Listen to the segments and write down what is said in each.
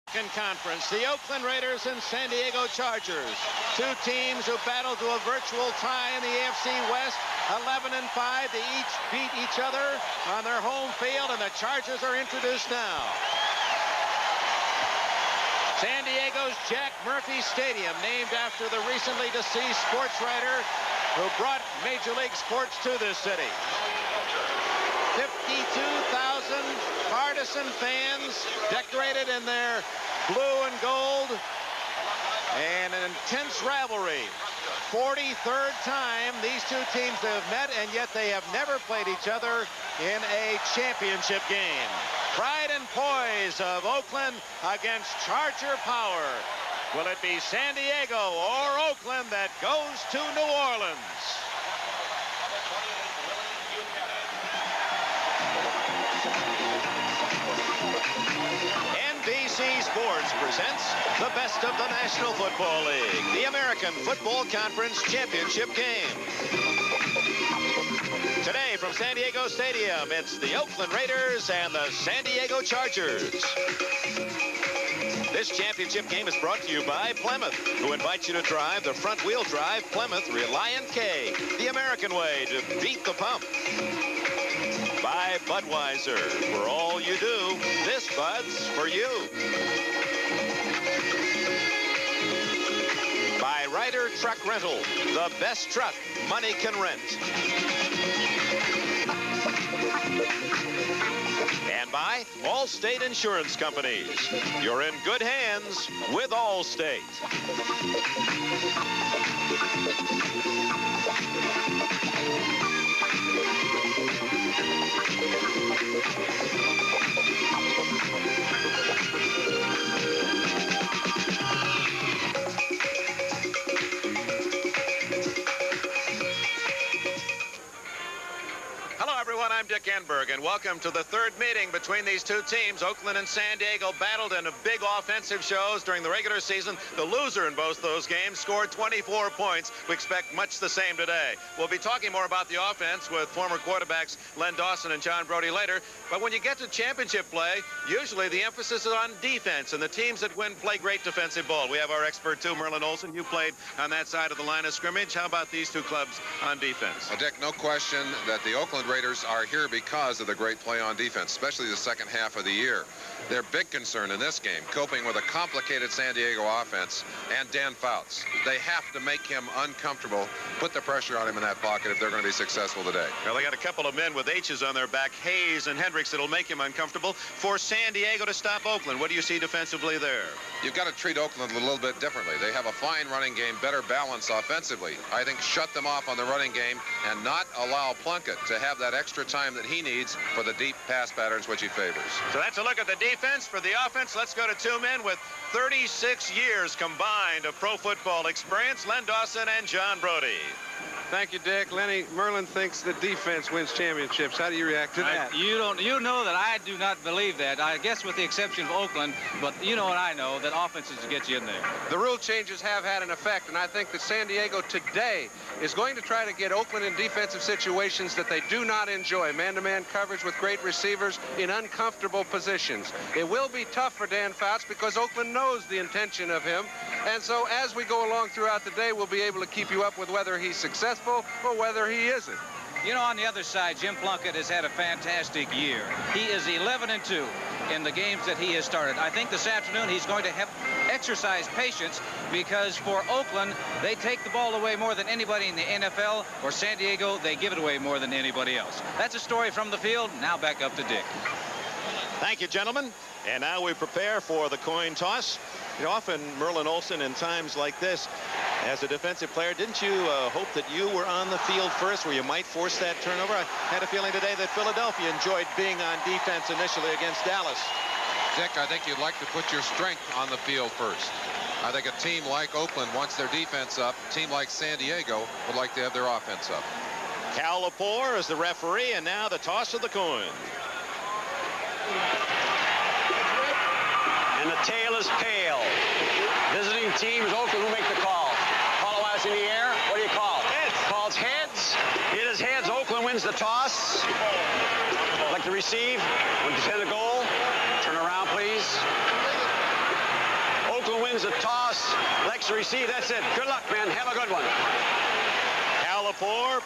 Conference, the Oakland Raiders and San Diego Chargers. Two teams who battled to a virtual tie in the AFC West, 11-5. They each beat each other on their home field, and the Chargers are introduced now. San Diego's Jack Murphy Stadium, named after the recently deceased sports writer who brought Major League sports to this city. 52,000 partisan fans decorated in their blue and gold, and an intense rivalry. 43rd time these two teams have met, and yet they have never played each other in a championship game. Pride and poise of Oakland against Charger power. Will it be San Diego or Oakland that goes to New Orleans? NBC Sports presents the best of the National Football League, the American Football Conference Championship game. Today from San Diego Stadium, it's the Oakland Raiders and the San Diego Chargers. This championship game is brought to you by Plymouth, who invites you to drive the front-wheel drive Plymouth Reliant K, the American way to beat the pump. By Budweiser, for all you do, this Bud's for you. By Ryder Truck Rental, the best truck money can rent. And by Allstate Insurance Companies. You're in good hands with Allstate. I'm Dick Enberg, and welcome to the third meeting between these two teams. Oakland and San Diego battled in big offensive shows during the regular season. The loser in both those games scored 24 points. We expect much the same today. We'll be talking more about the offense with former quarterbacks Len Dawson and John Brody later. But when you get to championship play, usually the emphasis is on defense, and the teams that win play great defensive ball. We have our expert, too, Merlin Olson. You played on that side of the line of scrimmage. How about these two clubs on defense? Well, Dick, no question that the Oakland Raiders are here because of the great play on defense, especially the second half of the year. Their big concern in this game, coping with a complicated San Diego offense and Dan Fouts. They have to make him uncomfortable, put the pressure on him in that pocket if they're going to be successful today. Well, they got a couple of men with H's on their back, Hayes and Hendricks, that'll make him uncomfortable. For San Diego to stop Oakland, what do you see defensively there? You've got to treat Oakland a little bit differently. They have a fine running game, better balance offensively. I think shut them off on the running game and not allow Plunkett to have that extra time that he needs for the deep pass patterns which he favors. So that's a look at the defense. For the offense, let's go to two men with 36 years combined of pro football experience, Len Dawson and John Brody. Thank you, Dick. Lenny, Merlin thinks that defense wins championships. How do you react to that? You know that I do not believe that. I guess with the exception of Oakland, but you know what I know, that offenses get you in there. The rule changes have had an effect, and I think that San Diego today is going to try to get Oakland in defensive situations that they do not enjoy. Man-to-man coverage with great receivers in uncomfortable positions. It will be tough for Dan Fouts because Oakland knows the intention of him, and so as we go along throughout the day, we'll be able to keep you up with whether he's successful or whether he isn't. You know, on the other side, Jim Plunkett has had a fantastic year. He is 11-2 in the games that he has started. I think this afternoon he's going to have exercise patience because for Oakland, they take the ball away more than anybody in the NFL. For San Diego, they give it away more than anybody else. That's a story from the field. Now back up to Dick. Thank you, gentlemen. And now we prepare for the coin toss. You know, often Merlin Olson in times like this, as a defensive player, didn't you hope that you were on the field first where you might force that turnover? I had a feeling today that Philadelphia enjoyed being on defense initially against Dallas. Dick, I think you'd like to put your strength on the field first. I think a team like Oakland wants their defense up. A team like San Diego would like to have their offense up. Cal Lepore is the referee, and now the toss of the coin. And the tail is pale. Visiting team is Oakland who make the call. Call wise in the air. What do you call? Heads. Calls heads. It is heads. Oakland wins the toss. Like to receive. When you send the goal. Turn around, please. wins the toss, likes to receive. That's it. Good luck, man. Have a good one. Hal Lepore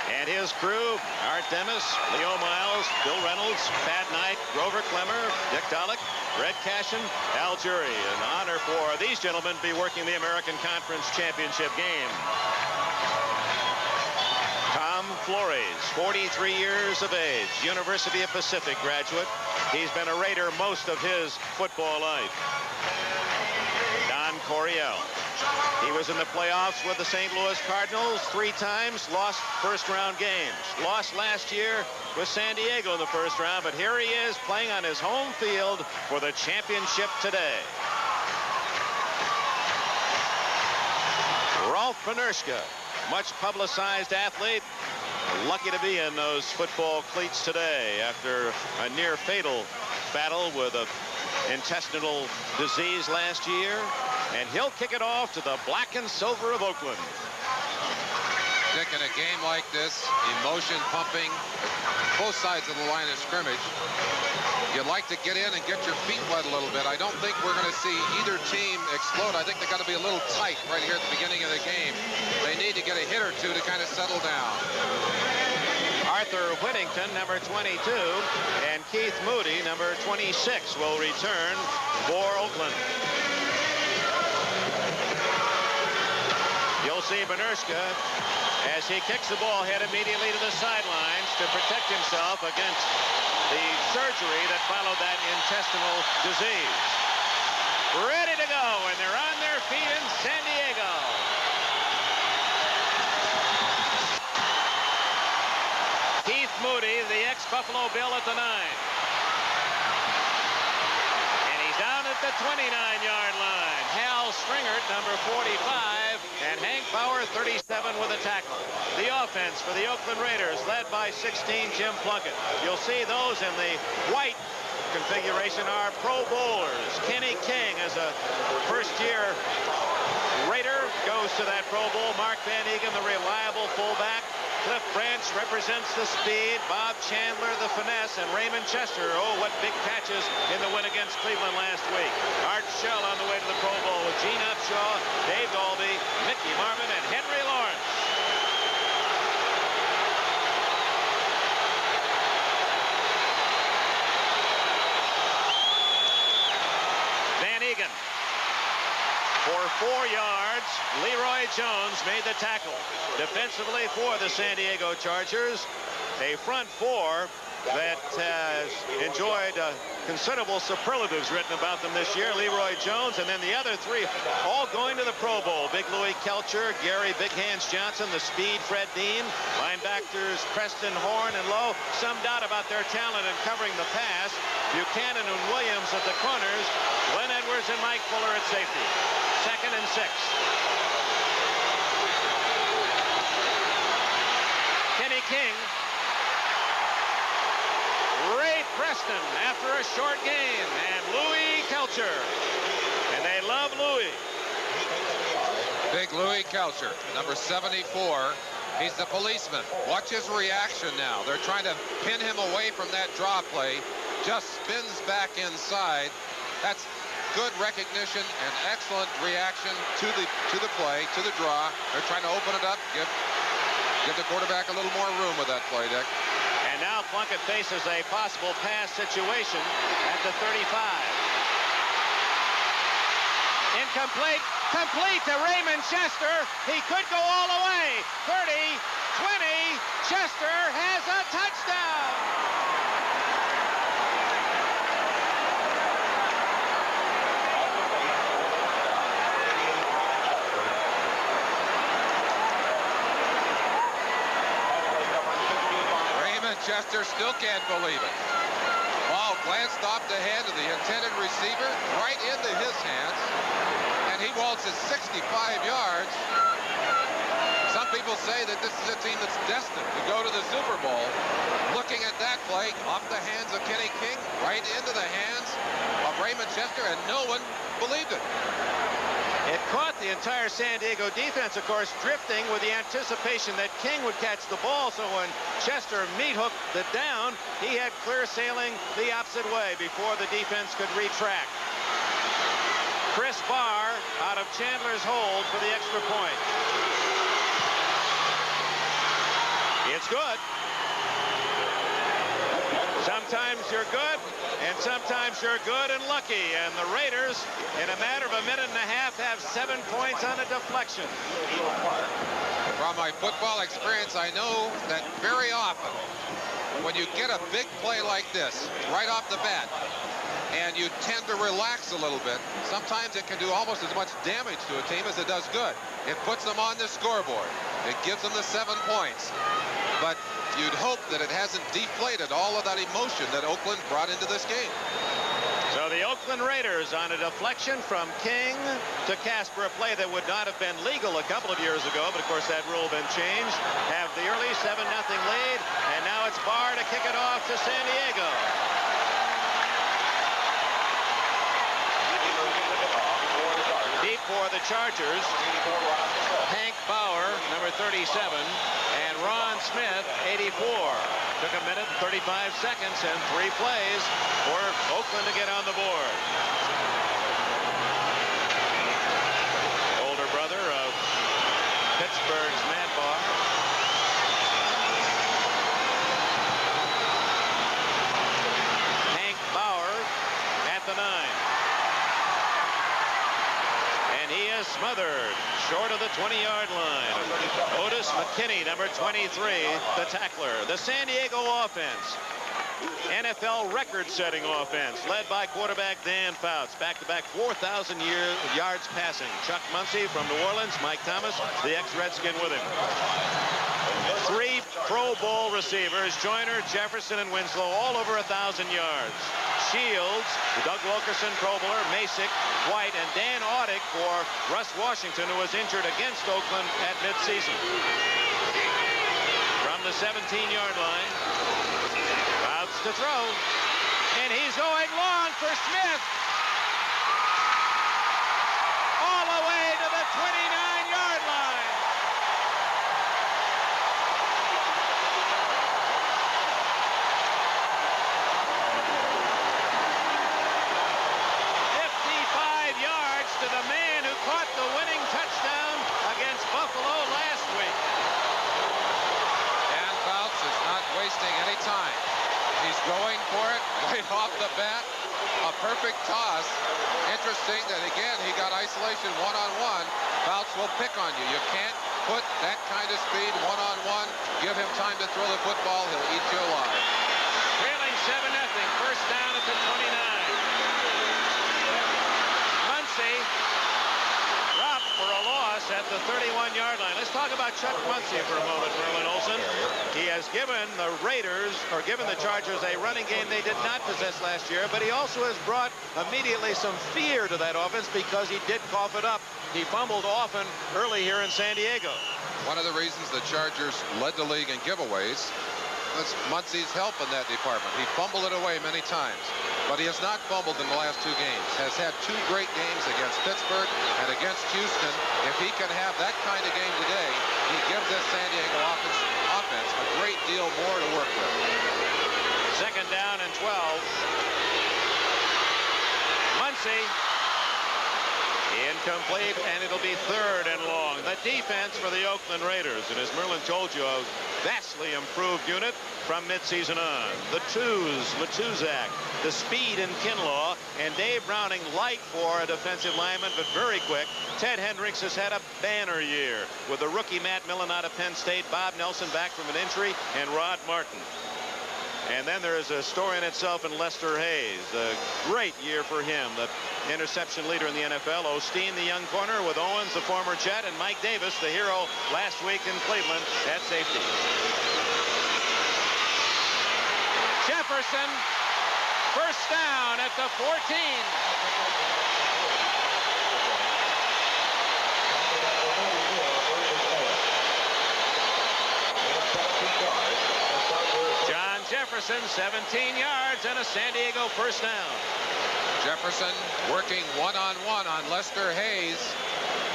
and his crew, Art Demis, Leo Miles, Bill Reynolds, Pat Knight, Grover Clemmer, Dick Dollick, Red Cashin, Al Jury. An honor for these gentlemen to be working the American Conference Championship game. Tom Flores, 43 years of age, University of Pacific graduate. He's been a Raider most of his football life. Don Coryell. He was in the playoffs with the St. Louis Cardinals 3 times, lost first-round games. Lost last year with San Diego in the first round, but here he is playing on his home field for the championship today. Rolf Penershka, much publicized athlete, lucky to be in those football cleats today after a near fatal battle with an intestinal disease last year. And he'll kick it off to the black and silver of Oakland. Dick, in a game like this, emotion pumping, both sides of the line of scrimmage, you'd like to get in and get your feet wet a little bit. I don't think we're going to see either team explode. I think they've got to be a little tight right here at the beginning of the game. They need to get a hit or two to kind of settle down. Arthur Whittington, number 22, and Keith Moody, number 26, will return for Oakland. You'll see Penershka as he kicks the ball head immediately to the sidelines to protect himself against the surgery that followed that intestinal disease. Ready to go, and they're on their feet in San Diego. Keith Moody, the ex-Buffalo Bill, at the 9. And he's down at the 29-yard line. Hal Stringert, number 45, and Hank Bauer, 37, with a tackle. The offense for the Oakland Raiders, led by 16, Jim Plunkett. You'll see those in the white configuration are Pro Bowlers. Kenny King is a first-year Raider, goes to that Pro Bowl. Mark Van Egan, the reliable fullback. Cliff Branch represents the speed. Bob Chandler, the finesse. And Raymond Chester, oh, what big catches in the win against Cleveland last week. Art Shell on the way to the Pro Bowl with Gene Upshaw, Dave Dalby, Mickey Marvin, and Henry Lawrence. Van Egan. For 4 yards, Leroy Jones made the tackle. Defensively for the San Diego Chargers, a front four that has enjoyed considerable superlatives written about them this year. Leroy Jones, and then the other 3 all going to the Pro Bowl. Big Louis Kelcher, Gary Big Hands Johnson, the speed Fred Dean, linebackers Preston Horn and Lowe. Some doubt about their talent in covering the pass. Buchanan and Williams at the corners. Glenn Edwards and Mike Fuller at safety. 2nd and 6. Kenny King. Ray Preston after a short gain. And Louis Kelcher. And they love Louis. Big Louis Kelcher, number 74. He's the policeman. Watch his reaction now. They're trying to pin him away from that draw play. Just spins back inside. That's good recognition and excellent reaction to the play, to the draw. They're trying to open it up, give the quarterback a little more room with that play, Dick. And now Plunkett faces a possible pass situation at the 35. Incomplete. Complete to Raymond Chester. He could go all the way. 30, 20. Chester has a touchdown. Chester still can't believe it. Ball glanced off the head of the intended receiver, right into his hands, and he waltzes 65 yards. Some people say that this is a team that's destined to go to the Super Bowl. Looking at that play, off the hands of Kenny King, right into the hands of Raymond Chester, and no one believed it. It caught the entire San Diego defense, of course, drifting with the anticipation that King would catch the ball. So when Chester meat-hooked the down, he had clear sailing the opposite way before the defense could retract. Chris Barr out of Chandler's hold for the extra point. It's good. Sometimes you're good, and sometimes you're good and lucky. And the Raiders, in a matter of a minute and a half, have 7 points on a deflection. From my football experience, I know that very often when you get a big play like this right off the bat and you tend to relax a little bit, sometimes it can do almost as much damage to a team as it does good. It puts them on the scoreboard. It gives them the 7 points. But you'd hope that it hasn't deflated all of that emotion that Oakland brought into this game. So the Oakland Raiders on a deflection from King to Casper, a play that would not have been legal a couple of years ago, but of course that rule been changed, have the early 7-0 lead, and now it's Barr to kick it off to San Diego. Deep for the Chargers, Hank Bauer, number 37, and Ron Smith, 84. Took a minute and 35 seconds and 3 plays for Oakland to get on the board. Older brother of Pittsburgh's Matt Barr. Hank Bauer at the 9. And he is smothered short of the 20-yard line. Otis McKinney, number 23, the tackler. The San Diego offense, NFL record-setting offense, led by quarterback Dan Fouts. Back-to-back 4,000 yards passing. Chuck Muncie from New Orleans, Mike Thomas, the ex-Redskin with him. 3 Pro Bowl receivers, Joyner, Jefferson, and Winslow, all over 1,000 yards. Shields, Doug Wilkerson, Pro Bowler, Masick, White, and Dan Audick for Russ Washington, who was injured against Oakland at midseason. From the 17-yard line, Fouts to throw, and he's going long for Smith. All the way to the 29-yard line. To the man who caught the winning touchdown against Buffalo last week. Dan Fouts is not wasting any time. He's going for it right off the bat. A perfect toss. Interesting that, again, he got isolation one-on-one. Fouts will pick on you. You can't put that kind of speed one-on-one. Give him time to throw the football. He'll eat you alive. Trailing 7-0. First down at the 29. Dropped for a loss at the 31-yard line. Let's talk about Chuck Muncie for a moment, Merlin Olson. He has given the Raiders, or given the Chargers, a running game they did not possess last year, but he also has brought immediately some fear to that offense because he did cough it up. He fumbled often early here in San Diego. One of the reasons the Chargers led the league in giveaways was Muncie's help in that department. He fumbled it away many times, but he has not fumbled in the last 2 games. Has had 2 great games against Pittsburgh and against Houston. If he can have that kind of game today, he gives this San Diego offense a great deal more to work with. Second down and 12. Muncie. Incomplete, and it'll be 3rd and long. The defense for the Oakland Raiders, and as Merlin told you, a vastly improved unit from midseason on. The twos, Matuzak, the speed in Kinlaw, and Dave Browning light for a defensive lineman, but very quick. Ted Hendricks has had a banner year with the rookie Matt Millen out of Penn State, Bob Nelson back from an injury, and Rod Martin. And then there is a story in itself in Lester Hayes. A great year for him, the interception leader in the NFL. Osteen, the young corner, with Owens, the former Jet, and Mike Davis, the hero last week in Cleveland at safety. Jefferson, first down at the 14. Jefferson, 17 yards and a San Diego first down. Jefferson working one-on-one on Lester Hayes.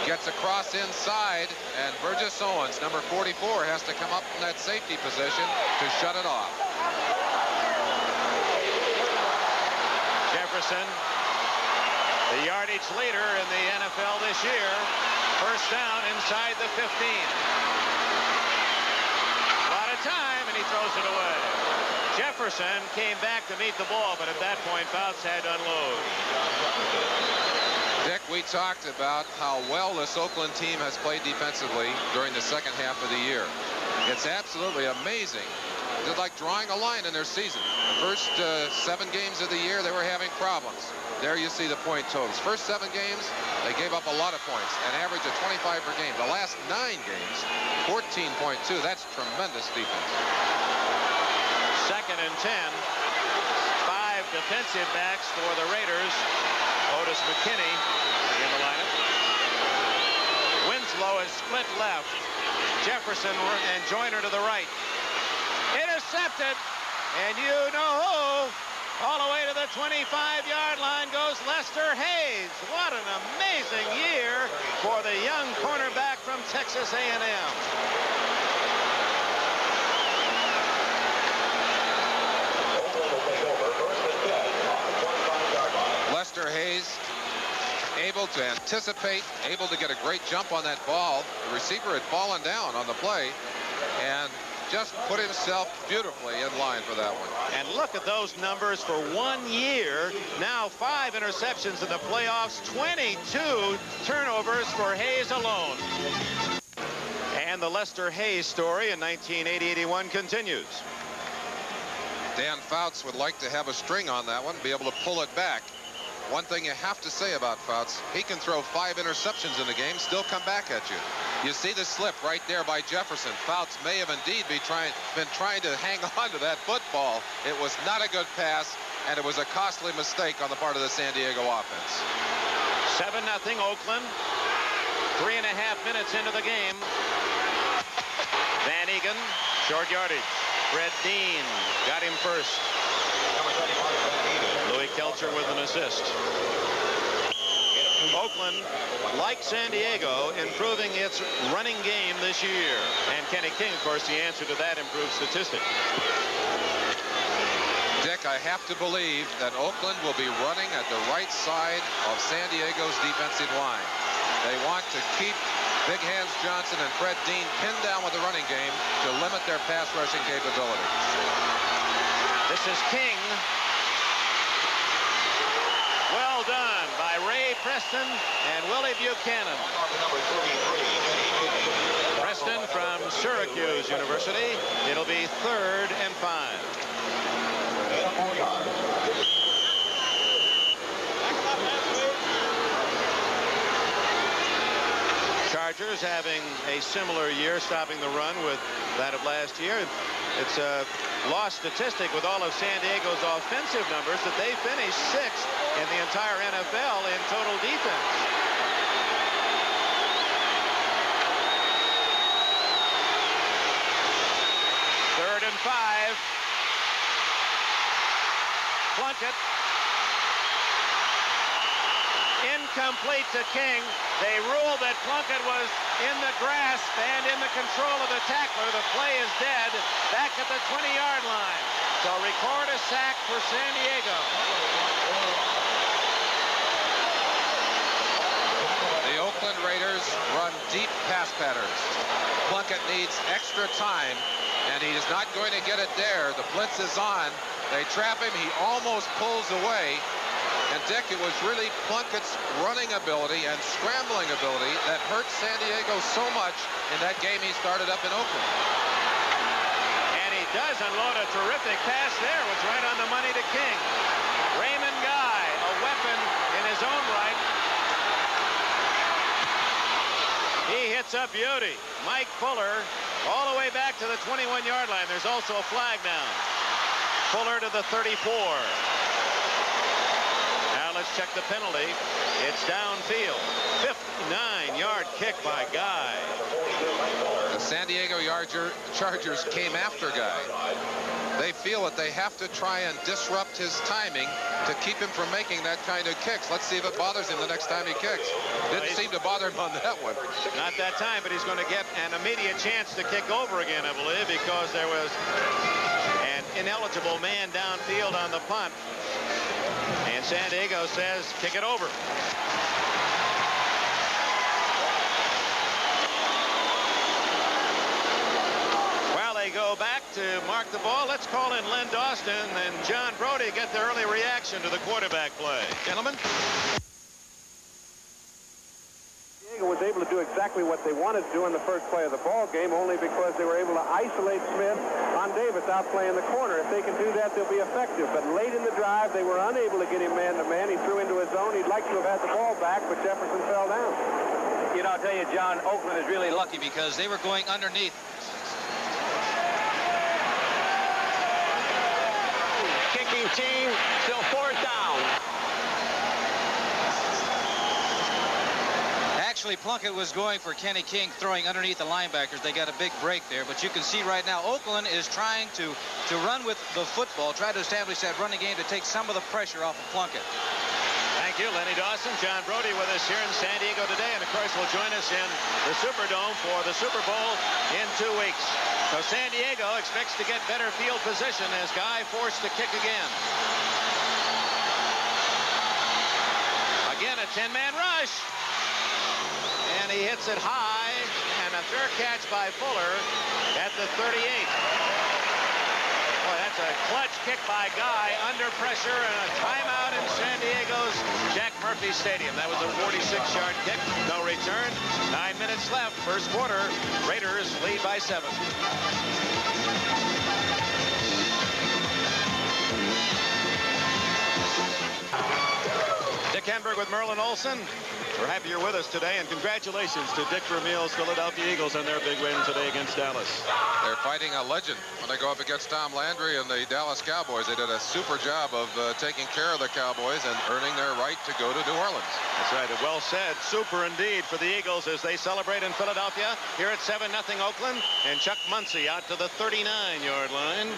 Gets across inside, and Burgess Owens, number 44, has to come up in that safety position to shut it off. Jefferson, The yardage leader in the NFL this year. First down inside the 15. A lot of time, and he throws it away. Jefferson came back to meet the ball, but at that point, Fouts had to unload. Dick, we talked about how well this Oakland team has played defensively during the second half of the year. It's absolutely amazing. It's like drawing a line in their season. The first 7 games of the year, they were having problems. There you see the point totals. First 7 games, they gave up a lot of points, an average of 25 per game. The last 9 games, 14.2. That's tremendous defense. Second and 10. 5 defensive backs for the Raiders. Otis McKinney in the lineup. Winslow is split left. Jefferson and Joyner to the right. Intercepted. And you know who. All the way to the 25-yard line goes Lester Hayes. What an amazing year for the young cornerback from Texas A&M. Lester Hayes able to anticipate, able to get a great jump on that ball. The receiver had fallen down on the play and just put himself beautifully in line for that one. And look at those numbers for 1 year. Now 5 interceptions in the playoffs, 22 turnovers for Hayes alone. And the Lester Hayes story in 1980-81 continues. Dan Fouts would like to have a string on that one, be able to pull it back. One thing you have to say about Fouts, he can throw 5 interceptions in the game, still come back at you. You see the slip right there by Jefferson. Fouts may have indeed been trying to hang on to that football. It was not a good pass, and it was a costly mistake on the part of the San Diego offense. 7-0 Oakland. 3.5 minutes into the game. Van Egan, short yardage. Fred Dean got him first. Louis Kelcher with an assist. Oakland, like San Diego, improving its running game this year. And Kenny King, of course, the answer to that improved statistic. Dick, I have to believe that Oakland will be running at the right side of San Diego's defensive line. They want to keep Big Hands Johnson and Fred Dean pinned down with the running game to limit their pass rushing capability. This is King. Well done by Ray Preston and Willie Buchanan. Preston from Syracuse University. It'll be 3rd and 5. Chargers having a similar year, stopping the run with that of last year. It's a lost statistic with all of San Diego's offensive numbers that they finished 6th in the entire NFL in total defense. Third and 5. Plunkett. Incomplete to King. They ruled that Plunkett was in the grasp and in the control of the tackler. The play is dead back at the 20-yard line. So record a sack for San Diego. The Oakland Raiders run deep pass patterns. Plunkett needs extra time, and he is not going to get it there. The blitz is on. They trap him. He almost pulls away. And Dick, it was really Plunkett's running ability and scrambling ability that hurt San Diego so much in that game he started up in Oakland. And he does unload a terrific pass there. It was right on the money to King. Raymond Guy, a weapon in his own right. He hits up beauty. Mike Fuller all the way back to the 21-yard line. There's also a flag down. Fuller to the 34. Let's check the penalty. It's downfield. 59-yard kick by Guy. The San Diego Chargers came after Guy. They feel that they have to try and disrupt his timing to keep him from making that kind of kicks. Let's see if it bothers him the next time he kicks. Didn't seem to bother him on that one. Not that time, but he's going to get an immediate chance to kick over again, I believe, because there was an ineligible man downfield on the punt. And San Diego says, kick it over. They go back to mark the ball. Let's call in Len Dawson and John Brody get the early reaction to the quarterback play. Gentlemen. Diego was able to do exactly what they wanted to do in the first play of the ball game, only because they were able to isolate Smith on Davis out playing the corner. If they can do that, they'll be effective. But late in the drive, they were unable to get him man-to-man. He threw into his zone. He'd like to have had the ball back, but Jefferson fell down. You know, I'll tell you, John, Oakland is really lucky because they were going underneath. Kicking team, still 4th down. Actually, Plunkett was going for Kenny King, throwing underneath the linebackers. They got a big break there, but you can see right now Oakland is trying to run with the football, try to establish that running game to take some of the pressure off of Plunkett. Thank you, Lenny Dawson. John Brody with us here in San Diego today, and of course will join us in the Superdome for the Super Bowl in 2 weeks. So San Diego expects to get better field position as Guy forced to kick again. Again, a 10-man rush. And he hits it high, and a fair catch by Fuller at the 38. Boy, that's a clutch kick by Guy under pressure, and a timeout in San Diego's Jack Murphy Stadium. That was a 46-yard kick, no return. 9 minutes left, first quarter. Raiders lead by 7. Dick Enberg with Merlin Olson. We're happy you're with us today, and congratulations to Dick Vermeil's Philadelphia Eagles on their big win today against Dallas. They're fighting a legend when they go up against Tom Landry and the Dallas Cowboys. They did a super job of taking care of the Cowboys and earning their right to go to New Orleans. That's right. Well said. Super indeed for the Eagles as they celebrate in Philadelphia. Here at 7-0 Oakland, and Chuck Muncie out to the 39-yard line.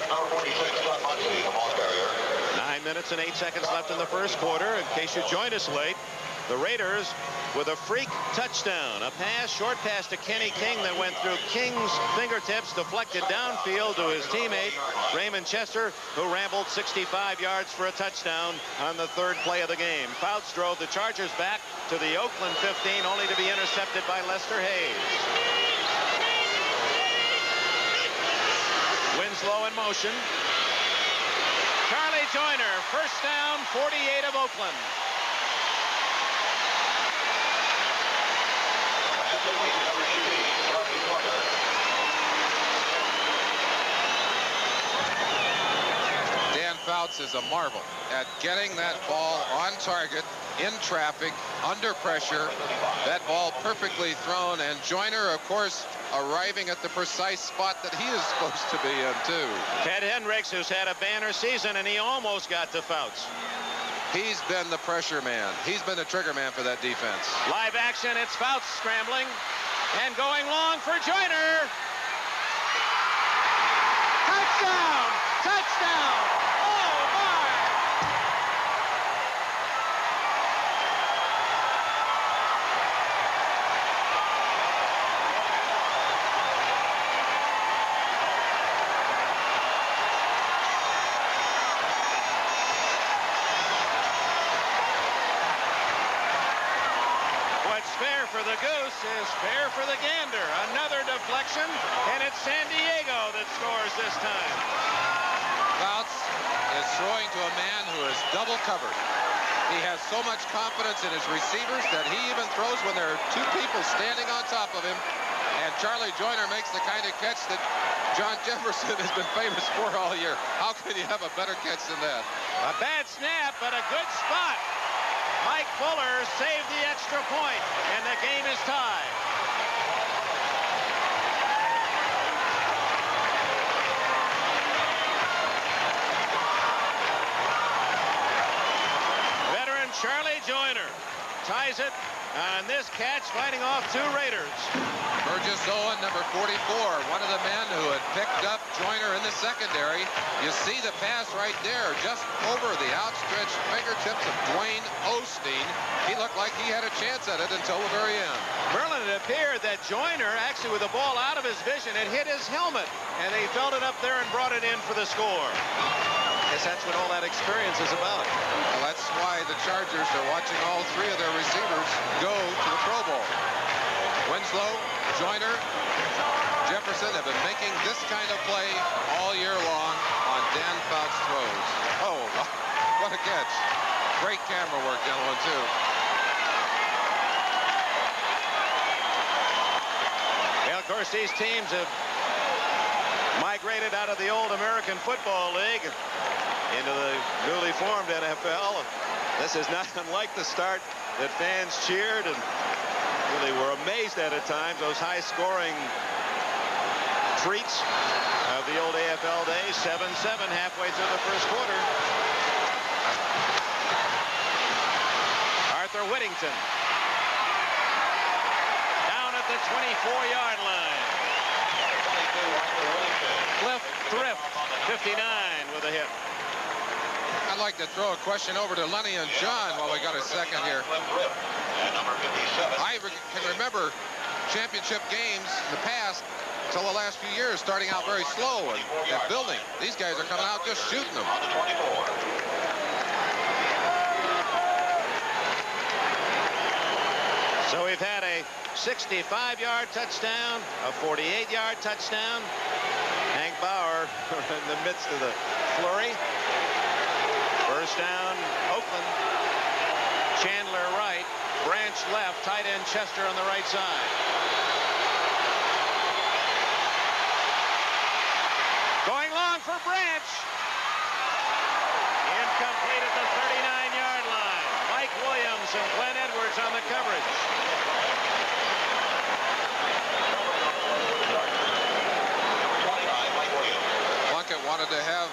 9 minutes and 8 seconds left in the first quarter. In case you joined us late, the Raiders with a freak touchdown. A pass, short pass to Kenny King that went through King's fingertips, deflected downfield to his teammate, Raymond Chester, who rambled 65 yards for a touchdown on the 3rd play of the game. Fouts drove the Chargers back to the Oakland 15, only to be intercepted by Lester Hayes. Winslow in motion. Charlie Joyner, first down, 48 of Oakland. Dan Fouts is a marvel at getting that ball on target, in traffic, under pressure. That ball perfectly thrown, and Joyner, of course, arriving at the precise spot that he is supposed to be in, too. Ted Hendricks, who's had a banner season, and he almost got to Fouts. He's been the pressure man. He's been the trigger man for that defense. Live action, it's Fouts scrambling and going long for Joyner. Touchdown! Touchdown! Oh, my! Fair for the goose is fair for the gander. Another deflection, and it's San Diego that scores this time. Fouts is throwing to a man who is double covered. He has so much confidence in his receivers that he even throws when there are 2 people standing on top of him. And Charlie Joyner makes the kind of catch that John Jefferson has been famous for all year. How can you have a better catch than that? A bad snap, but a good spot. Mike Fuller saved the extra point, and the game is tied. Veteran Charlie Joyner ties it on this catch, fighting off 2 Raiders. Burgess Owen, number 44, one of the men who had picked up Joyner in the secondary. You see the pass right there, just over the outstretched fingertips of Dwayne Osteen. He looked like he had a chance at it until the very end. Merlin, it appeared that Joyner, actually with the ball out of his vision, had hit his helmet, and he felt it up there and brought it in for the score. Guess that's what all that experience is about. Well, that's why the Chargers are watching all three of their receivers go to the Pro Bowl. Winslow, Joyner, Jefferson have been making this kind of play all year long on Dan Fouts throws. Oh, what a catch. Great camera work, gentlemen, too. Well, of course, these teams have migrated out of the old American Football League into the newly formed NFL. This is not unlike the start that fans cheered and really were amazed at times, those high-scoring treats of the old AFL days. 7-7 halfway through the first quarter. Arthur Whittington down at the 24-yard line. Cliff Thrift, 59 with a hit. I'd like to throw a question over to Lenny and John while we got a second here. I can remember championship games in the past until the last few years starting out very slow and building. These guys are coming out just shooting them. So we've had a 65-yard touchdown, a 48-yard touchdown. Hank Bauer in the midst of the flurry. First down, Oakland. Chandler right, Branch left, tight end Chester on the right side. Going long for Branch. Incomplete at the 39-yard line. Mike Williams and Glenn Edwards on the coverage. Plunkett wanted to have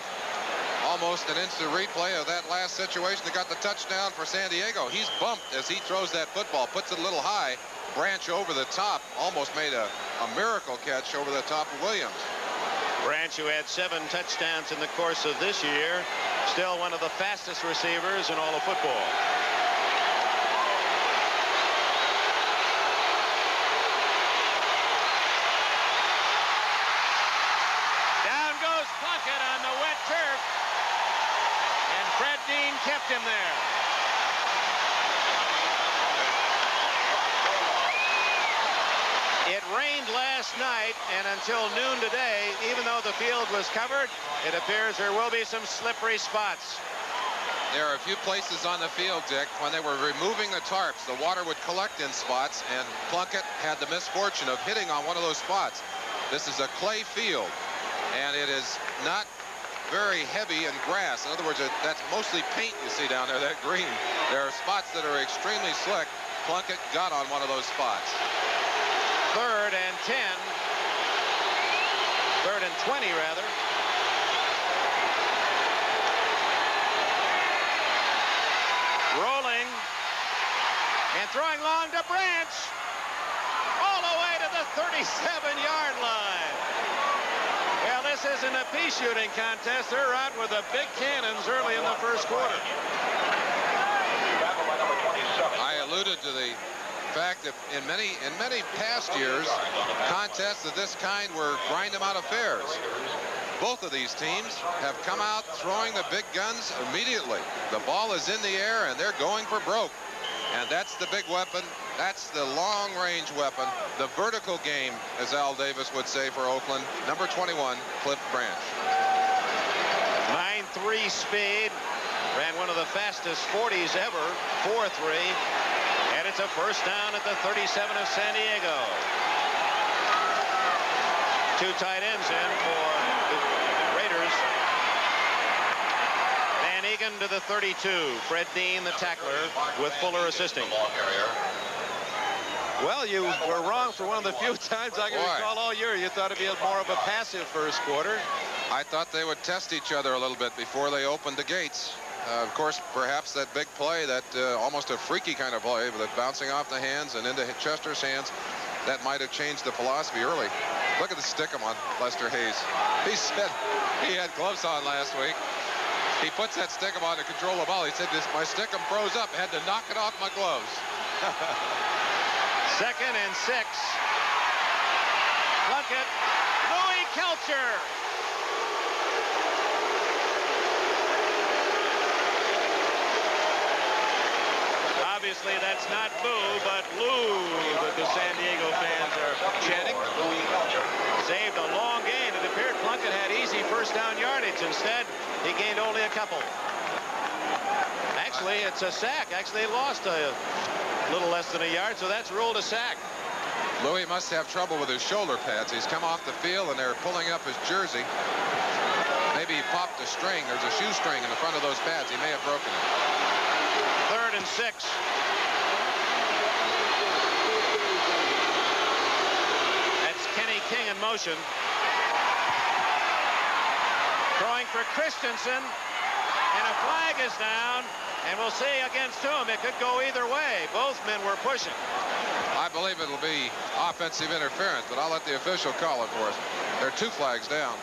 almost an instant replay of that last situation that got the touchdown for San Diego. He's bumped as he throws that football, puts it a little high. Branch over the top, almost made a miracle catch over the top of Williams. Branch, who had 7 touchdowns in the course of this year, still one of the fastest receivers in all of football. Down goes Plunkett on the wet turf, and Fred Dean kept him there. It rained last night, and until noon today, even though the field was covered, it appears there will be some slippery spots. There are a few places on the field, Dick, when they were removing the tarps, the water would collect in spots, and Plunkett had the misfortune of hitting on one of those spots. This is a clay field, and it is not very heavy in grass. In other words, that's mostly paint you see down there, that green. There are spots that are extremely slick. Plunkett got on one of those spots. 3rd and 10. 3rd and 20, rather. Rolling and throwing long to Branch. All the way to the 37-yard line. Well, this isn't a pea shooting contest. They're out with the big cannons early in the first quarter. I alluded to the fact that in many past years, contests of this kind were grind-em-out affairs. Both of these teams have come out throwing the big guns immediately. The ball is in the air, and they're going for broke. And that's the big weapon. That's the long-range weapon. The vertical game, as Al Davis would say for Oakland. Number 21, Cliff Branch. 9.3 speed. Ran one of the fastest 40s ever. 4.3. And it's a first down at the 37 of San Diego. 2 tight ends in for the Raiders. Van Egan to the 32. Fred Dean, the tackler, with Fuller assisting. Well, you were wrong for one of the few times I can recall all year. You thought it'd be more of a passive first quarter. I thought they would test each other a little bit before they opened the gates. Of course, perhaps that big play, that almost a freaky kind of play, but bouncing off the hands and into Chester's hands, that might have changed the philosophy early. Look at the stickum on Lester Hayes. He said he had gloves on last week. He puts that stickum on to control the ball. He said, my stickum froze up. I had to knock it off my gloves. 2nd and 6. Plunkett, Louis Kelcher. Obviously, that's not boo, but Lou that the San Diego fans are chanting. Saved a long gain. It appeared Plunkett had easy first down yardage. Instead, he gained only a couple. Actually, it's a sack. Actually, he lost a little less than a yard, so that's ruled a sack. Louis must have trouble with his shoulder pads. He's come off the field, and they're pulling up his jersey. Maybe he popped a string. There's a shoestring in the front of those pads. He may have broken it. 3rd and 6. That's Kenny King in motion. Throwing for Christensen, and a flag is down, and we'll see against whom. It could go either way. Both men were pushing. I believe it'll be offensive interference, but I'll let the official call it for us. There are 2 flags down.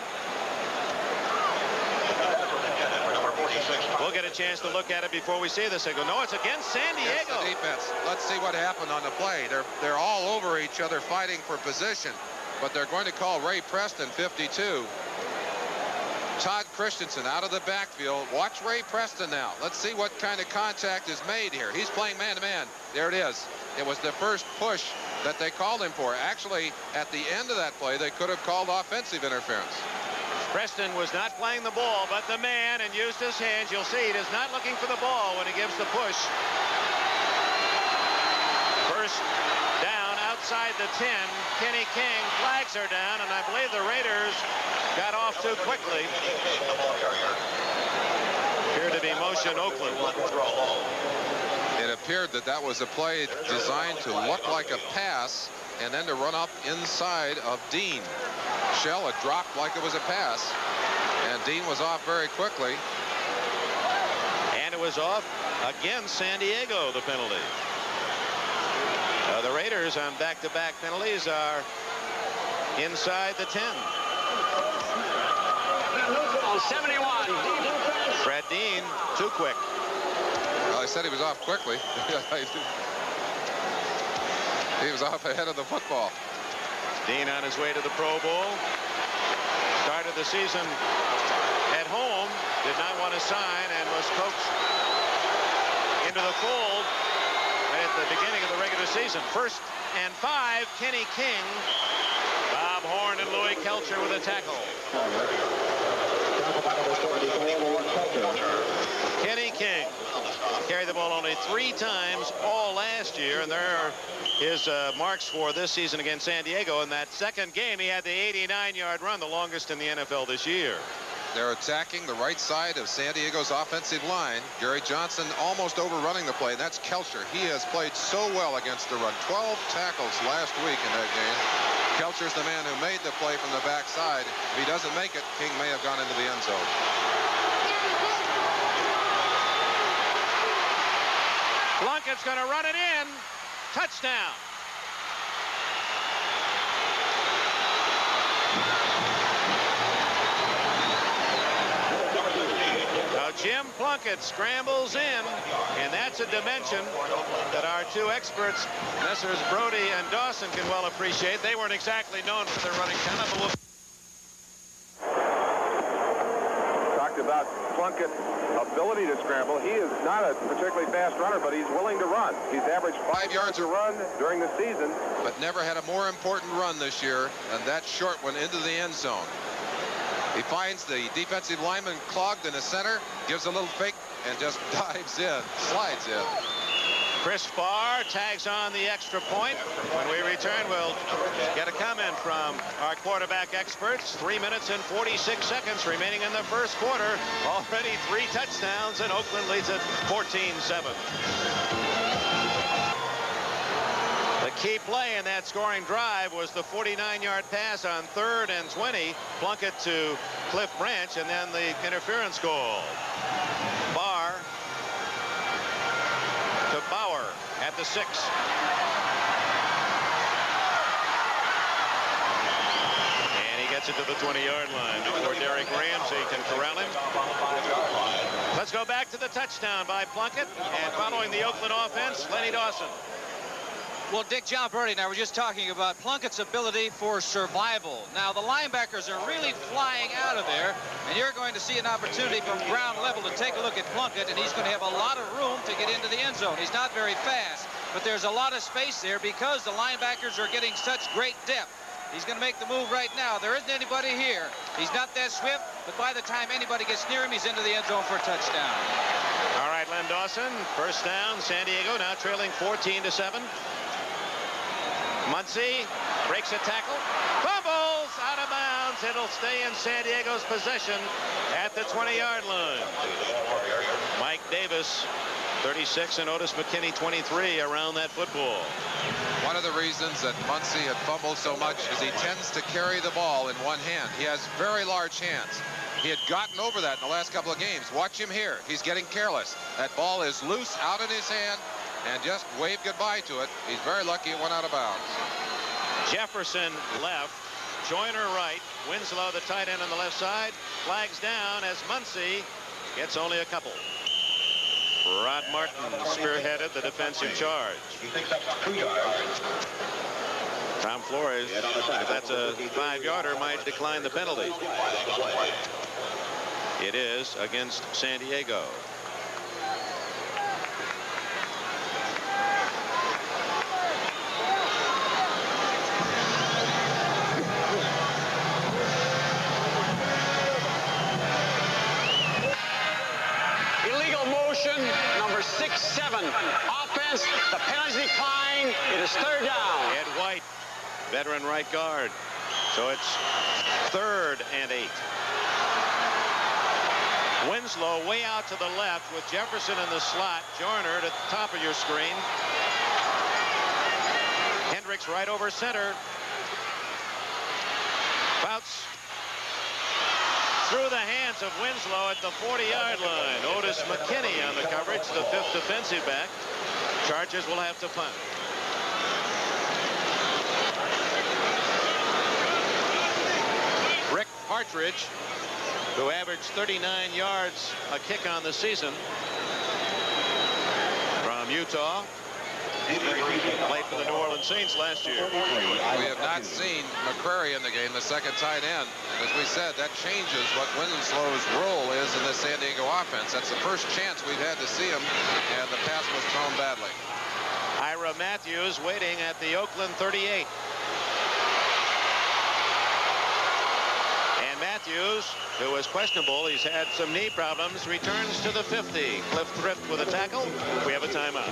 We'll get a chance to look at it before we see this. They go, no, it's against San Diego. Against the defense. Let's see what happened on the play. They're all over each other fighting for position, but they're going to call Ray Preston 52. Todd Christensen out of the backfield. Watch Ray Preston now. Let's see what kind of contact is made here. He's playing man-to-man. There it is. It was the first push that they called him for. Actually, at the end of that play, they could have called offensive interference. Preston was not playing the ball, but the man, and used his hands. You'll see he is not looking for the ball when he gives the push. First down outside the 10. Kenny King, flags are down, and I believe the Raiders got off too quickly. Appeared to be motion Oakland. It appeared that that was a play designed to look like a pass and then to run up inside of Dean. Shell had dropped like it was a pass, and Dean was off very quickly. And it was off against San Diego, the penalty. The Raiders on back-to-back penalties are inside the 10. On 71. Brad Dean, too quick. Well, I said he was off quickly. He was off ahead of the football. Dean on his way to the Pro Bowl. Started the season at home. Did not want to sign and was coaxed into the fold right at the beginning of the regular season. 1st and 5. Kenny King. Bob Horn and Louis Kelcher with a tackle. Kenny King carried the ball only 3 times all last year, and there are his marks for this season against San Diego. In that second game, he had the 89-yard run, the longest in the NFL this year. They're attacking the right side of San Diego's offensive line. Gary Johnson almost overrunning the play. That's Kelcher. He has played so well against the run. 12 tackles last week in that game. Kelcher's the man who made the play from the backside. If he doesn't make it, King may have gone into the end zone. Plunkett's going to run it in. Touchdown. Now Jim Plunkett scrambles in, and that's a dimension that our 2 experts, Messrs. Brody and Dawson, can well appreciate. They weren't exactly known for their running talent, but Talked about Plunkett's ability to scramble. He is not a particularly fast runner, but he's willing to run. He's averaged 5 yards a run during the season. But never had a more important run this year than that short one into the end zone. He finds the defensive lineman clogged in the center, gives a little fake, and just dives in, slides in. Chris Farr tags on the extra point. When we return, we'll get a comment from our quarterback experts. 3 minutes and 46 seconds remaining in the first quarter. Already 3 touchdowns, and Oakland leads at 14-7. The key play in that scoring drive was the 49-yard pass on 3rd and 20. Plunkett to Cliff Branch, and then the interference goal. Barr to Bauer at the 6. And he gets it to the 20-yard line before Derek Ramsey can corral him. Let's go back to the touchdown by Plunkett, and following the Oakland offense, Lenny Dawson. Well, Dick, John Birdie and I were just talking about Plunkett's ability for survival. Now, the linebackers are really flying out of there, and you're going to see an opportunity from ground level to take a look at Plunkett, and he's going to have a lot of room to get into the end zone. He's not very fast, but there's a lot of space there because the linebackers are getting such great depth. He's going to make the move right now. There isn't anybody here. He's not that swift, but by the time anybody gets near him, he's into the end zone for a touchdown. All right, Len Dawson, first down, San Diego now trailing 14-7. Muncy breaks a tackle, fumbles out of bounds. It'll stay in San Diego's possession at the 20-yard line. Mike Davis, 36, and Otis McKinney, 23, around that football. One of the reasons that Muncy had fumbled so much is he tends to carry the ball in one hand. He has very large hands. He had gotten over that in the last couple of games. Watch him here. He's getting careless. That ball is loose out in his hand, and just waved goodbye to it. He's very lucky it went out of bounds. Jefferson left, Joyner right, Winslow the tight end on the left side, flags down as Muncy gets only a couple. Rod Martin spearheaded the defensive charge. Tom Flores, if that's a 5-yarder, might decline the penalty. It is against San Diego. Number 6-7. Offense, the penalty decline. It is third down. Ed White, veteran right guard. So it's 3rd and 8. Winslow way out to the left with Jefferson in the slot. Joyner at the top of your screen. Hendricks right over center. Bouts through the hands of Winslow at the 40-yard line. Otis McKinney on the coverage, the 5th defensive back. Chargers will have to punt. Rick Partridge, who averaged 39 yards a kick on the season from Utah. Played for the New Orleans Saints last year. We have not seen McCrary in the game, the second tight end. As we said, that changes what Winslow's role is in the San Diego offense. That's the first chance we've had to see him, and the pass was thrown badly. Ira Matthews waiting at the Oakland 38. And Matthews, who is questionable, he's had some knee problems, returns to the 50. Cliff Thrift with a tackle. We have a timeout.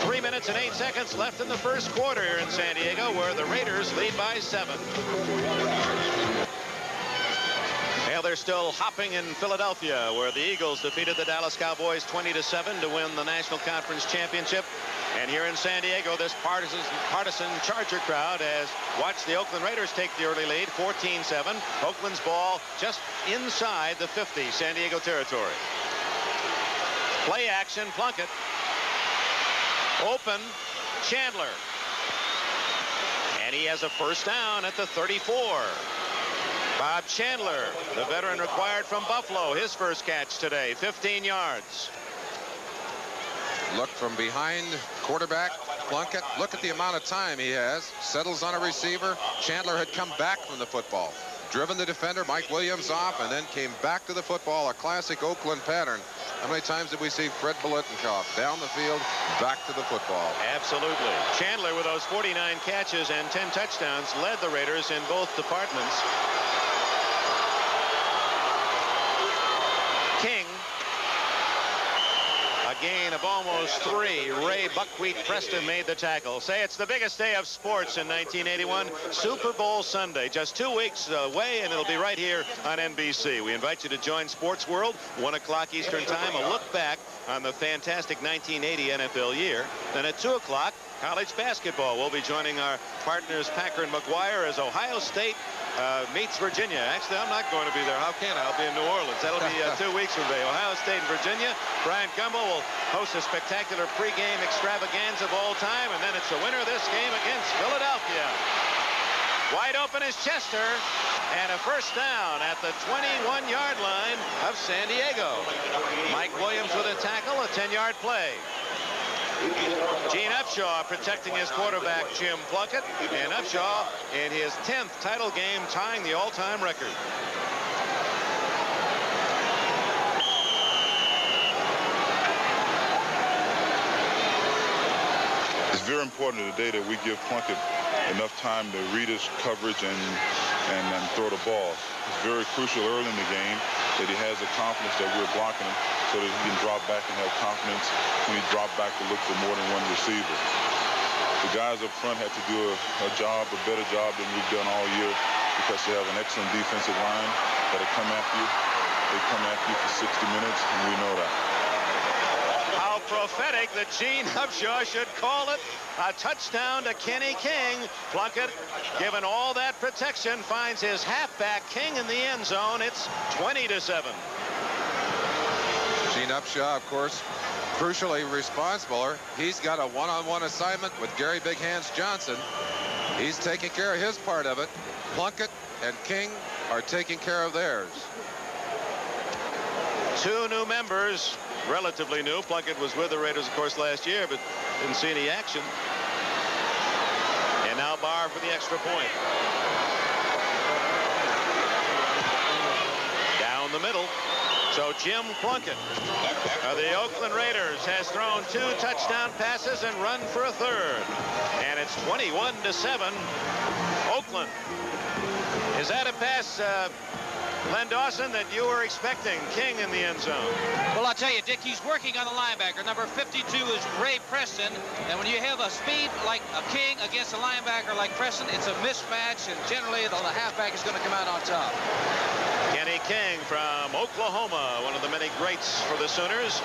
3 minutes and 8 seconds left in the first quarter here in San Diego, where the Raiders lead by 7. Well, they're still hopping in Philadelphia, where the Eagles defeated the Dallas Cowboys 20-7 to win the National Conference Championship. And here in San Diego, this partisan Charger crowd has watched the Oakland Raiders take the early lead, 14-7. Oakland's ball just inside the 50, San Diego territory. Play action, Plunkett. Open, Chandler. And he has a first down at the 34. Bob Chandler, the veteran required from Buffalo, his first catch today, 15 yards. Look from behind quarterback Plunkett. Look at the amount of time he has. Settles on a receiver. Chandler had come back from the football, driven the defender Mike Williams off, and then came back to the football. A classic Oakland pattern. How many times did we see Fred Biletnikoff down the field, back to the football? Absolutely. Chandler, with those 49 catches and 10 touchdowns, led the Raiders in both departments. King, a gain of almost 3. Ray Buckwheat Preston made the tackle. Say it's the biggest day of sports in 1981, Super Bowl Sunday. Just 2 weeks away, and it'll be right here on NBC. We invite you to join Sports World, 1 o'clock Eastern Time, a look back on the fantastic 1980 NFL year. Then at 2 o'clock, college basketball. We'll be joining our partners Packer and McGuire as Ohio State meets Virginia. Actually, I'm not going to be there. How can I? I'll be in New Orleans. That'll be 2 weeks from today. Ohio State and Virginia. Brian Gumbo will host a spectacular pregame extravaganza of all time, and then it's the winner of this game against Philadelphia. Wide open is Chester, and a first down at the 21-yard line of San Diego. Mike Williams with a tackle, a 10-yard play. Gene Upshaw protecting his quarterback, Jim Plunkett. And Upshaw in his 10th title game, tying the all-time record. It's very important today that we give Plunkett enough time to read his coverage and throw the ball. It's very crucial early in the game that he has the confidence that we're blocking him so that he can drop back and have confidence when he drops back to look for more than one receiver. The guys up front have to do a better job than we've done all year because they have an excellent defensive line that'll come after you. They come after you for 60 minutes, and we know that. How prophetic that Gene Upshaw should call it a touchdown to Kenny King. Plunkett, given all that protection, finds his halfback King in the end zone. It's 20-7. Gene Upshaw, of course, crucially responsible. He's got a one-on-one assignment with Gary Big Hands Johnson. He's taking care of his part of it. Plunkett and King are taking care of theirs. Two new members, relatively new. Plunkett was with the Raiders, of course, last year, but didn't see any action. And now Barr for the extra point. Down the middle. So Jim Plunkett of the Oakland Raiders has thrown 2 touchdown passes and run for a third. And it's 21-7. Oakland. Is that a pass, Len Dawson, that you were expecting? King in the end zone. Well, I'll tell you, Dick, he's working on the linebacker. Number 52 is Ray Preston. And when you have a speed like a King against a linebacker like Preston, it's a mismatch. And generally, the halfback is going to come out on top. Kenny King from Oklahoma, one of the many greats for the Sooners.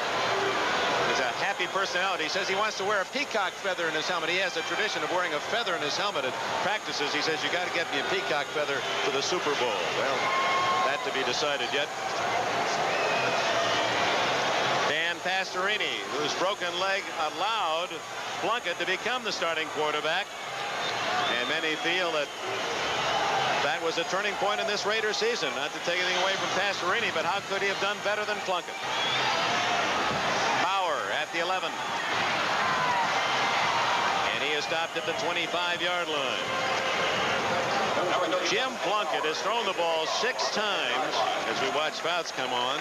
He's a happy personality. He says he wants to wear a peacock feather in his helmet. He has a tradition of wearing a feather in his helmet at practices. He says, you got to get me a peacock feather for the Super Bowl. Well, that to be decided yet. Dan Pastorini, whose broken leg allowed Plunkett to become the starting quarterback. And many feel that that was a turning point in this Raider season. Not to take anything away from Pastorini, but how could he have done better than Plunkett? Bauer at the 11. And he is stopped at the 25-yard line. Jim Plunkett has thrown the ball 6 times as we watch Fouts come on.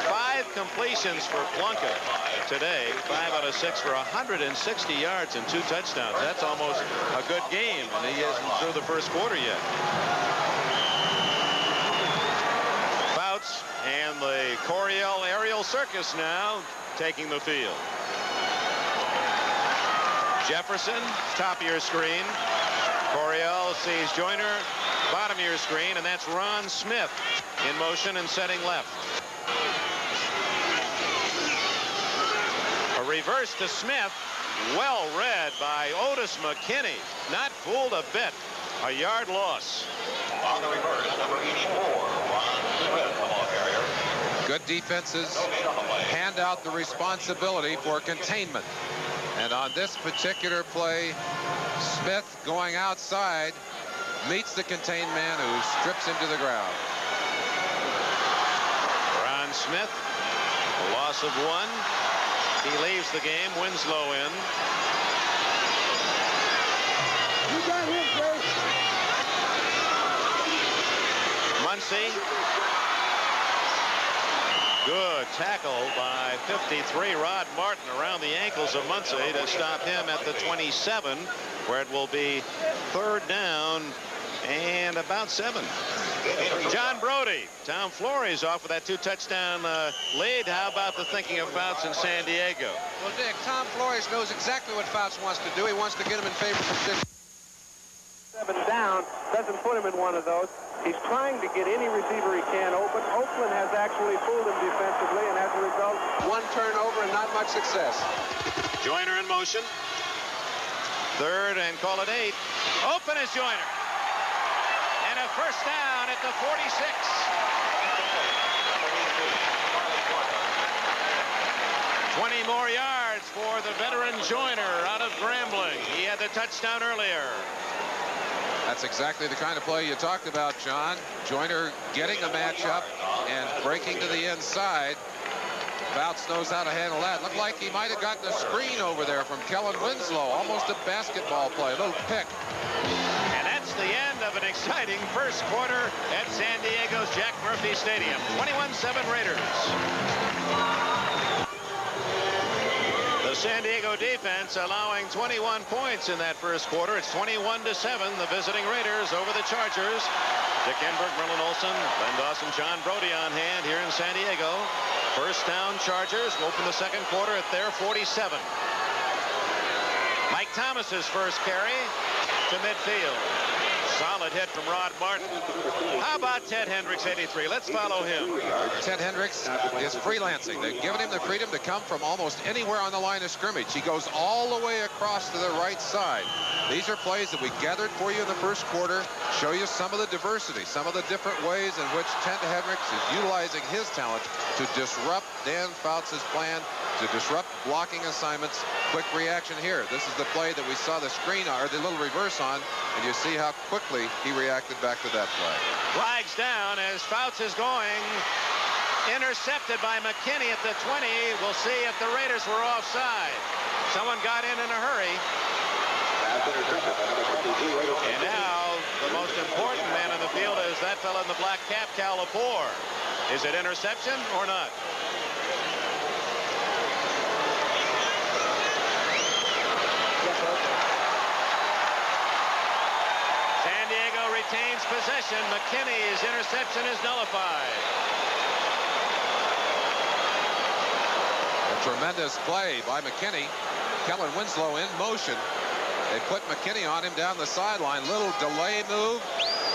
5 completions for Plunkett today. 5 out of 6 for 160 yards and 2 touchdowns. That's almost a good game, and he isn't through the first quarter yet. Fouts and the Coryell Aerial Circus now taking the field. Jefferson, top of your screen. Coryell sees Joyner, bottom of your screen, and that's Ron Smith in motion and setting left. A reverse to Smith, well read by Otis McKinney. Not fooled a bit. A yard loss. On the reverse, number 84, Ron Smith, the ball carrier. Good defenses hand out the responsibility for containment. And on this particular play, Smith going outside meets the contained man who strips him to the ground. Ron Smith, a loss of 1. He leaves the game. Winslow in. You got him, Jay. Muncy. Good tackle by 53 Rod Martin around the ankles of Muncy to stop him at the 27, where it will be 3rd down and about 7. John Brody. Tom Flores off with that 2-touchdown lead. How about the thinking of Fouts in San Diego? Well, Dick, Tom Flores knows exactly what Fouts wants to do. He wants to get him in favor position. 7 down, doesn't put him in one of those. He's trying to get any receiver he can open. Oakland has actually fooled him defensively, and as a result, 1 turnover and not much success. Joyner in motion. 3rd and call it 8. Open is Joyner. And a first down at the 46. 20 more yards for the veteran Joyner out of Grambling. He had the touchdown earlier. That's exactly the kind of play you talked about, John. Joyner getting a matchup and breaking to the inside. Bouts knows how to handle that. Looked like he might have gotten a screen over there from Kellen Winslow. Almost a basketball play, a little pick. And that's the end of an exciting first quarter at San Diego's Jack Murphy Stadium. 21-7 Raiders. The San Diego defense allowing 21 points in that first quarter. It's 21-7. The visiting Raiders over the Chargers. Dick Enberg, Merlin Olson, Len Dawson, John Brody on hand here in San Diego. First down Chargers will open the second quarter at their 47. Mike Thomas's first carry to midfield. Solid hit from Rod Martin. How about Ted Hendricks, 83? Let's follow him. Ted Hendricks is freelancing. They've given him the freedom to come from almost anywhere on the line of scrimmage. He goes all the way across to the right side. These are plays that we gathered for you in the first quarter. Show you some of the diversity, some of the different ways in which Ted Hendricks is utilizing his talent to disrupt Dan Fouts' plan, to disrupt blocking assignments. Quick reaction here. This is the play that we saw the screen or the little reverse on, and you see how quickly he reacted back to that play. Flags down as Fouts is going. Intercepted by McKinney at the 20. We'll see if the Raiders were offside. Someone got in a hurry. And now the most important man on the field is that fellow in the black cap, Cal Lepore. Is it interception or not? San Diego retains possession. McKinney's interception is nullified. A tremendous play by McKinney. Kellen Winslow in motion. They put McKinney on him down the sideline. Little delay move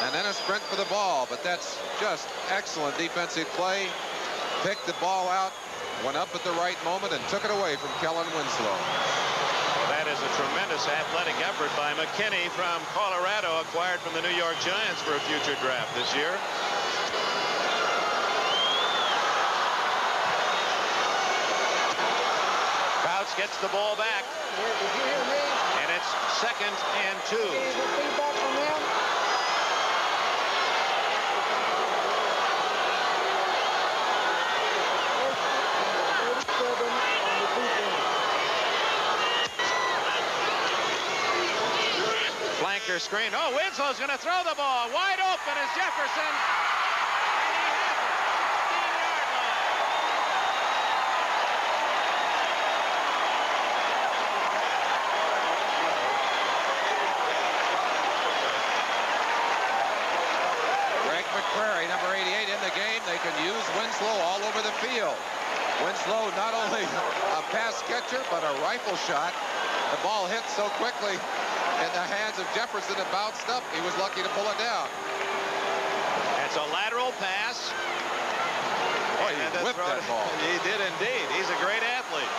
and then a sprint for the ball. But that's just excellent defensive play. Picked the ball out, went up at the right moment and took it away from Kellen Winslow. That is a tremendous athletic effort by McKinney from Colorado, acquired from the New York Giants for a future draft this year. Fouts gets the ball back. And it's 2nd and 2. Flanker screen. Oh, Winslow's going to throw the ball. Wide open is Jefferson. McQuarrie, number 88, in the game. They can use Winslow all over the field. Winslow not only a pass catcher, but a rifle shot. The ball hit so quickly in the hands of Jefferson it bounced up. He was lucky to pull it down. It's a lateral pass. Boy, he whipped that ball. He did indeed. He's a great athlete.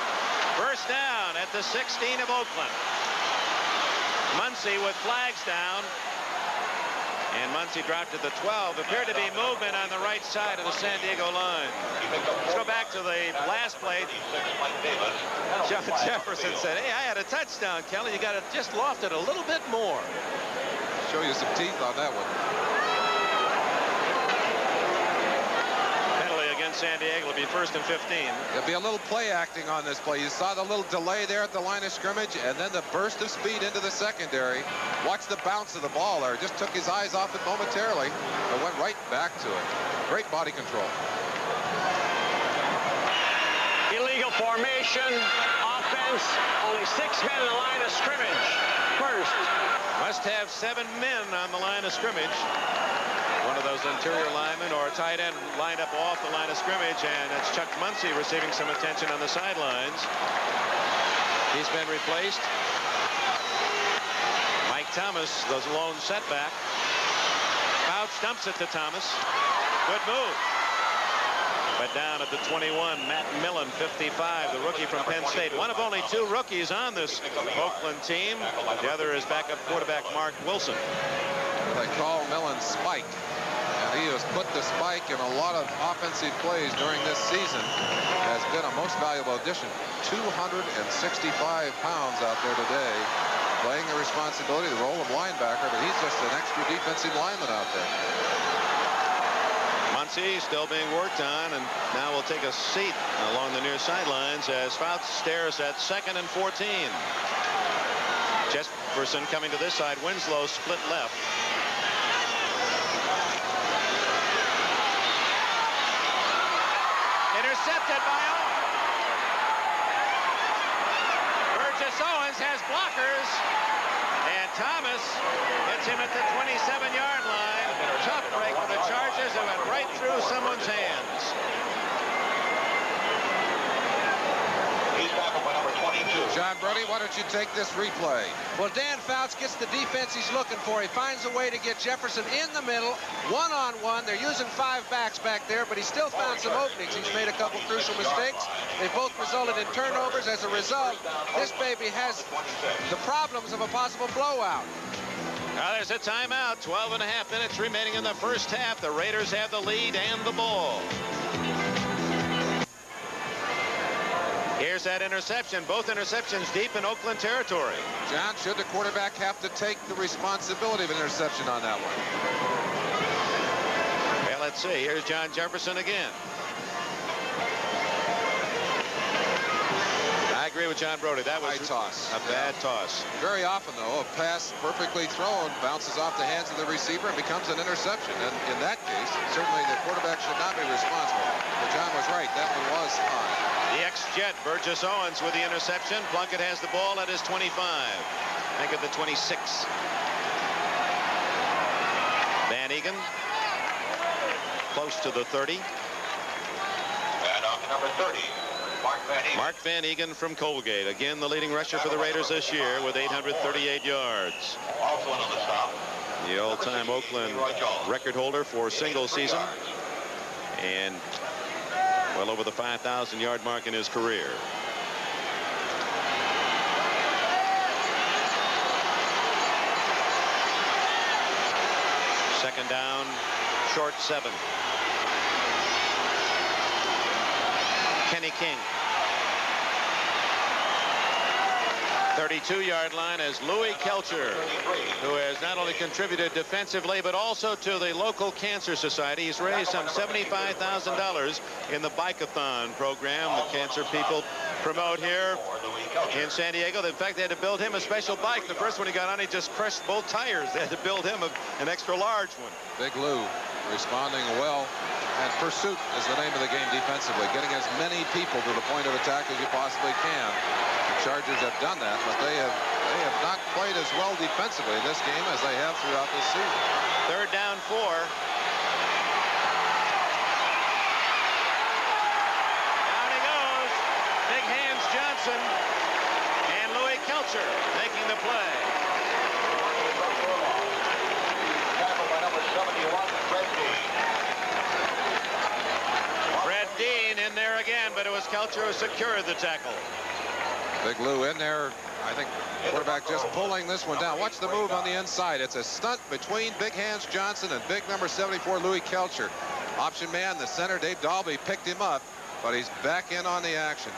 First down at the 16 of Oakland. Muncy with flags down. And Muncy dropped to the 12. Appeared to be movement on the right side of the San Diego line. Let's go back to the last play. John Jefferson said, hey, I had a touchdown, Kelly. You got to just loft it a little bit more. Show you some teeth on that one. Penalty against San Diego will be 1st and 15. There'll be a little play acting on this play. You saw the little delay there at the line of scrimmage and then the burst of speed into the secondary. Watch the bounce of the ball there. Just took his eyes off it momentarily, but went right back to it. Great body control. Illegal formation, offense, only 6 men in the line of scrimmage. First. Must have 7 men on the line of scrimmage. One of those interior linemen or a tight end lined up off the line of scrimmage, and it's Chuck Muncy receiving some attention on the sidelines. He's been replaced. Mike Thomas, the lone setback. Fouts dumps it to Thomas. Good move. But down at the 21, Matt Millen, 55, the rookie from Penn State. One of only 2 rookies on this Oakland team. The other is backup quarterback Mark Wilson. They call Millen Spike. And he has put the spike in a lot of offensive plays during this season. Has been a most valuable addition. 265 pounds out there today, playing the responsibility, the role of linebacker, but he's just an extra defensive lineman out there. Chauncey still being worked on, and now will take a seat along the near sidelines as Fouts stares at 2nd and 14. Jefferson coming to this side. Winslow split left. Intercepted by Owens. Burgess Owens has blockers, and Thomas hits him at the 27-yard line. Tough break for the Chargers. It went right through someone's hands. He's tackled by number 22. John Brody, why don't you take this replay? Well, Dan Fouts gets the defense he's looking for. He finds a way to get Jefferson in the middle, one-on-one. They're using 5 backs back there, but he still found some openings. He's made a couple crucial mistakes. They both resulted in turnovers. As a result, this baby has the problems of a possible blowout. Now there's a timeout. 12.5 minutes remaining in the first half. The Raiders have the lead and the ball. Here's that interception. Both interceptions deep in Oakland territory. John, should the quarterback have to take the responsibility of an interception on that one? Well, let's see. Here's John Jefferson again. I agree with John Brody. That was a bad toss. Very often, though, a pass perfectly thrown bounces off the hands of the receiver and becomes an interception. And in that case, certainly the quarterback should not be responsible. But John was right. That one was high. The ex-Jet, Burgess Owens, with the interception. Plunkett has the ball at his 25. Make it the 26. Van Egan close to the 30. And on to number 30, Mark Van Egan. Mark Van Egan from Colgate. Again, the leading rusher for the Raiders this year with 838 yards. Also on the stop. The all-time Oakland record holder for single season. And well over the 5,000-yard mark in his career. Second down, short 7. Kenny King. 32-yard line as Louis Kelcher, who has not only contributed defensively but also to the local cancer society. He's raised some $75,000 in the bike-a-thon program the cancer people promote here in San Diego. In fact, they had to build him a special bike. The first one he got on, he just crushed both tires. They had to build him an extra large one. Big Lou responding well. And pursuit is the name of the game defensively, getting as many people to the point of attack as you possibly can. The Chargers have done that, but they have not played as well defensively in this game as they have throughout this season. Third down 4. Down he goes. Big hands Johnson and Louis Kelcher making the play. Tackled by number 71, Fred Dean. Fred Dean in there again, but it was Kelcher who secured the tackle. Big Lou in there. I think quarterback just pulling this one down. Watch the move on the inside. It's a stunt between Big Hands Johnson and big number 74 Louis Kelcher. Option man, the center Dave Dalby picked him up, but he's back in on the action.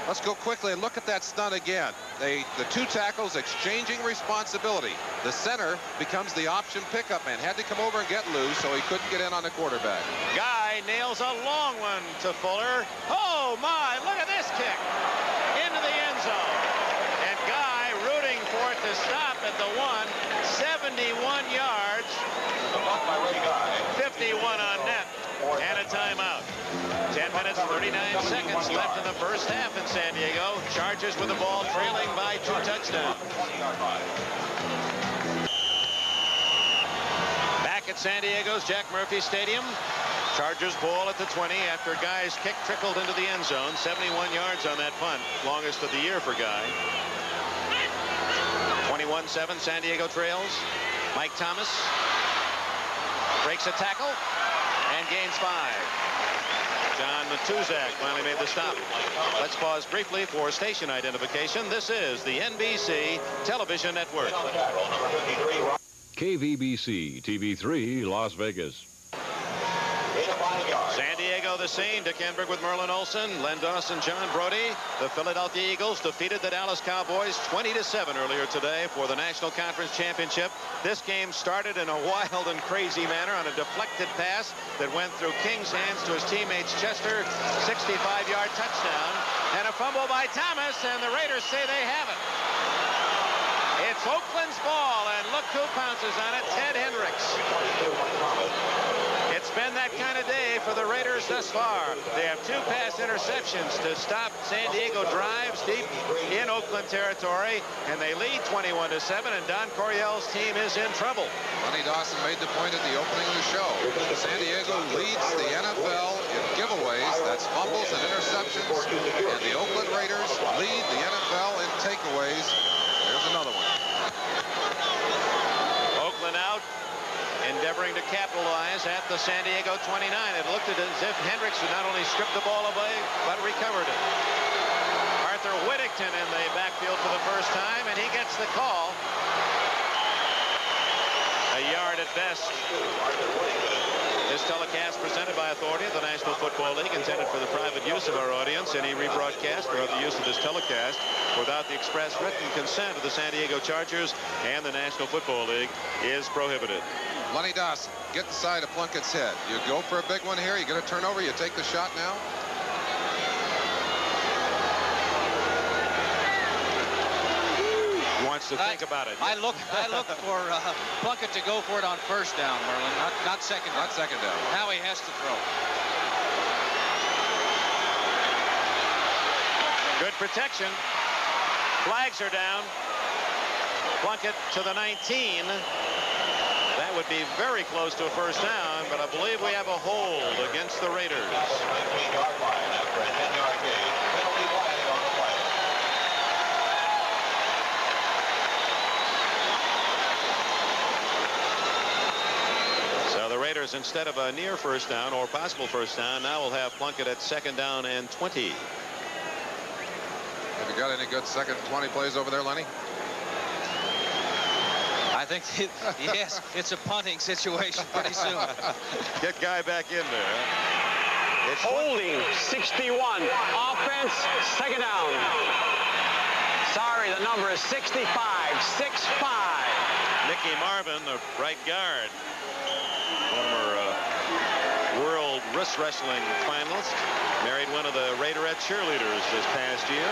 Let's go quickly and look at that stunt again. The two tackles exchanging responsibility. The center becomes the option pickup man. Had to come over and get loose, so he couldn't get in on the quarterback. Guy nails a long one to Fuller. Oh my, look at this kick into the end zone. And Guy rooting for it to stop at the 1. 71 yards. 51 on net. And a timeout. 10 minutes, 39 seconds left in the first half in San Diego. Chargers with the ball trailing by 2 touchdowns. Back at San Diego's Jack Murphy Stadium. Chargers ball at the 20 after Guy's kick trickled into the end zone. 71 yards on that punt. Longest of the year for Guy. 21-7 San Diego trails. Mike Thomas breaks a tackle and gains 5. John Matuzak finally made the stop. Let's pause briefly for station identification. This is the NBC Television Network. KVBC TV3 Las Vegas. San Diego the scene. Dick Enberg with Merlin Olson, Len Dawson, John Brody. The Philadelphia Eagles defeated the Dallas Cowboys 20-7 earlier today for the National Conference Championship. This game started in a wild and crazy manner on a deflected pass that went through King's hands to his teammates Chester. 65-yard touchdown and a fumble by Thomas, and the Raiders say they have it. It's Oakland's ball, and look who pounces on it, Ted Hendricks. It's been that kind of day for the Raiders thus far. They have 2 pass interceptions to stop San Diego drives deep in Oakland territory, and they lead 21-7, and Don Coryell's team is in trouble. Lonnie Dawson made the point at the opening of the show. San Diego leads the NFL in giveaways, that's fumbles and interceptions, and the Oakland Raiders lead the NFL in takeaways. There's another one. Oakland out, endeavoring to capitalize at the San Diego 29. It looked as if Hendricks would not only strip the ball away, but recovered it. Arthur Whittington in the backfield for the first time, and he gets the call. A yard at best. This telecast presented by authority of the National Football League, intended for the private use of our audience. Any rebroadcast or other use of this telecast without the express written consent of the San Diego Chargers and the National Football League is prohibited. Lonnie Dawson, get inside of Plunkett's head. You go for a big one here. You get a turnover. You take the shot now. Wants to think about it. I look for Plunkett to go for it on first down, Merlin, not second down. Not second down. Now he has to throw. Good protection. Flags are down. Plunkett to the 19. That would be very close to a first down, but I believe we have a hold against the Raiders. 19-yard line after a 10-yard gain. Penalty flag on the play. So the Raiders, instead of a near first down or possible first down, now will have Plunkett at 2nd down and 20. Have you got any good 2nd and 20 plays over there, Lenny? I think, yes, it's a punting situation pretty soon. Get Guy back in there. It's Holding 61. Offense, 2nd down. Sorry, the number is 65. 6'5". Nicky Marvin, the right guard, former world wrist wrestling finalist, married one of the Raiderette cheerleaders this past year.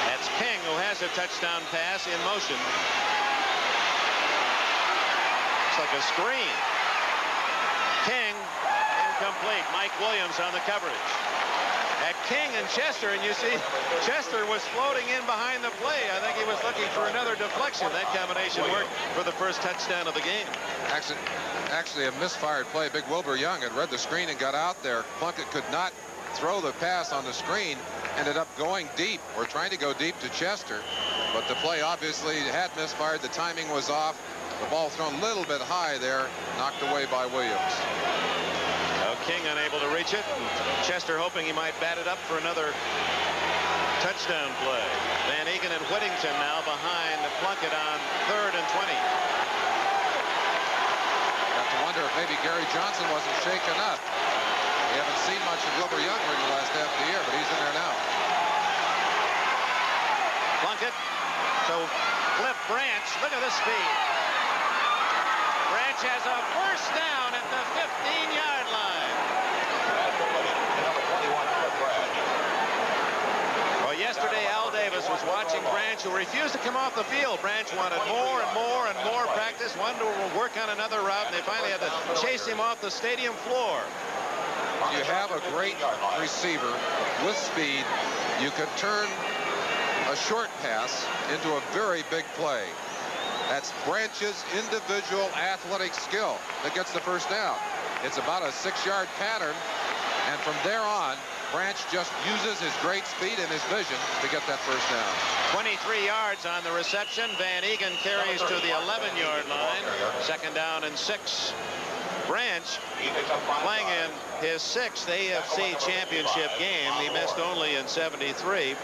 That's King, who has a touchdown pass in motion. It's like a screen. King, incomplete. Mike Williams on the coverage. At King and Chester, and you see Chester was floating in behind the play. I think he was looking for another deflection. That combination worked for the first touchdown of the game. Actually a misfired play. Big Wilbur Young had read the screen and got out there. Plunkett could not throw the pass on the screen. Ended up going deep, or trying to go deep to Chester. But the play obviously had misfired. The timing was off. The ball thrown a little bit high there, knocked away by Williams. King unable to reach it. Chester hoping he might bat it up for another touchdown play. Van Egan and Whittington now behind Plunkett on 3rd and 20. Got to wonder if maybe Gary Johnson wasn't shaken up. We haven't seen much of Wilbur Young during the last half of the year, but he's in there now. Plunkett to Cliff Branch. Look at the speed. Branch has a first down at the 15-yard line. Well, yesterday Al Davis was watching Branch, who refused to come off the field. Branch wanted more and more and more practice, wanted to work on another route, and they finally had to chase him off the stadium floor. You have a great receiver with speed. You can turn a short pass into a very big play. That's Branch's individual athletic skill that gets the first down. It's about a 6-yard pattern, and from there on, Branch just uses his great speed and his vision to get that first down. 23 yards on the reception. Van Egan carries to the 11-yard line. 2nd down and 6. Branch playing in his 6th AFC championship game. He missed only in '73.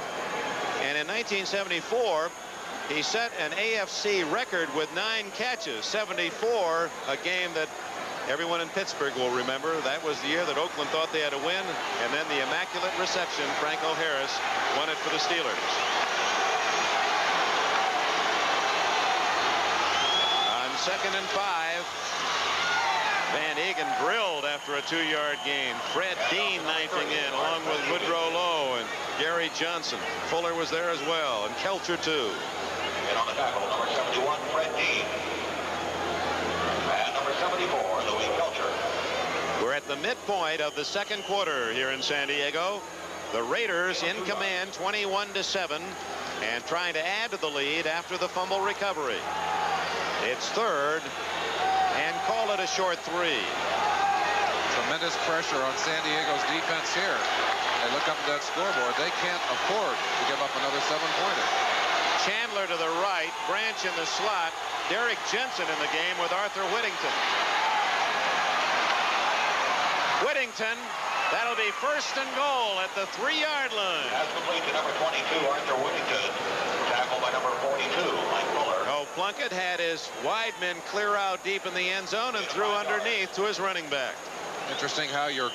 And in 1974, He set an AFC record with 9 catches, 74, a game that everyone in Pittsburgh will remember. That was the year that Oakland thought they had to win, and then the immaculate reception, Franco Harris won it for the Steelers. On 2nd and 5, Van Egan drilled after a 2-yard gain. Fred Dean knifing in along with Woodrow Lowe and Gary Johnson. Fuller was there as well, and Kelcher too. And on the tackle, number 71, Fred Dean. And number 74, Louis Kelcher. We're at the midpoint of the 2nd quarter here in San Diego. The Raiders in command 21-7 and trying to add to the lead after the fumble recovery. It's 3rd. And call it a short 3. Tremendous pressure on San Diego's defense here. They look up at that scoreboard. They can't afford to give up another 7-pointer. Chandler to the right, Branch in the slot, Derek Jensen in the game with Arthur Whittington. Whittington, that'll be 1st and goal at the 3-yard line. That's complete to number 22, Arthur Whittington. Tackled by number 42, Mike Fuller. Oh, Plunkett had his wide men clear out deep in the end zone and threw underneath to his running back. Interesting how your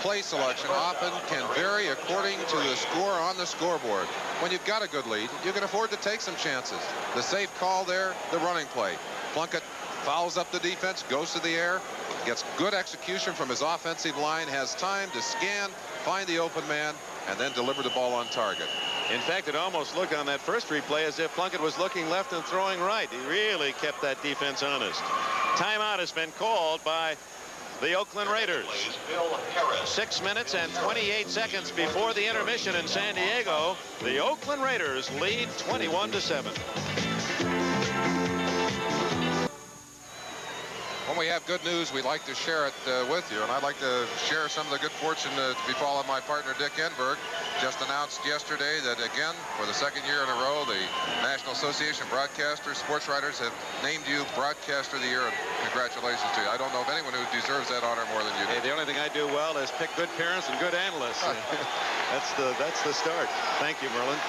play selection often can vary according to the score on the scoreboard. When you've got a good lead, you can afford to take some chances. The safe call there, the running play. Plunkett fouls up the defense, goes to the air, gets good execution from his offensive line, has time to scan, find the open man, and then deliver the ball on target. In fact, it almost looked on that first replay as if Plunkett was looking left and throwing right. He really kept that defense honest. Timeout has been called by the Oakland Raiders. 6 minutes and 28 seconds before the intermission in San Diego. The Oakland Raiders lead 21-7. When we have good news, we like to share it with you, and I'd like to share some of the good fortune to befall my partner Dick Enberg. Just announced yesterday that again, for the 2nd year in a row, the National Association of Broadcasters, Sports Writers have named you Broadcaster of the Year, and congratulations to you. I don't know of anyone who deserves that honor more than you do. Hey, the only thing I do well is pick good parents and good analysts. That's the start. Thank you, Merlin.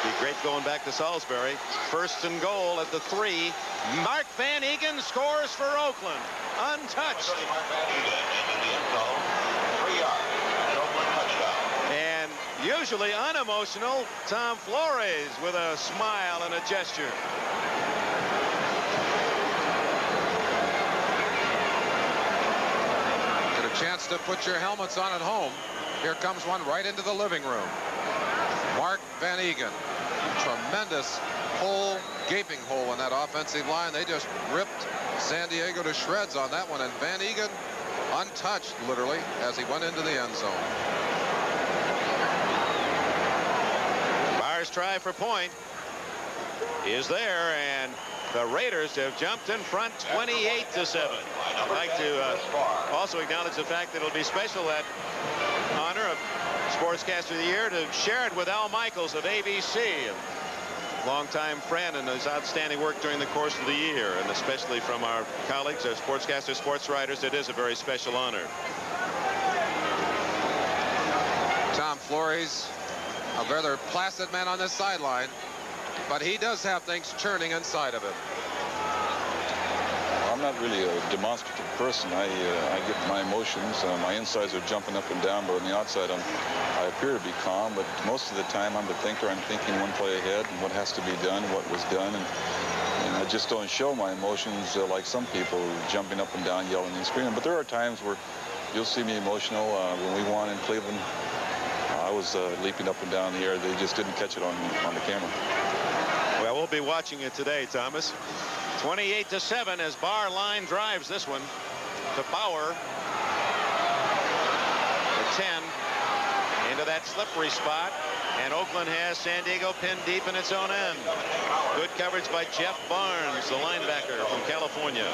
Be great going back to Salisbury. 1st and goal at the 3. Mark Van Egan scores for Oakland. Untouched. Mark Van Egan into the end zone. 3 yards. An Oakland touchdown. And usually unemotional, Tom Flores with a smile and a gesture. Get a chance to put your helmets on at home. Here comes one right into the living room. Mark Van Egan. Tremendous hole, gaping hole in that offensive line. They just ripped San Diego to shreds on that one, and Van Egan untouched literally as he went into the end zone. Barr's try for point is there, and the Raiders have jumped in front 28-7. I'd like to also acknowledge the fact that it'll be special, that honor of Sportscaster of the Year, to share it with Al Michaels of ABC, a longtime friend, and his outstanding work during the course of the year, and especially from our colleagues, our sportscasters, sports writers. It is a very special honor. Tom Flores, a rather placid man on this sideline, but he does have things churning inside of him. I'm not really a demonstrative person. I get my emotions. My insides are jumping up and down, but on the outside, I appear to be calm. But most of the time, I'm the thinker. I'm thinking one play ahead and what has to be done, what was done, and I just don't show my emotions like some people, jumping up and down, yelling and screaming. But there are times where you'll see me emotional. When we won in Cleveland, I was leaping up and down the air. They just didn't catch it on the camera. Well, we'll be watching it today, Thomas. 28-7 as Barr line drives this one to Bauer. The 10 into that slippery spot, and Oakland has San Diego pinned deep in its own end. Good coverage by Jeff Barnes, the linebacker from California.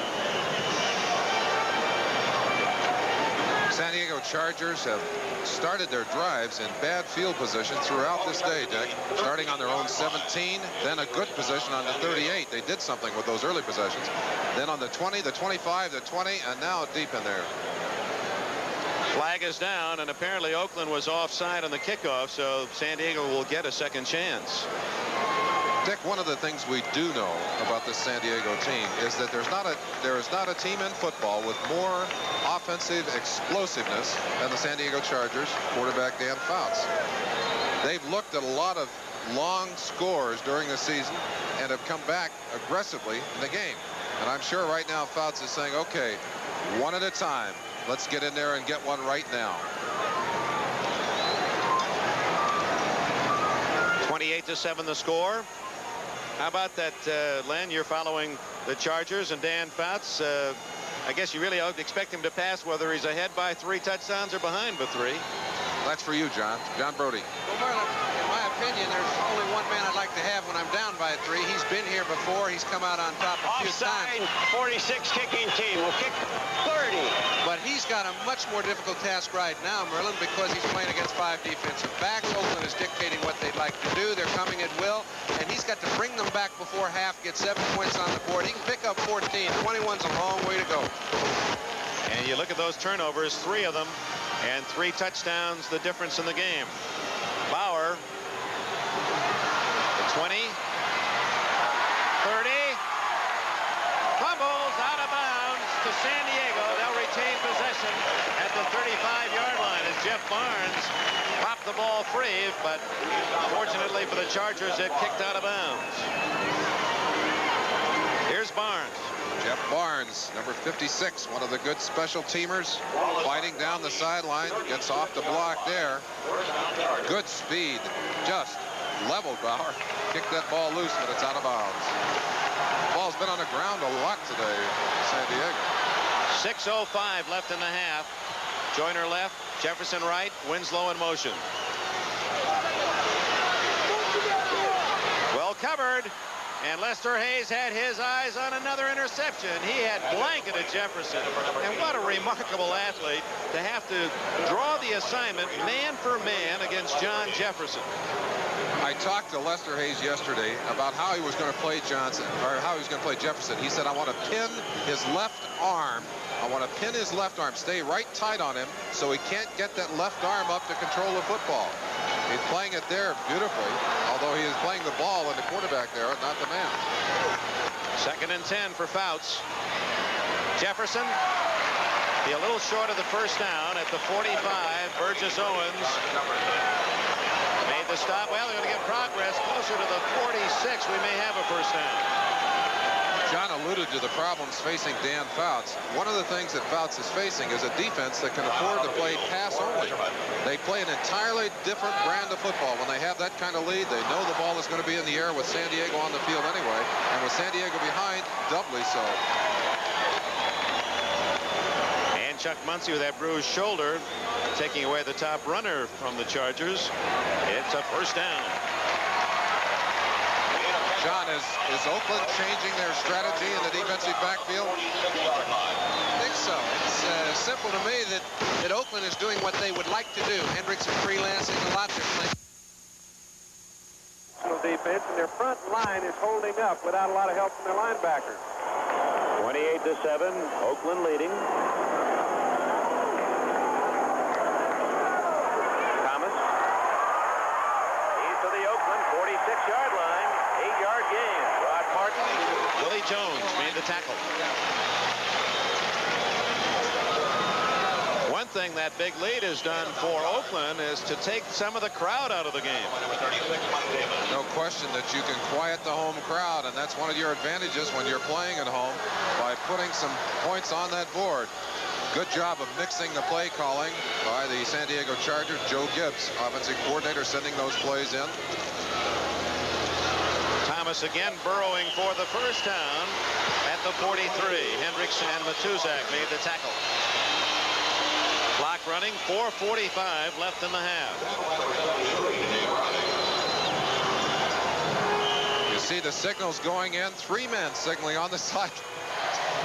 San Diego Chargers have started their drives in bad field position throughout this day, Dick. Starting on their own 17, then a good position on the 38. They did something with those early possessions. Then on the 20, the 25, the 20, and now deep in there. Flag is down, and apparently Oakland was offside on the kickoff, so San Diego will get a second chance. Dick, one of the things we do know about this San Diego team is that there is not a team in football with more offensive explosiveness than the San Diego Chargers quarterback Dan Fouts. They've looked at a lot of long scores during the season and have come back aggressively in the game. And I'm sure right now Fouts is saying, okay, one at a time. Let's get in there and get one right now. 28-7 the score. How about that, Len? You're following the Chargers and Dan Fouts. I guess you really expect him to pass whether he's ahead by 3 touchdowns or behind by 3. That's for you, John. John Brody. Well, Merlin, in my opinion, there's only one man I'd like to have when I'm down by 3. He's been here before. He's come out on top a few Offside, times. 46 kicking team will kick 30. But he's got a much more difficult task right now, Merlin, because he's playing against 5 defensive backs. Oakland is dictating what they'd like to do. They're coming at will, and he's got to bring them back before half, get 7 points on the board. He can pick up 14. 21's a long way to go. And you look at those turnovers, 3 of them, and 3 touchdowns, the difference in the game. Bauer, the 20, 30, fumbles out of bounds to San Diego. They'll retain possession at the 35-yard line as Jeff Barnes popped the ball free, but fortunately for the Chargers, it kicked out of bounds. Here's Barnes. Jeff Barnes, number 56, one of the good special teamers, fighting down the sideline, gets off the block there. Good speed, just leveled Bauer. Kicked that ball loose, but it's out of bounds. Ball's been on the ground a lot today, San Diego. 6:05 left in the half. Joyner left, Jefferson right, Winslow in motion. Well covered. And Lester Hayes had his eyes on another interception. He had blanketed Jefferson. And what a remarkable athlete to have to draw the assignment man for man against John Jefferson. I talked to Lester Hayes yesterday about how he was going to play Johnson, or how he was going to play Jefferson. He said, I want to pin his left arm. I want to pin his left arm, stay right tight on him so he can't get that left arm up to control the football. He's playing it there beautifully, although he is playing the ball and the quarterback there, not the man. 2nd and 10 for Fouts. Jefferson, be a little short of the first down at the 45. Burgess Owens made the stop. Well, they're going to get progress closer to the 46. We may have a first down. John alluded to the problems facing Dan Fouts. One of the things that Fouts is facing is a defense that can afford to play pass only. They play an entirely different brand of football. When they have that kind of lead, they know the ball is going to be in the air with San Diego on the field anyway, and with San Diego behind, doubly so. And Chuck Muncie with that bruised shoulder, taking away the top runner from the Chargers. It's a first down. John, is Oakland changing their strategy in the defensive backfield? I think so. It's simple to me that Oakland is doing what they would like to do. Hendricks is freelancing a lot. They're playing defense, and their front line is holding up without a lot of help from their linebackers. 28-7, Oakland leading. Thomas. He's to the Oakland 46-yard line. 8-yard gain. Rod Martin. Willie Jones made the tackle. One thing that big lead has done for Oakland is to take some of the crowd out of the game. No question that you can quiet the home crowd, and that's one of your advantages when you're playing at home, by putting some points on that board. Good job of mixing the play calling by the San Diego Chargers. Joe Gibbs, offensive coordinator, sending those plays in. Thomas again burrowing for the first down at the 43. Hendricks and Matuzak made the tackle. Clock running, 4:45 left in the half. You see the signals going in. 3 men signaling on the side.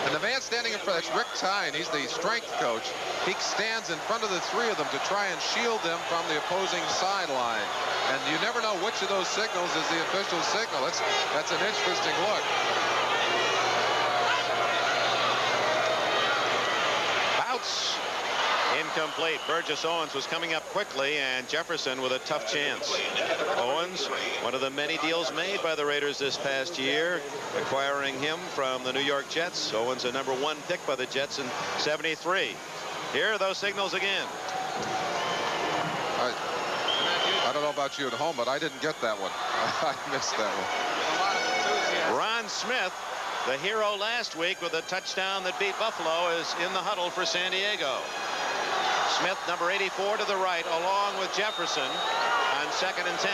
And the man standing in front, that's Rick Tyne. He's the strength coach. He stands in front of the 3 of them to try and shield them from the opposing sideline. And you never know which of those signals is the official signal. That's an interesting look. Bouts. Incomplete. Burgess Owens was coming up quickly, and Jefferson with a tough chance. Owens Owens, one of the many deals made by the Raiders this past year, acquiring him from the New York Jets. Owens, a #1 pick by the Jets in '73. Here are those signals again. I don't know about you at home, but I didn't get that one. I missed that one. Ron Smith, the hero last week with a touchdown that beat Buffalo, is in the huddle for San Diego. Smith, number 84 to the right, along with Jefferson on 2nd and 10.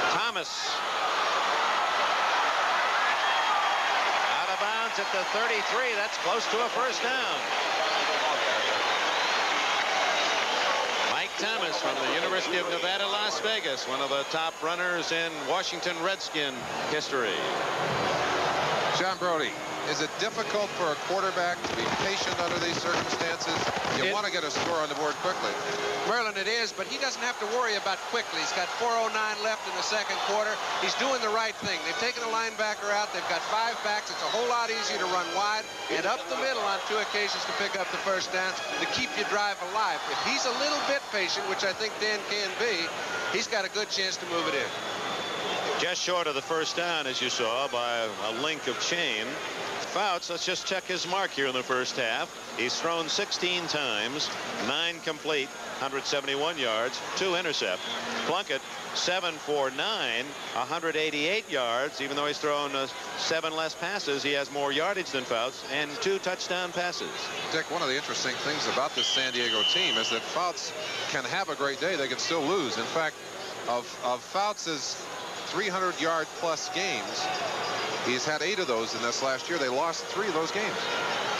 Thomas. Out of bounds at the 33. That's close to a first down. Mike Thomas from the University of Nevada, Las Vegas, one of the top runners in Washington Redskin history. John Brody, is it difficult for a quarterback to be patient under these circumstances? You want to get a score on the board quickly. Merlin, it is, but he doesn't have to worry about quickly. He's got 4:09 left in the second quarter. He's doing the right thing. They've taken a linebacker out. They've got 5 backs. It's a whole lot easier to run wide and up the middle on 2 occasions to pick up the first down to keep your drive alive. If he's a little bit patient, which I think Dan can be, he's got a good chance to move it in. Just short of the first down, as you saw, by a link of chain. Fouts, let's just check his mark here in the first half. He's thrown 16 times, 9 complete, 171 yards, 2 intercept. Plunkett, 7 for 9, 188 yards. Even though he's thrown 7 less passes, he has more yardage than Fouts and 2 touchdown passes. Dick, one of the interesting things about this San Diego team is that Fouts can have a great day. They can still lose. In fact, of Fouts' 300-yard plus games, he's had 8 of those in this last year. They lost 3 of those games.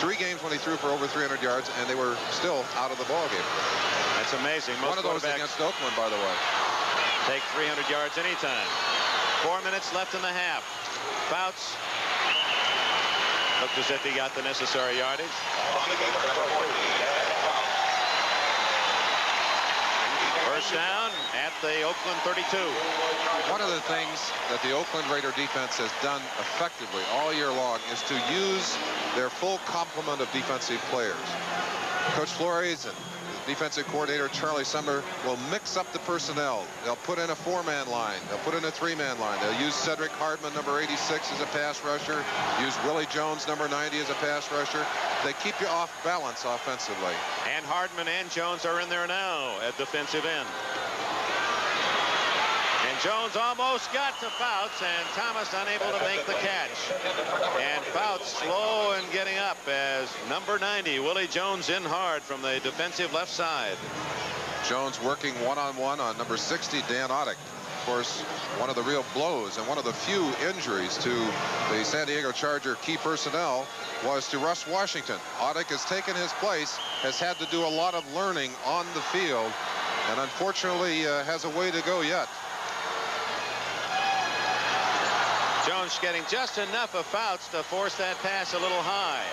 3 games when he threw for over 300 yards, and they were still out of the ball game. That's amazing. Most one of those against Oakland, by the way. Take 300 yards anytime. 4 minutes left in the half. Fouts looked as if he got the necessary yardage. First down at the Oakland 32. One of the things that the Oakland Raider defense has done effectively all year long is to use their full complement of defensive players. Coach Flores and defensive coordinator Charlie Sumner will mix up the personnel. They'll put in a 4-man line. They'll put in a 3-man line. They'll use Cedric Hardman, number 86, as a pass rusher. Use Willie Jones, number 90, as a pass rusher. They keep you off balance offensively. And Hardman and Jones are in there now at defensive end. And Jones almost got to Fouts, and Thomas unable to make the catch. And Fouts slow in getting up as number 90, Willie Jones, in hard from the defensive left side. Jones working one-on-one on number 60, Dan Audick. Of course, one of the real blows and one of the few injuries to the San Diego Charger key personnel was to Russ Washington. Audick has taken his place, has had to do a lot of learning on the field, and unfortunately has a way to go yet. Jones getting just enough of Fouts to force that pass a little high.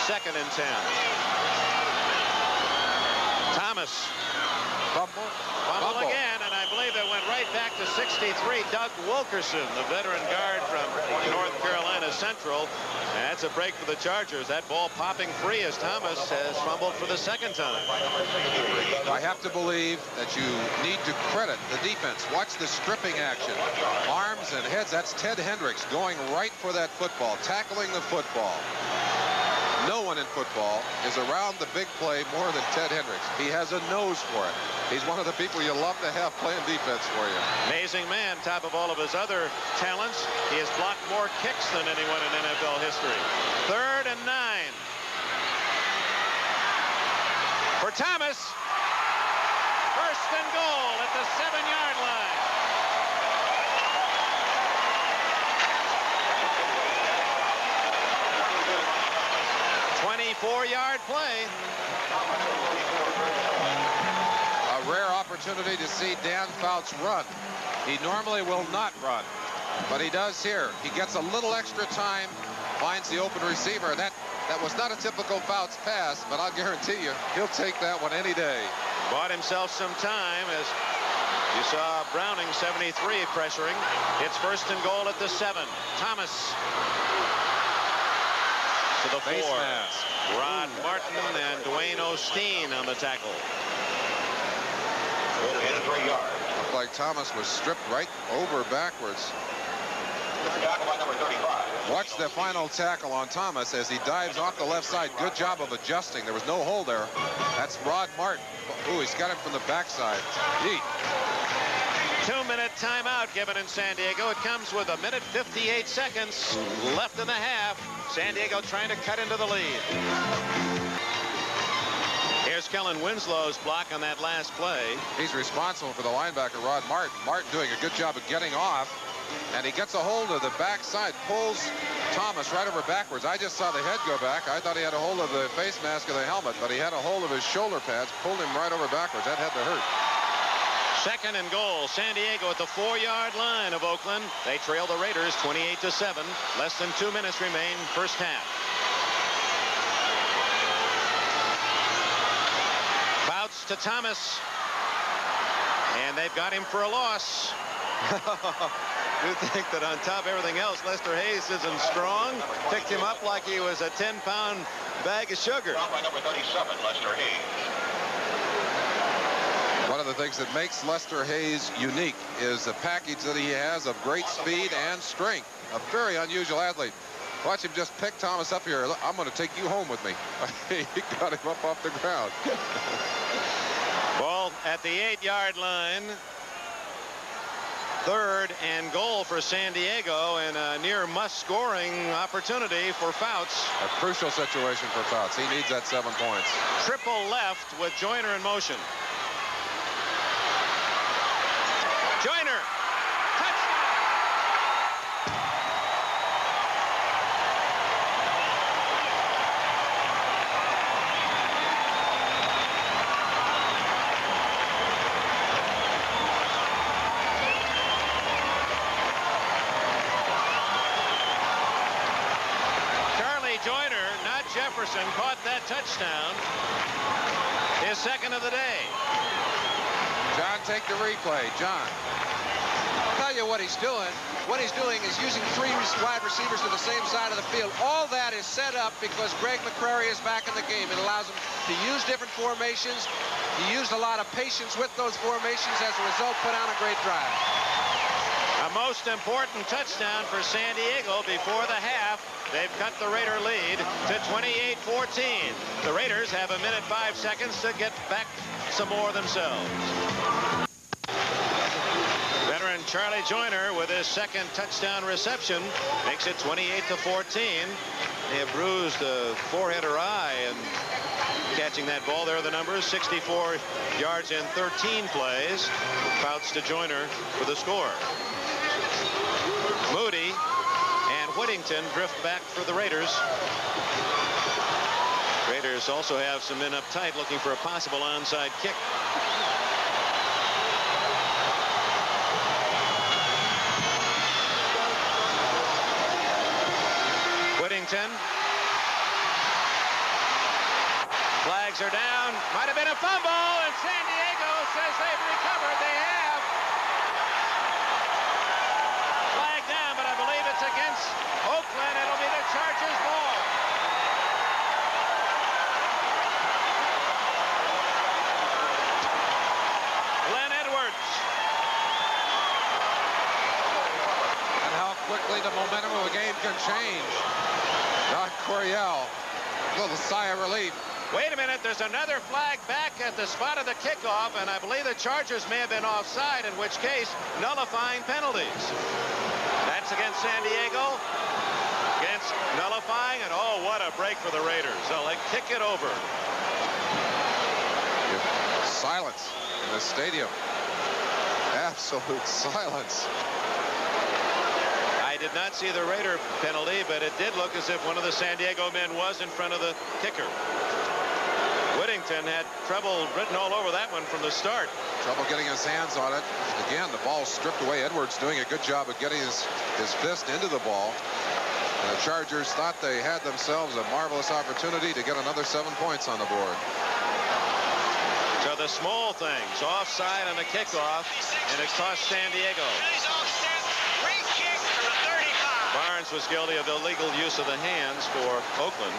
2nd and 10. Thomas. Fumble again, and I believe it went right back to 63, Doug Wilkerson, the veteran guard from North Carolina Central. And that's a break for the Chargers. That ball popping free as Thomas has fumbled for the 2nd time. I have to believe that you need to credit the defense. Watch the stripping action. Arms and heads. That's Ted Hendricks going right for that football, tackling the football. No one in football is around the big play more than Ted Hendricks. He has a nose for it. He's one of the people you love to have playing defense for you. Amazing man, top of all of his other talents. He has blocked more kicks than anyone in NFL history. 3rd and 9. For Thomas. 1st and goal at the 7-yard line. Four-yard play. A rare opportunity to see Dan Fouts run. He normally will not run, but he does here. He gets a little extra time, finds the open receiver. That was not a typical Fouts pass, but I'll guarantee you he'll take that one any day. Bought himself some time as you saw Browning, 73, pressuring. It's 1st and goal at the 7. Thomas to the 4. Rod Martin and Dwayne Osteen on the tackle. 3 yards. Looked like Thomas was stripped right over backwards. Tackle by number 35. Watch the final tackle on Thomas as he dives off the left side. Good job of adjusting. There was no hole there. That's Rod Martin. Ooh, he's got him from the backside. Eat. 2-minute timeout given in San Diego. It comes with 1:58 left in the half. San Diego trying to cut into the lead. Here's Kellen Winslow's block on that last play. He's responsible for the linebacker, Rod Martin. Martin doing a good job of getting off. And he gets a hold of the backside, pulls Thomas right over backwards. I just saw the head go back. I thought he had a hold of the face mask of the helmet, but he had a hold of his shoulder pads, pulled him right over backwards. That had to hurt. 2nd and goal. San Diego at the 4-yard line of Oakland. They trail the Raiders 28-7. Less than 2 minutes remain first half. Bouts to Thomas. And they've got him for a loss. You think that on top of everything else, Lester Hayes isn't strong? Picked him up like he was a 10-pound bag of sugar. By number 37, Lester Hayes. One of the things that makes Lester Hayes unique is the package that he has of great speed and strength. A very unusual athlete. Watch him just pick Thomas up here. I'm going to take you home with me. He got him up off the ground. Ball at the 8-yard line. 3rd and goal for San Diego, and a near must-scoring opportunity for Fouts. A crucial situation for Fouts. He needs that 7 points. Triple left with Joyner in motion. Joyner. Touchdown. Joyner, not Jefferson, caught that touchdown. His 2nd of the day. John, take the replay. John. I'll tell you what he's doing. What he's doing is using 3 wide receivers to the same side of the field. All that is set up because Greg McCrary is back in the game. It allows him to use different formations. He used a lot of patience with those formations. As a result, put on a great drive. A most important touchdown for San Diego before the half. They've cut the Raider lead to 28-14. The Raiders have 1:05 to get back some more themselves. Veteran Charlie Joyner with his 2nd touchdown reception makes it 28-14. They have bruised the forehead or eye and catching that ball. There are the numbers: 64 yards in 13 plays. Fouts to Joyner for the score. Moody and Whittington drift back for the Raiders. Raiders also have some men up tight looking for a possible onside kick. Whittington. Flags are down. Might have been a fumble, and San Diego says they've recovered. They have. Flag down, but I believe it's against Oakland. It'll be the Chargers' ball. Glenn Edwards. And how quickly the momentum of a game can change. Don Coryell, a little sigh of relief. Wait a minute, there's another flag back at the spot of the kickoff, and I believe the Chargers may have been offside, in which case nullifying penalties. That's against San Diego. Against nullifying, and oh, what a break for the Raiders. They'll kick it over. Silence in the stadium. Absolute silence. I did not see the Raider penalty, but it did look as if one of the San Diego men was in front of the kicker. Whittington had trouble written all over that one from the start. Trouble getting his hands on it. Again, the ball stripped away. Edwards doing a good job of getting his fist into the ball. And the Chargers thought they had themselves a marvelous opportunity to get another 7 points on the board. So the small things, offside on the kickoff, and it cost San Diego. Barnes was guilty of illegal use of the hands for Oakland.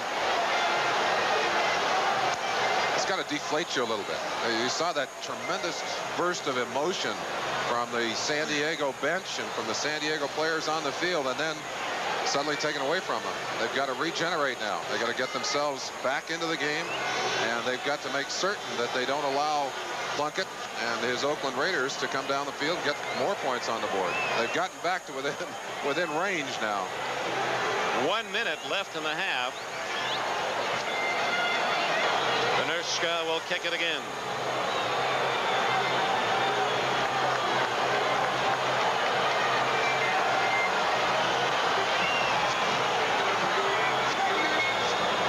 got to deflate you a little bit. You saw that tremendous burst of emotion from the San Diego bench and from the San Diego players on the field, and then suddenly taken away from them. They've got to regenerate now. They've got to get themselves back into the game, and they've got to make certain that they don't allow Plunkett and his Oakland Raiders to come down the field and get more points on the board. They've gotten back to within range now. 1 minute left in the half. Venerska will kick it again.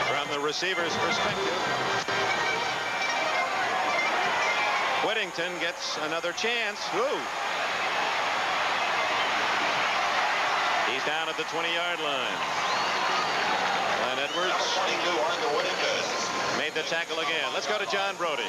From the receiver's perspective, Whittington gets another chance. Woo! He's down at the 20-yard line. Glenn Edwards made the tackle again. Let's go to John Brody.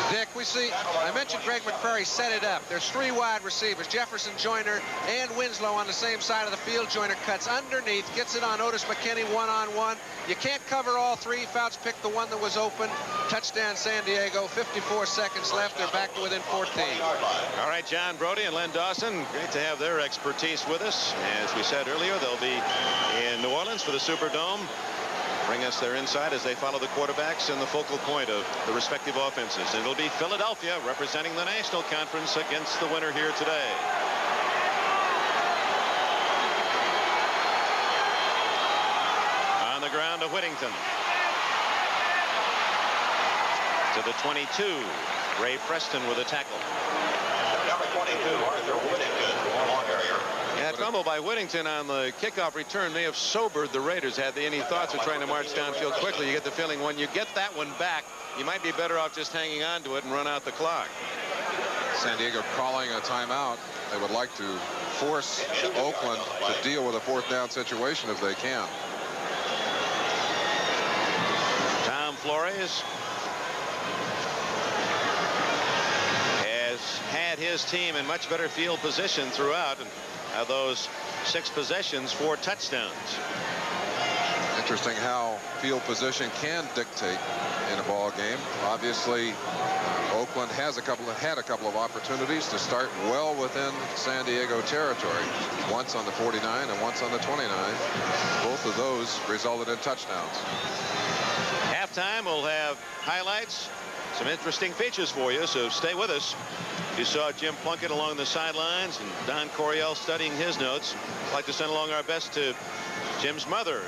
Dick, we see, I mentioned Greg McCrary set it up. There's 3 wide receivers, Jefferson, Joyner, and Winslow on the same side of the field. Joyner cuts underneath, gets it on Otis McKinney one-on-one. You can't cover all 3. Fouts picked the one that was open. Touchdown San Diego, 54 seconds left. They're back to within 14. All right, John Brody and Len Dawson, great to have their expertise with us. As we said earlier, they'll be in New Orleans for the Superdome. Bring us their insight as they follow the quarterbacks in the focal point of the respective offenses. And it'll be Philadelphia representing the National Conference against the winner here today. On the ground to Whittington. To the 22, Ray Preston with a tackle. Number 22, Arthur Whittington, long area. That fumble by Whittington on the kickoff return may have sobered the Raiders. Had they any thoughts of trying to march downfield quickly, you get the feeling when you get that one back, you might be better off just hanging on to it and run out the clock. San Diego calling a timeout. They would like to force Oakland to deal with a 4th down situation if they can. Tom Flores has had his team in much better field position throughout. And those 6 possessions, 4 touchdowns. Interesting how field position can dictate in a ball game. Obviously, Oakland has had a couple of opportunities to start well within San Diego territory. Once on the 49 and once on the 29. Both of those resulted in touchdowns. Halftime, we'll have highlights, some interesting features for you, so stay with us. You saw Jim Plunkett along the sidelines and Don Coryell studying his notes. I'd like to send along our best to Jim's mother.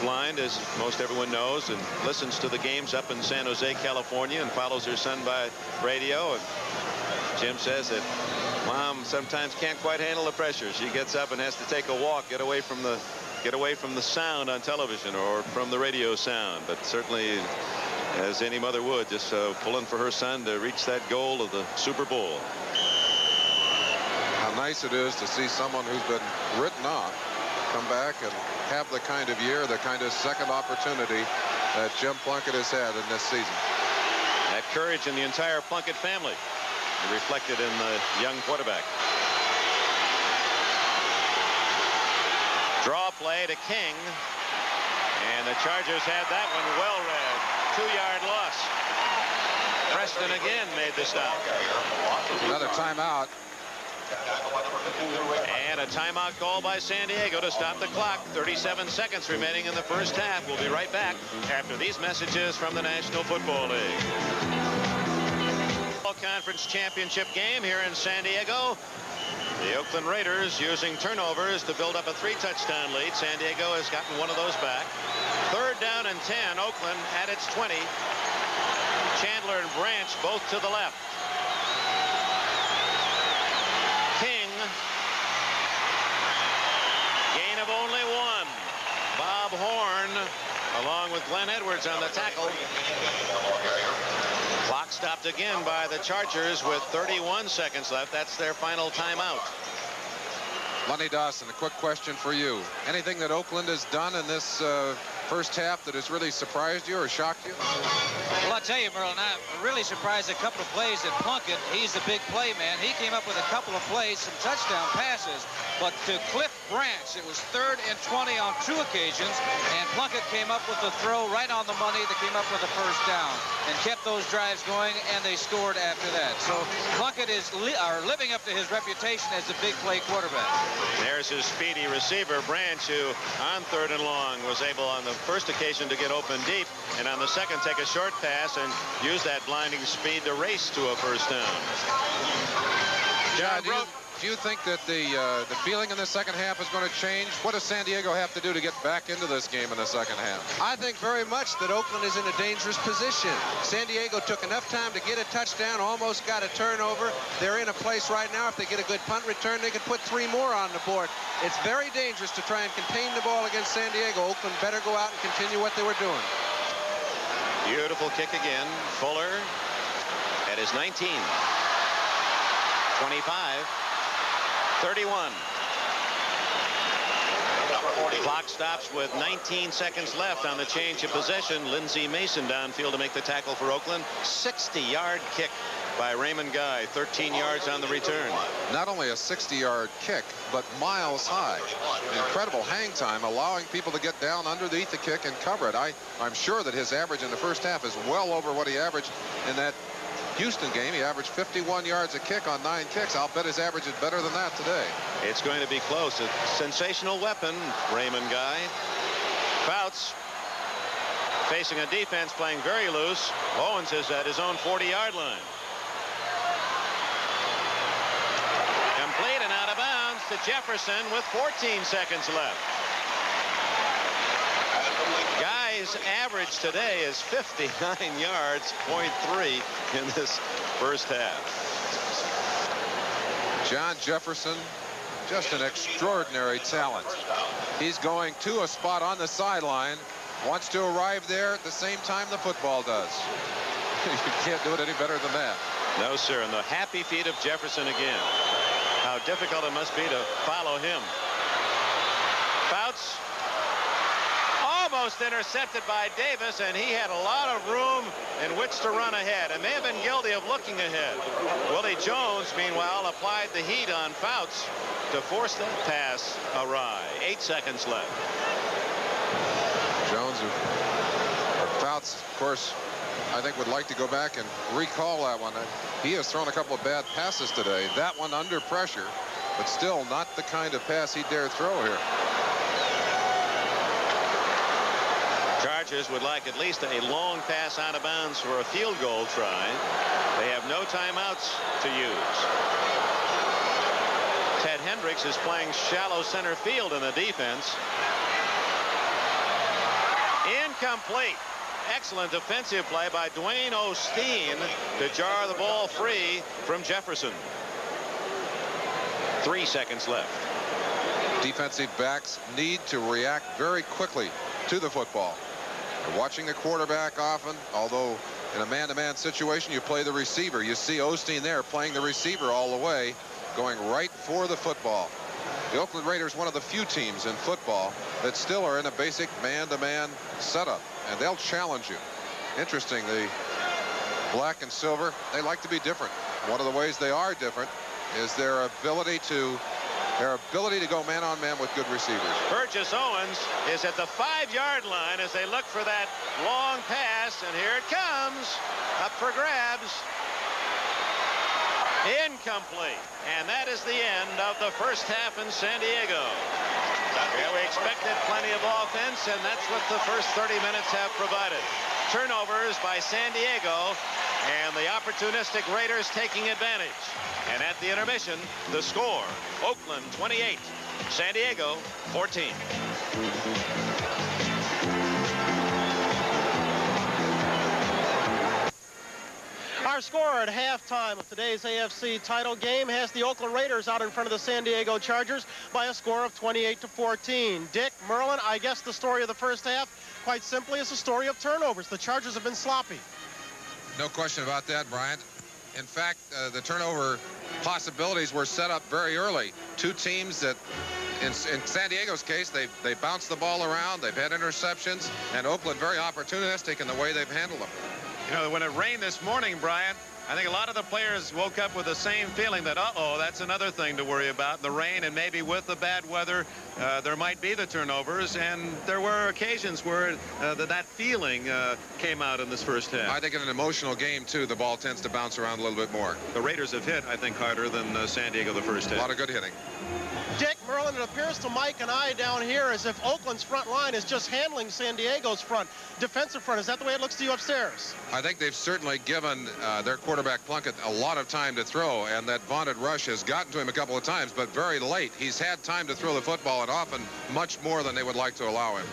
Blind, as most everyone knows, and listens to the games up in San Jose, California, and follows her son by radio. And Jim says that Mom sometimes can't quite handle the pressure. She gets up and has to take a walk, get away from the sound on television or from the radio sound. But certainly, as any mother would, just pulling for her son to reach that goal of the Super Bowl. How nice it is to see someone who's been written off come back and have the kind of year, the kind of second opportunity that Jim Plunkett has had in this season. That courage in the entire Plunkett family reflected in the young quarterback. Draw play to King, and the Chargers had that one well read. 2-yard loss. Preston again made the stop. Another timeout. And a timeout call by San Diego to stop the clock. 37 seconds remaining in the first half. We'll be right back after these messages from the National Football League. Conference championship game here in San Diego. The Oakland Raiders using turnovers to build up a 3-touchdown lead. San Diego has gotten one of those back. 3rd down and 10. Oakland at its 20. Chandler and Branch both to the left. King. Gain of only 1. Bob Horn along with Glenn Edwards on the tackle. Clock stopped again by the Chargers with 31 seconds left. That's their final timeout. Lenny Dawson, a quick question for you. Anything that Oakland has done in this first half that has really surprised you or shocked you? Well, I'll tell you, Merlin, I'm really surprised a couple of plays that Plunkett, he's the big play man. He came up with a couple of plays, some touchdown passes. but to Cliff Branch, it was 3rd and 20 on 2 occasions, and Plunkett came up with the throw right on the money that came up with a first down and kept those drives going, and they scored after that. So Plunkett is living up to his reputation as a big play quarterback. There's his speedy receiver, Branch, who on 3rd and long was able on the first occasion to get open deep, and on the second take a short pass and use that blinding speed to race to a first down. John, do you think that the feeling in the second half is going to change? What does San Diego have to do to get back into this game in the second half? I think very much that Oakland is in a dangerous position. San Diego took enough time to get a touchdown, almost got a turnover. They're in a place right now, if they get a good punt return, they could put 3 more on the board. It's very dangerous to try and contain the ball against San Diego. Oakland better go out and continue what they were doing. Beautiful kick again. Fuller at his 19. 25. 31. Clock stops with 19 seconds left on the change of possession. Lindsey Mason downfield to make the tackle for Oakland. 60-yard kick by Raymond Guy. 13 yards on the return. Not only a 60-yard kick, but miles high. Incredible hang time, allowing people to get down underneath the kick and cover it. I'm sure that his average in the first half is well over what he averaged in that Houston game. He averaged 51 yards a kick on 9 kicks. I'll bet his average is better than that today. It's going to be close. A sensational weapon, Raymond Guy. Fouts facing a defense playing very loose. Owens is at his own 40-yard line. Complete and out of bounds to Jefferson with 14 seconds left. Guy's average today is 59 yards, 0.3 in this first half. John Jefferson, just an extraordinary talent. He's going to a spot on the sideline, wants to arrive there at the same time the football does. You can't do it any better than that. No, sir. And the happy feet of Jefferson again. How difficult it must be to follow him. Fouts almost intercepted by Davis, and he had a lot of room in which to run ahead and may have been guilty of looking ahead. Willie Jones, meanwhile, applied the heat on Fouts to force that pass awry. 8 seconds left. Jones, or Fouts, of course, I think would like to go back and recall that one. He has thrown a couple of bad passes today. That one under pressure, but still not the kind of pass he dare throw here. Chargers would like at least a long pass out of bounds for a field goal try. They have no timeouts to use. Ted Hendricks is playing shallow center field in the defense. Incomplete. Excellent defensive play by Dwayne Osteen to jar the ball free from Jefferson. 3 seconds left. Defensive backs need to react very quickly to the football. You're watching the quarterback often, although in a man-to-man situation you play the receiver. You see Osteen there playing the receiver all the way, going right for the football. The Oakland Raiders, one of the few teams in football that still are in a basic man-to-man setup, and they'll challenge you. Interesting, the black and silver, they like to be different. One of the ways they are different is their ability to go man-on-man with good receivers. Burgess Owens is at the 5-yard line as they look for that long pass, and here it comes, up for grabs. Incomplete. And that is the end of the first half in San Diego. Yeah, we expected plenty of offense, and that's what the first 30 minutes have provided. Turnovers by San Diego, and the opportunistic Raiders taking advantage. And at the intermission, the score, Oakland 28, San Diego 14. Our score at halftime of today's AFC title game has the Oakland Raiders out in front of the San Diego Chargers by a score of 28-14. Dick, Merlin, I guess the story of the first half, quite simply, is a story of turnovers. The Chargers have been sloppy. No question about that, Bryant. In fact, the turnover possibilities were set up very early. Two teams that, in San Diego's case, they bounced the ball around, they've had interceptions, and Oakland very opportunistic in the way they've handled them. You know, when it rained this morning, Brian, I think a lot of the players woke up with the same feeling that, uh-oh, that's another thing to worry about. The rain, and maybe with the bad weather, there might be the turnovers. And there were occasions where that feeling came out in this first half. I think in an emotional game, too, the ball tends to bounce around a little bit more. The Raiders have hit, I think, harder than San Diego the first half. A lot of good hitting. Dick, Merlin, it appears to Mike and I down here as if Oakland's front line is just handling San Diego's defensive front. Is that the way it looks to you upstairs? I think they've certainly given their quarterback Plunkett a lot of time to throw, and that vaunted rush has gotten to him a couple of times, but very late. He's had time to throw the football, and often much more than they would like to allow him.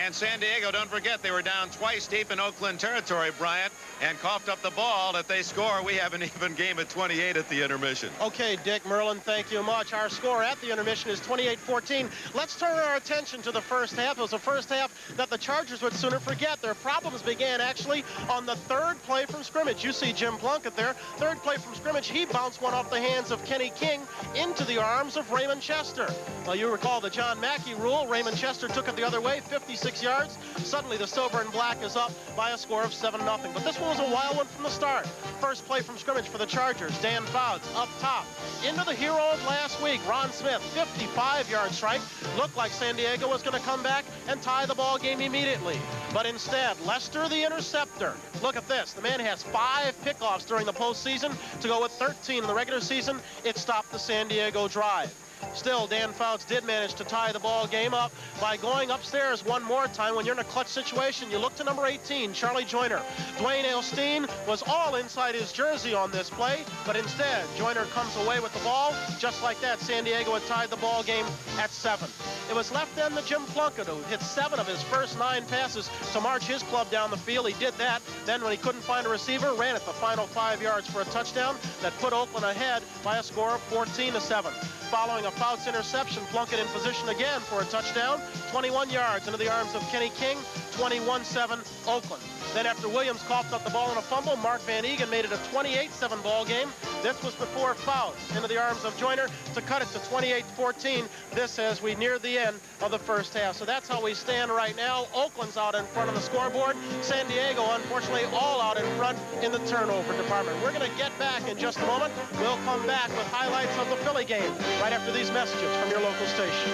And San Diego, don't forget, they were down twice deep in Oakland territory, Bryant, and coughed up the ball. If they score, we have an even game at 28 at the intermission. Okay, Dick, Merlin, thank you much. Our score at the intermission is 28-14. Let's turn our attention to the first half. It was the first half that the Chargers would sooner forget. Their problems began actually on the third play from scrimmage. You see Jim Plunkett there. Third play from scrimmage, he bounced one off the hands of Kenny King into the arms of Raymond Chester. Well, you recall the John Mackey rule. Raymond Chester took it the other way, 56 yards. Suddenly the silver and black is up by a score of 7-0. But this one was a wild one from the start. First play from scrimmage for the Chargers. Dan Fouts up top. Into the hero of last week, Ron Smith, 55-yard strike. Looked like San Diego was going to come back and tie the ball game immediately. But instead, Lester the interceptor. Look at this. The man has 5 pickoffs during the postseason to go with 13 in the regular season. It stopped the San Diego drive. Still, Dan Fouts did manage to tie the ball game up by going upstairs one more time. When you're in a clutch situation, you look to number 18, Charlie Joyner. Dwayne Elstein was all inside his jersey on this play, but instead, Joyner comes away with the ball. Just like that, San Diego had tied the ball game at 7. It was left then to Jim Plunkett, who hit 7 of his first 9 passes to march his club down the field. He did that. Then when he couldn't find a receiver, ran it the final 5 yards for a touchdown that put Oakland ahead by a score of 14-7. Following a Fouts interception, Plunkett in position again for a touchdown. 21 yards into the arms of Kenny King, 21-7 Oakland. Then after Williams coughed up the ball in a fumble, Mark Van Eegen made it a 28-7 ball game. This was before Fouts into the arms of Joyner to cut it to 28-14. This as we near the end of the first half. So that's how we stand right now. Oakland's out in front of the scoreboard. San Diego, unfortunately, all out in front in the turnover department. We're going to get back in just a moment. We'll come back with highlights of the Philly game right after these messages from your local station.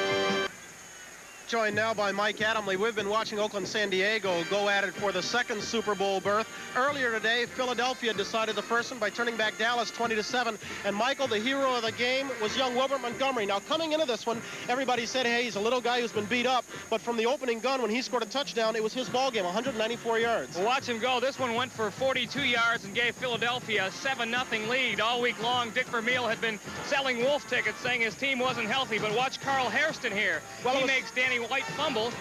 Joined now by Mike Adamle. We've been watching Oakland-San Diego go at it for the second Super Bowl berth. Earlier today, Philadelphia decided the first one by turning back Dallas 20-7. And Michael, the hero of the game, was young Wilbert Montgomery. Now, coming into this one, everybody said, hey, he's a little guy who's been beat up. But from the opening gun, when he scored a touchdown, it was his ball game, 194 yards. Well, watch him go. This one went for 42 yards and gave Philadelphia a 7-0 lead. All week long, Dick Vermeil had been selling wolf tickets, saying his team wasn't healthy. But watch Carl Hairston here. Well, he makes Danny White fumble.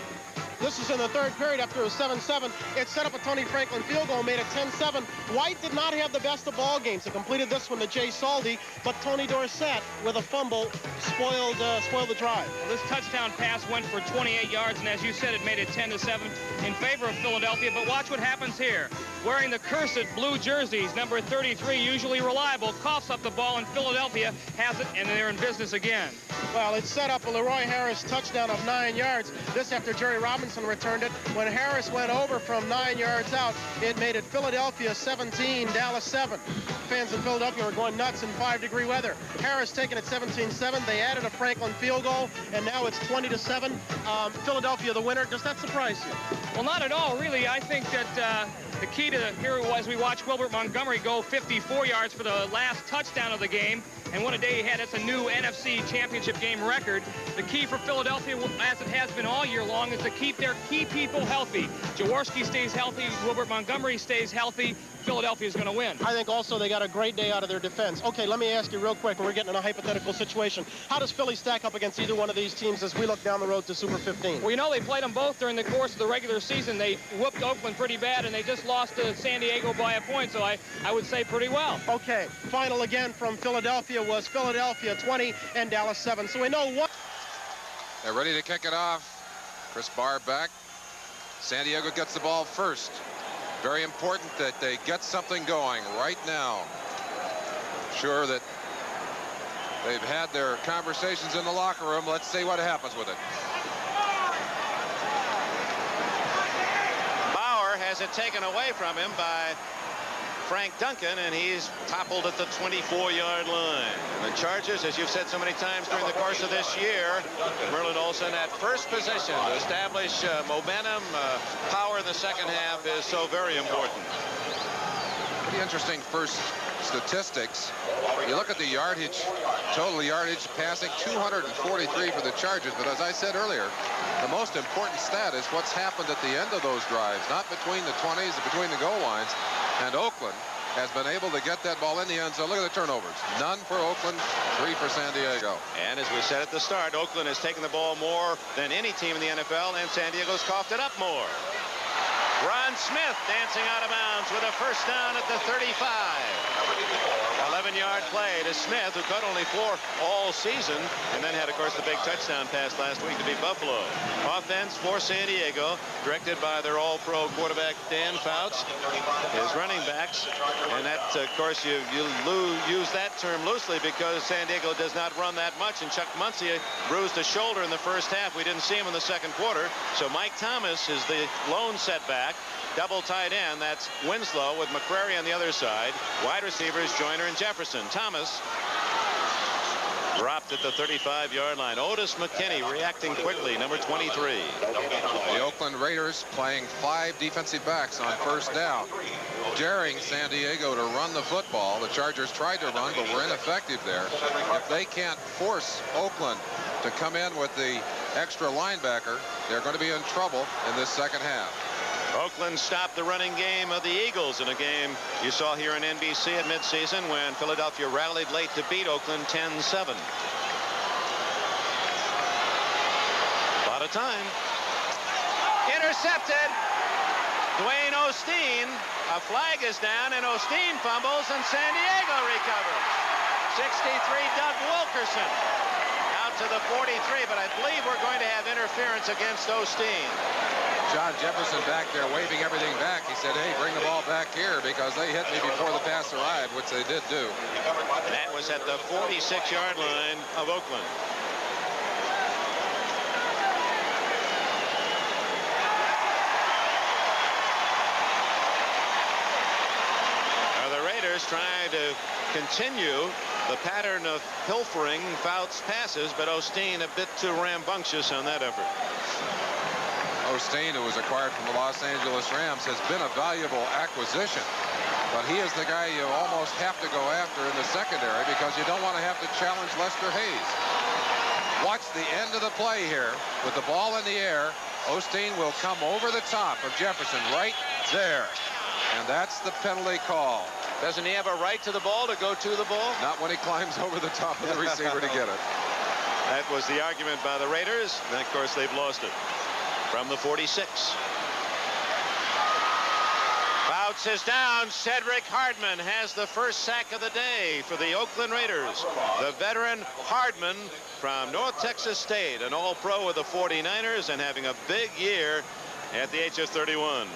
This is in the third period after it was 7-7. It set up a Tony Franklin field goal, made it 10-7. White did not have the best of ball games. He completed this one to Jay Saldi, but Tony Dorsett, with a fumble, spoiled the drive. Well, this touchdown pass went for 28 yards, and as you said, it made it 10-7 in favor of Philadelphia. But watch what happens here. Wearing the cursed blue jerseys, number 33, usually reliable, coughs up the ball, and Philadelphia has it, and they're in business again. Well, it set up a Leroy Harris touchdown of 9 yards. This after Jerry Robinson returned it. When Harris went over from 9 yards out, it made it Philadelphia 17, Dallas 7. Fans in Philadelphia were going nuts in 5-degree weather. Harris taking it 17-7. They added a Franklin field goal, and now it's 20-7. Philadelphia the winner. Does that surprise you? Well, not at all, really. I think that the key to here was we watched Wilbert Montgomery go 54 yards for the last touchdown of the game. And what a day he had. It's a new NFC championship game record. The key for Philadelphia, as it has been all year long, is to keep their key people healthy. Jaworski stays healthy. Wilbert Montgomery stays healthy. Philadelphia is going to win. I think also they got a great day out of their defense. Okay, let me ask you real quick, when we're getting in a hypothetical situation. How does Philly stack up against either one of these teams as we look down the road to Super 15? Well, you know, they played them both during the course of the regular season. They whooped Oakland pretty bad, and they just lost to San Diego by a point, so I would say pretty well. Okay, final again from Philadelphia was Philadelphia 20 and Dallas 7. So we know what. They're ready to kick it off. Chris Barr back. San Diego gets the ball first. Very important that they get something going right now. Sure that they've had their conversations in the locker room. Let's see what happens with it. Bauer has it taken away from him by Frank Duncan, and he's toppled at the 24-yard line. And the Chargers, as you've said so many times during the course of this year, Merlin Olson at first position to establish momentum, power in the second half is so very important. Pretty interesting first statistics. You look at the yardage, total yardage passing, 243 for the Chargers. But as I said earlier, the most important stat is what's happened at the end of those drives, not between the 20s, between the goal lines. And Oakland has been able to get that ball in the end zone. Look at the turnovers. None for Oakland, 3 for San Diego. And as we said at the start, Oakland has taken the ball more than any team in the NFL, and San Diego's coughed it up more. Ron Smith dancing out of bounds with a first down at the 35. 11-yard play to Smith, who caught only 4 all season, and then had, of course, the big touchdown pass last week to beat Buffalo. Offense for San Diego, directed by their all-pro quarterback Dan Fouts. His running backs, and that, of course, you use that term loosely because San Diego does not run that much, and Chuck Muncie bruised a shoulder in the first half. We didn't see him in the second quarter, so Mike Thomas is the lone setback. Double tight end, that's Winslow with McCrary on the other side. Wide receivers, Joyner and Jefferson. Thomas dropped at the 35-yard line. Otis McKinney reacting quickly, number 23. The Oakland Raiders playing 5 defensive backs on first down, daring San Diego to run the football. The Chargers tried to run, but were ineffective there. If they can't force Oakland to come in with the extra linebacker, they're going to be in trouble in this second half. Oakland stopped the running game of the Eagles in a game you saw here on NBC at midseason when Philadelphia rallied late to beat Oakland 10-7. A lot of time. Intercepted. Dwayne Osteen. A flag is down, and Osteen fumbles, and San Diego recovers. 63, Doug Wilkerson. Out to the 43, but I believe we're going to have interference against Osteen. John Jefferson back there waving everything back. He said, hey, bring the ball back here because they hit me before the pass arrived, which they did do. That was at the 46-yard line of Oakland. Now the Raiders trying to continue the pattern of pilfering Fouts passes, but Osteen a bit too rambunctious on that effort. Osteen, who was acquired from the Los Angeles Rams, has been a valuable acquisition, but he is the guy you almost have to go after in the secondary because you don't want to have to challenge Lester Hayes. Watch the end of the play here with the ball in the air. Osteen will come over the top of Jefferson right there, and that's the penalty call. Doesn't he have a right to the ball, to go to the ball? Not when he climbs over the top of the receiver to get it. That was the argument by the Raiders, and of course they've lost it. From the 46. Fouts is down. Cedric Hardman has the first sack of the day for the Oakland Raiders. The veteran Hardman from North Texas State, an all-pro with the 49ers and having a big year at the age of 31.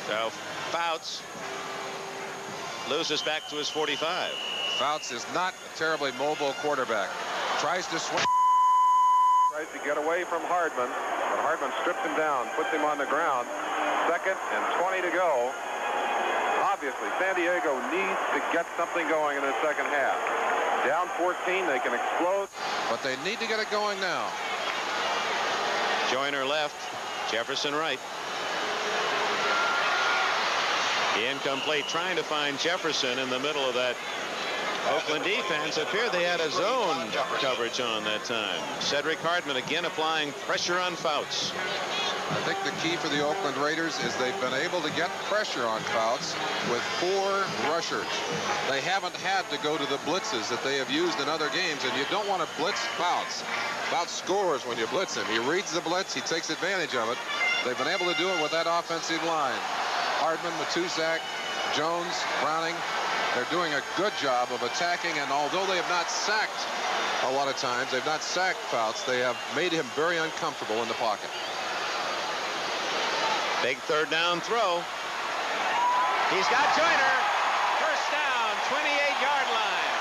So Fouts loses back to his 45. Fouts is not a terribly mobile quarterback. Tries to swing. Tries to get away from Hardman, but Hardman strips him down, puts him on the ground. 2nd and 20 to go. Obviously, San Diego needs to get something going in the second half. Down 14, they can explode. But they need to get it going now. Joyner left, Jefferson right. Incomplete, trying to find Jefferson in the middle of that Oakland defense. Appeared they had a zone coverage on that time. Cedric Hardman again applying pressure on Fouts. I think the key for the Oakland Raiders is they've been able to get pressure on Fouts with 4 rushers. They haven't had to go to the blitzes that they have used in other games, and you don't want to blitz Fouts. Fouts scores when you blitz him. He reads the blitz, he takes advantage of it. They've been able to do it with that offensive line. Hardman, Matusak, Jones, Browning. They're doing a good job of attacking, and although they have not sacked a lot of times, they've not sacked Fouts, they have made him very uncomfortable in the pocket. Big third down throw. He's got Joyner. First down, 28-yard line.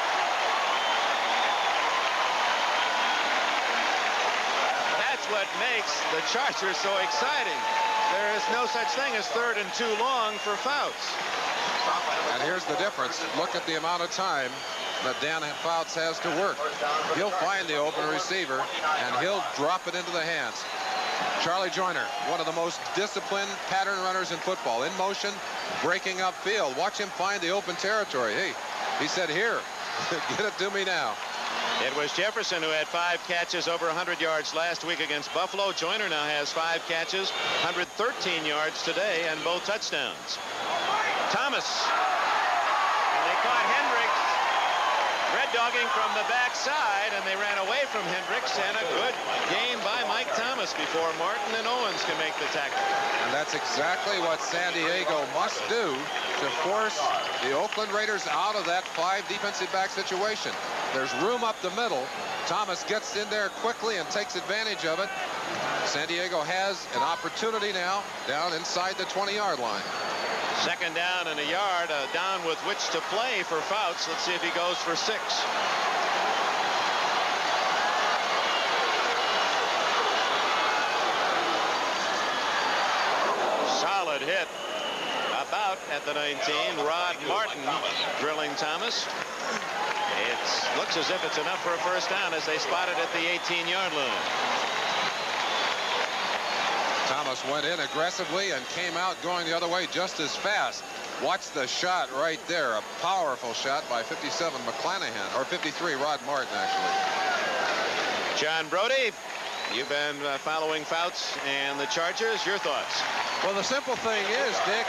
That's what makes the Chargers so exciting. There is no such thing as 3rd and 2 long for Fouts. And here's the difference. Look at the amount of time that Dan Fouts has to work. He'll find the open receiver, and he'll drop it into the hands. Charlie Joyner, one of the most disciplined pattern runners in football, in motion, breaking upfield. Watch him find the open territory. Hey, he said, here, get it to me now. It was Jefferson who had 5 catches over 100 yards last week against Buffalo. Joyner now has 5 catches, 113 yards today, and both touchdowns. Thomas. And they caught Hendricks red dogging from the backside, and they ran away from Hendricks, and a good game by Mike Thomas before Martin and Owens can make the tackle. And that's exactly what San Diego must do to force the Oakland Raiders out of that 5 defensive back situation. There's room up the middle. Thomas gets in there quickly and takes advantage of it. San Diego has an opportunity now down inside the 20-yard line. 2nd down and a yard, down with which to play for Fouts. Let's see if he goes for 6. Solid hit about at the 19. Rod Martin drilling Thomas. It looks as if it's enough for a 1st down as they spot it at the 18-yard line. Thomas went in aggressively and came out going the other way just as fast. Watch the shot right there. A powerful shot by 57 McClanahan, or 53 Rod Martin, actually. John Brody, you've been following Fouts and the Chargers. Your thoughts? Well, the simple thing is, Dick,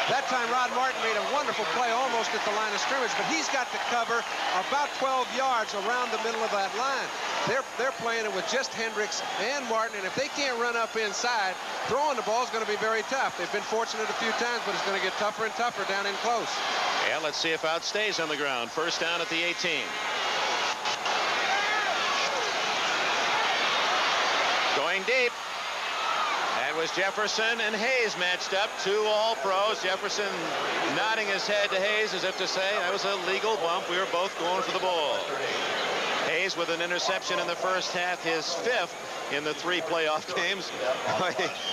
that time Rod Martin made a wonderful play almost at the line of scrimmage, but he's got to cover about 12 yards around the middle of that line. They're playing it with just Hendricks and Martin, and if they can't run up inside, throwing the ball is going to be very tough. They've been fortunate a few times, but it's going to get tougher and tougher down in close. Yeah, let's see if Fouts stays on the ground. 1st down at the 18. Going deep. That was Jefferson and Hayes matched up. 2 All-Pros. Jefferson nodding his head to Hayes as if to say, that was a legal bump. We were both going for the ball. Hayes with an interception in the 1st half, his 5th in the 3 playoff games.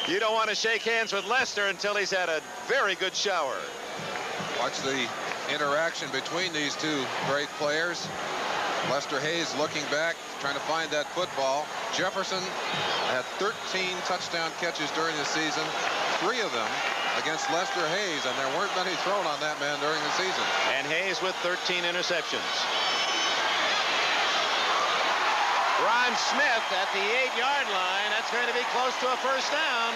You don't want to shake hands with Lester until he's had a very good shower. Watch the interaction between these 2 great players. Lester Hayes looking back, trying to find that football. Jefferson had 13 touchdown catches during the season, 3 of them against Lester Hayes, and there weren't many thrown on that man during the season. And Hayes with 13 interceptions. Ron Smith at the 8-yard line. That's going to be close to a 1st down.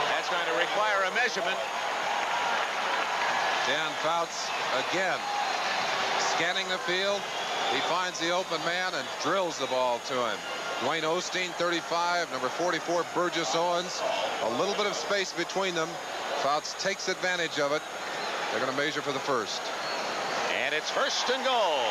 That's going to require a measurement. Dan Fouts again scanning the field. He finds the open man and drills the ball to him. Dwayne Osteen, 35, number 44, Burgess Owens. A little bit of space between them. Fouts takes advantage of it. They're going to measure for the 1st. And it's 1st and goal.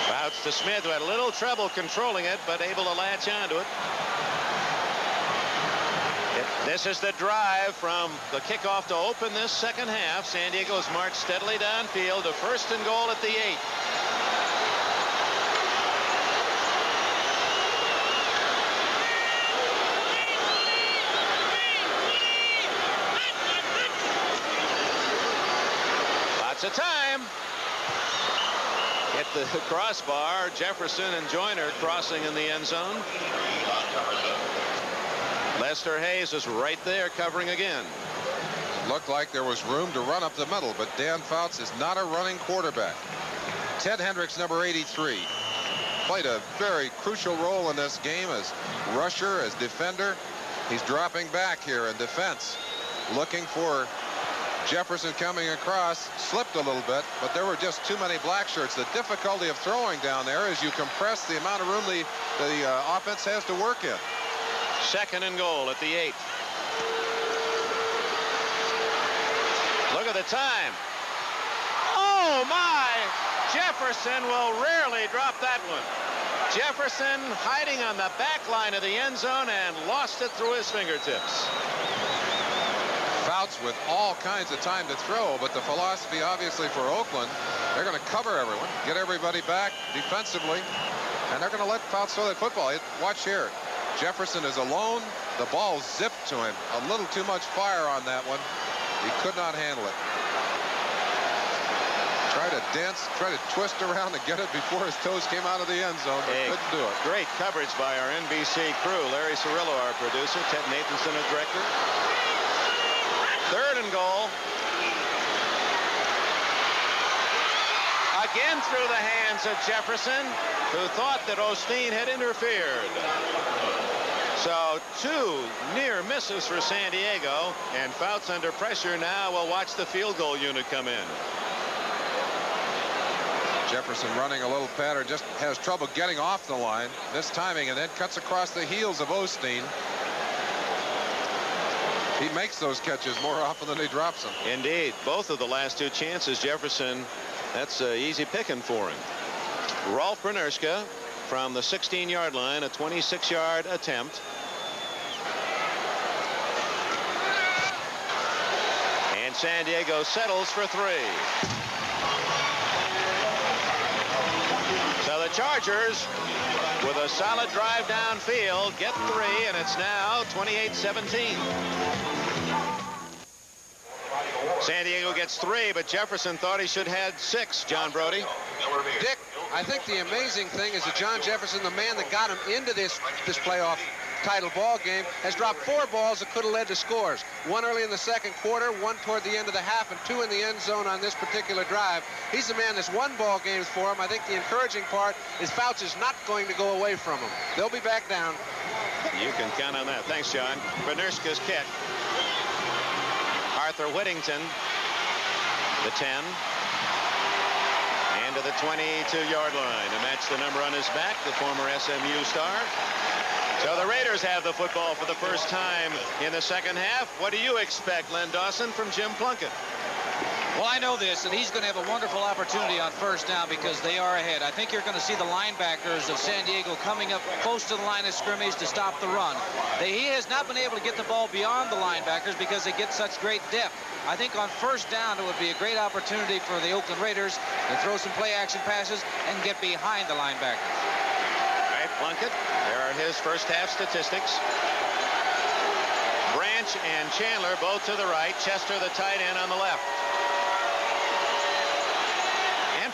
Fouts to Smith, who had a little trouble controlling it, but able to latch onto it. This is the drive from the kickoff to open this 2nd half. San Diego's marched steadily downfield to 1st and goal at the 8. Lots of time. Hit the crossbar. Jefferson and Joyner crossing in the end zone. Lester Hayes is right there covering again. It looked like there was room to run up the middle, but Dan Fouts is not a running quarterback. Ted Hendricks, number 83, played a very crucial role in this game as rusher, as defender. He's dropping back here in defense, looking for Jefferson coming across. Slipped a little bit, but there were just too many black shirts. The difficulty of throwing down there is you compress the amount of room the offense has to work in. 2nd and goal at the 8. Look at the time. Oh my! Jefferson will rarely drop that one. Jefferson hiding on the back line of the end zone and lost it through his fingertips. Fouts with all kinds of time to throw, but the philosophy obviously for Oakland, they're going to cover everyone, get everybody back defensively, and they're going to let Fouts throw that football. Watch here. Jefferson is alone. The ball zipped to him. A little too much fire on that one. He could not handle it. Tried to dance, tried to twist around and get it before his toes came out of the end zone, but couldn't do it. Great coverage by our NBC crew. Larry Cirillo, our producer. Ted Nathanson, our director. 3rd and goal. Again through the hands of Jefferson, who thought that Osteen had interfered. So 2 near misses for San Diego, and Fouts under pressure now will watch the field goal unit come in. Jefferson running a little pattern, just has trouble getting off the line, mistiming, and then cuts across the heels of Osteen. He makes those catches more often than he drops them. Indeed. Both of the last 2 chances, Jefferson, that's easy picking for him. Rolf Brnerska from the 16-yard line, a 26-yard attempt. And San Diego settles for 3. So the Chargers, with a solid drive downfield, get 3, and it's now 28-17. San Diego gets 3, but Jefferson thought he should have had 6. John Brody. Dick, I think the amazing thing is that John Jefferson, the man that got him into this playoff title ball game, has dropped 4 balls that could have led to scores. 1 early in the 2nd quarter, 1 toward the end of the half, and 2 in the end zone on this particular drive. He's the man that's won ball games for him. I think the encouraging part is Fouts is not going to go away from him. They'll be back down. You can count on that. Thanks, John. Brnerska's kick. Arthur Whittington, the 10, and to the 22-yard line. And that's the number on his back, the former SMU star. So the Raiders have the football for the first time in the 2nd half. What do you expect, Len Dawson, from Jim Plunkett? Well, I know this, and he's going to have a wonderful opportunity on 1st down because they are ahead. I think you're going to see the linebackers of San Diego coming up close to the line of scrimmage to stop the run. He has not been able to get the ball beyond the linebackers because they get such great depth. I think on 1st down, it would be a great opportunity for the Oakland Raiders to throw some play-action passes and get behind the linebackers. All right, Plunkett, there are his first half statistics. Branch and Chandler both to the right. Chester, the tight end, on the left.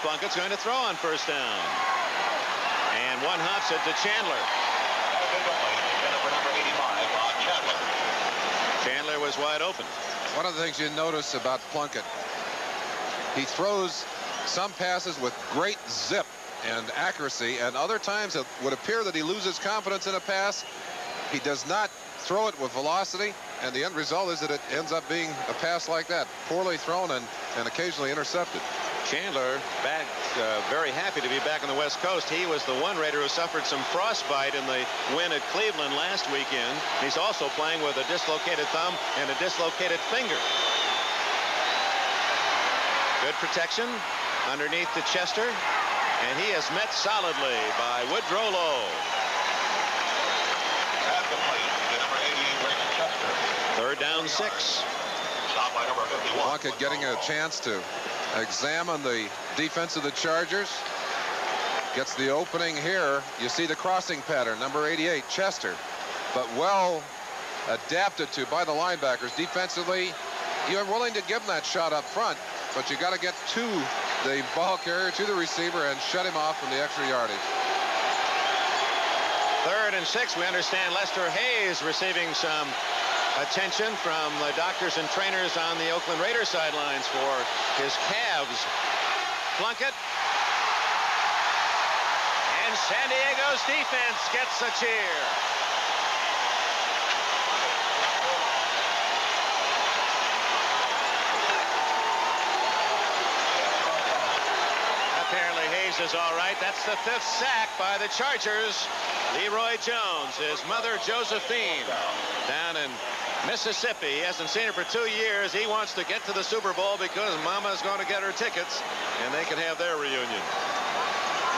Plunkett's going to throw on 1st down. And one hops it to Chandler. Chandler was wide open. One of the things you notice about Plunkett, he throws some passes with great zip and accuracy, and other times it would appear that he loses confidence in a pass. He does not throw it with velocity, and the end result is that it ends up being a pass like that, poorly thrown and occasionally intercepted. Chandler back, very happy to be back on the West Coast. He was the one Raider who suffered some frostbite in the win at Cleveland last weekend. He's also playing with a dislocated thumb and a dislocated finger. Good protection underneath to Chester, and he is met solidly by Woodrow Lowe. At the plate, the number 88, Raymond Chester. 3rd down 6. Stop by number 51. Plunkett getting a chance to examine the defense of the Chargers. Gets the opening here. You see the crossing pattern, number 88, Chester, but well adapted to by the linebackers. Defensively, you're willing to give him that shot up front, but you got to get to the ball carrier, to the receiver, and shut him off from the extra yardage. 3rd and 6. We understand Lester Hayes receiving some attention from the doctors and trainers on the Oakland Raiders sidelines for his calves. Plunkett. And San Diego's defense gets a cheer. Apparently Hayes is all right. That's the 5th sack by the Chargers. Leroy Jones, his mother Josephine, down in Mississippi. He hasn't seen her for 2 years. He wants to get to the Super Bowl because Mama's going to get her tickets, and they can have their reunion.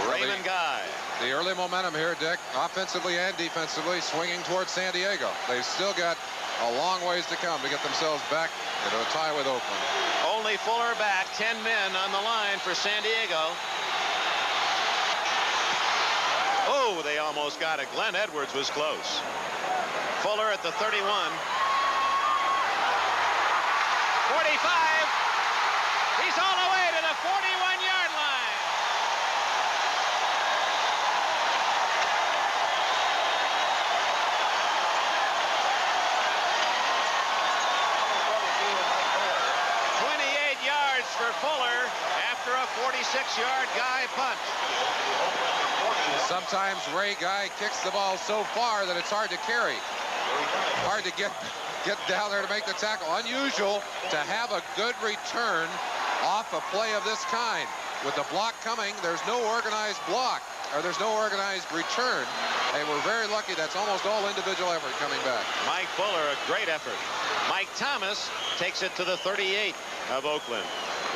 Raymond Guy. The early momentum here, Dick, offensively and defensively, swinging towards San Diego. They've still got a long ways to come to get themselves back into a tie with Oakland. Only Fuller back, 10 men on the line for San Diego. Oh, they almost got it. Glenn Edwards was close. Fuller at the 31. 45. He's all the way to the 41-yard line. For Fuller after a 46-yard Guy punt. Sometimes Ray Guy kicks the ball so far that it's hard to carry. Hard to get down there to make the tackle. Unusual to have a good return off a play of this kind. With the block coming, there's no organized block, or there's no organized return. They were very lucky. That's almost all individual effort coming back. Mike Fuller, a great effort. Mike Thomas takes it to the 38 of Oakland.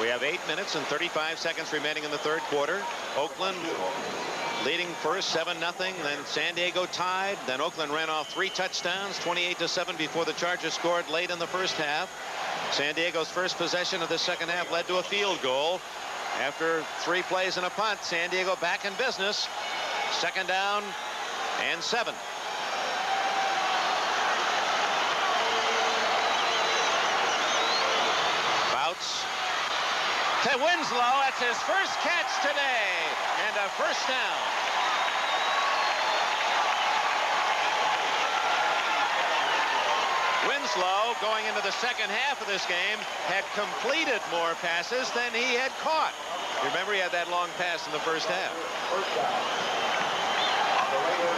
We have 8 minutes and 35 seconds remaining in the third quarter. Oakland leading first 7-0. Then San Diego tied. Then Oakland ran off 3 touchdowns, 28-7 before the Chargers scored late in the first half. San Diego's first possession of the second half led to a field goal. After 3 plays and a punt, San Diego back in business. 2nd down and 7. Bouts to Winslow. That's his first catch today, and a first down. Winslow, going into the second half of this game, had completed more passes than he had caught. Remember, he had that long pass in the first half.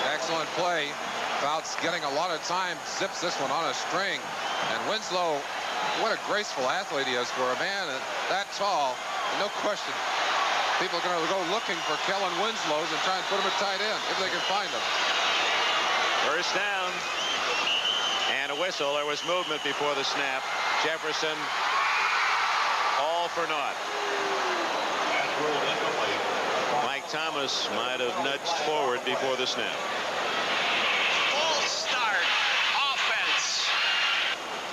Excellent play. Bouts getting a lot of time, zips this one on a string. And Winslow, what a graceful athlete he is for a man that tall. No question. People are going to go looking for Kellen Winslows and try and put him at tight end if they can find him. First down. And a whistle. There was movement before the snap. Jefferson, all for naught. Mike Thomas might have nudged forward before the snap. Full start offense.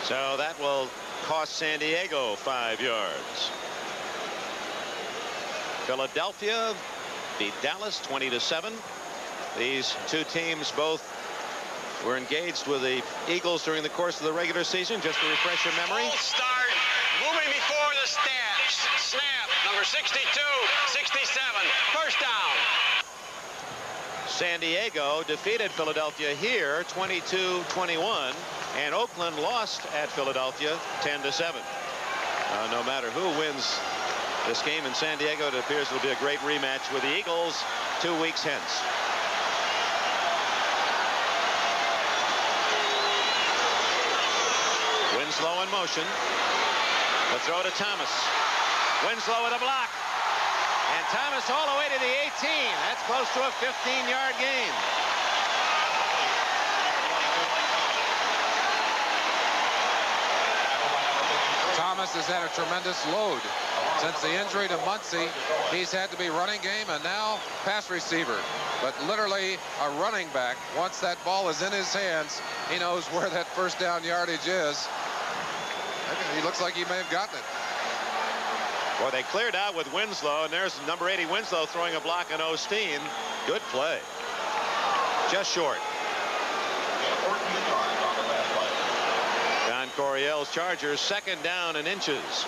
So that will cost San Diego 5 yards. Philadelphia beat Dallas 20-7. These two teams both were engaged with the Eagles during the course of the regular season. Just to refresh your memory. Full start, moving before the snaps. Snap, number 62, 67, first down. San Diego defeated Philadelphia here 22-21, and Oakland lost at Philadelphia 10-7. No matter who wins this game in San Diego, it appears it will be a great rematch with the Eagles 2 weeks hence. Winslow in motion. The throw to Thomas. Winslow with a block. And Thomas all the way to the 18. That's close to a 15-yard gain. Thomas has had a tremendous load. Since the injury to Muncie, he's had to be running game and now pass receiver. But literally a running back, once that ball is in his hands, he knows where that first down yardage is. He looks like he may have gotten it. Well, they cleared out with Winslow, and there's number 80 Winslow throwing a block on Osteen. Good play. Just short. Don Coryell's Chargers, 2nd down and inches.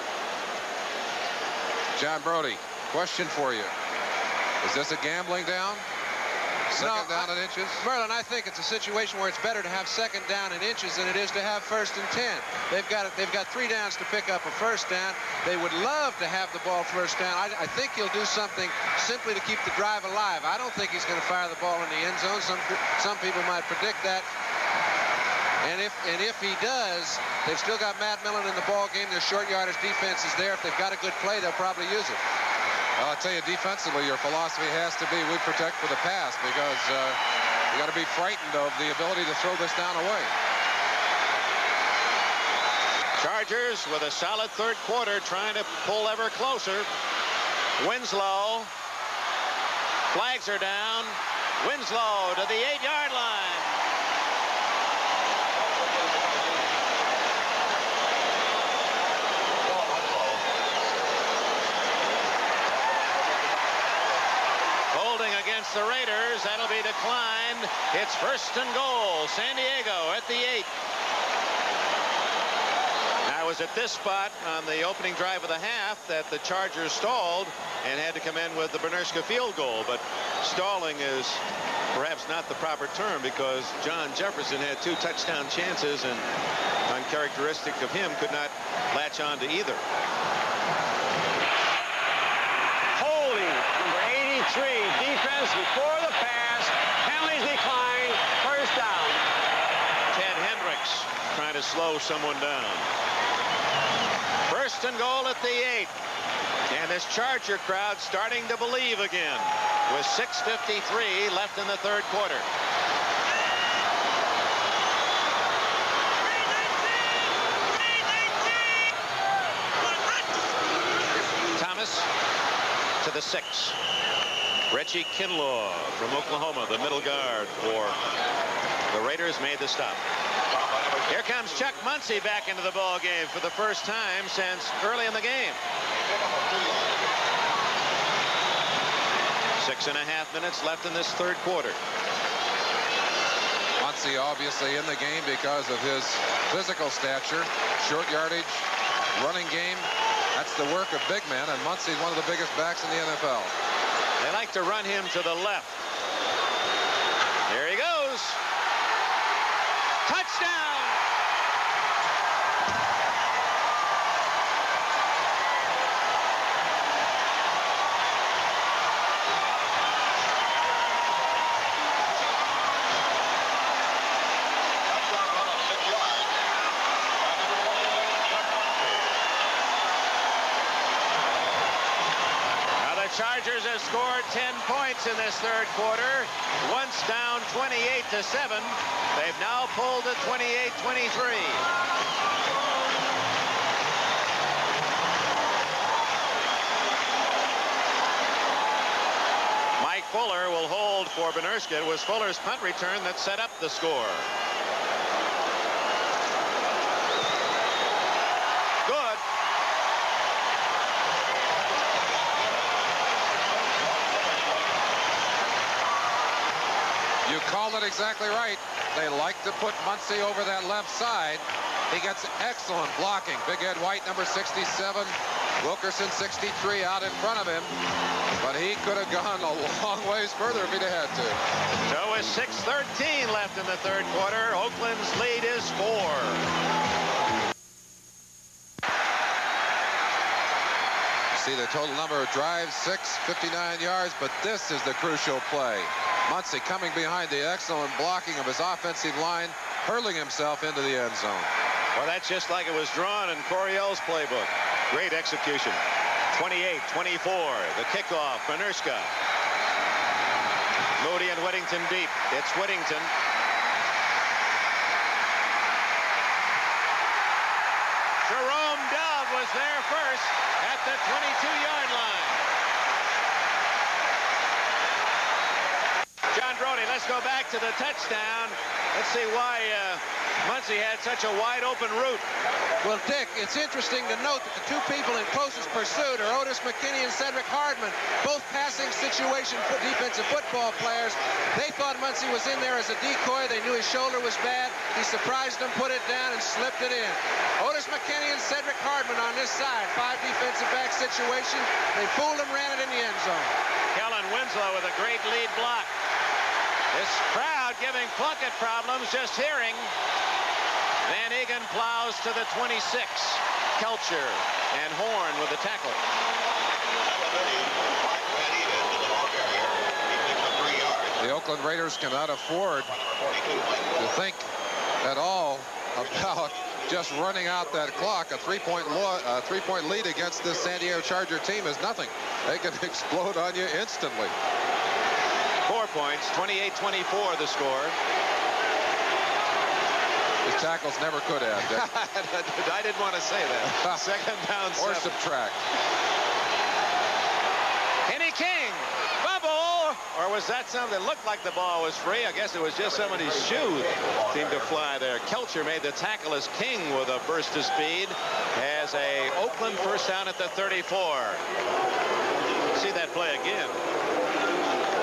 John Brody, question for you. Is this a gambling down? Second down and inches? Merlin, I think it's a situation where it's better to have 2nd down and inches than it is to have 1st and 10. They've got 3 downs to pick up a first down. They would love to have the ball first down. I think he'll do something simply to keep the drive alive. I don't think he's going to fire the ball in the end zone. Some people might predict that. And if he does, they've still got Matt Millen in the ball game. Their short yardage defense is there. If they've got a good play, they'll probably use it. Well, I'll tell you, defensively, your philosophy has to be we protect for the pass, because you got to be frightened of the ability to throw this down away. Chargers with a solid third quarter, trying to pull ever closer. Winslow. Flags are down. Winslow to the 8-yard line. Holding against the Raiders. That'll be declined. It's 1st and goal. San Diego at the 8. Now, it was at this spot on the opening drive of the half that the Chargers stalled and had to come in with the Bernerska field goal. But stalling is perhaps not the proper term, because John Jefferson had 2 touchdown chances and, uncharacteristic of him, could not latch on to either. Holding, number 83, defense before the pass. Penalties decline. 1st down. Ted Hendricks trying to slow someone down. 1st and goal at the 8. And this Charger crowd starting to believe again, with 6:53 left in the 3rd quarter. Thomas to the 6. Reggie Kinlaw from Oklahoma, the middle guard for the Raiders, made the stop. Here comes Chuck Muncie back into the ball game for the first time since early in the game. 6.5 minutes left in this 3rd quarter. Muncie obviously in the game because of his physical stature, short yardage, running game. That's the work of big men, and Muncie's one of the biggest backs in the NFL. They like to run him to the left. Here he goes. Touchdown! Chargers have scored 10 points in this 3rd quarter. Once down 28-7. They've now pulled to 28-23. Mike Fuller will hold for Bernerska. It was Fuller's punt return that set up the score. Good. You called it exactly right. They like to put Muncie over that left side. He gets excellent blocking. Big Ed White, number 67. Wilkerson, 63, out in front of him. But he could have gone a long ways further if he'd had to. So with 6:13 left in the 3rd quarter, Oakland's lead is 4. See the total number of drives, 59 yards, but this is the crucial play. Muncie coming behind the excellent blocking of his offensive line, hurling himself into the end zone. Well, that's just like it was drawn in Coryell's playbook. Great execution. 28-24, the kickoff, Bernerska. Moody and Whittington deep. It's Whittington. Jerome Dove was there first at the 22-yard line. John Brody, let's go back to the touchdown. Let's see why Muncie had such a wide-open route. Well, Dick, it's interesting to note that the 2 people in closest pursuit are Otis McKinney and Cedric Hardman, both passing situation defensive football players. They thought Muncie was in there as a decoy. They knew his shoulder was bad. He surprised them, put it down, and slipped it in. Otis McKinney and Cedric Hardman on this side, 5 defensive back situation. They fooled him, ran it in the end zone. Kellen Winslow with a great lead block. This crowd giving Plunkett problems just hearing. Van Egan plows to the 26. Kelcher and Horn with the tackle. The Oakland Raiders cannot afford to think at all about just running out that clock. A three-point lead against this San Diego Charger team is nothing. They can explode on you instantly. 4 points, 28-24 the score. His tackles never could have. I didn't want to say that. 2nd down, or 7. subtract. Kenny King, bubble, Or was that something that looked like the ball was free? I guess it was just somebody's shoe seemed to fly there. Kelcher made the tackle as King with a burst of speed has a Oakland first down at the 34. See that play again.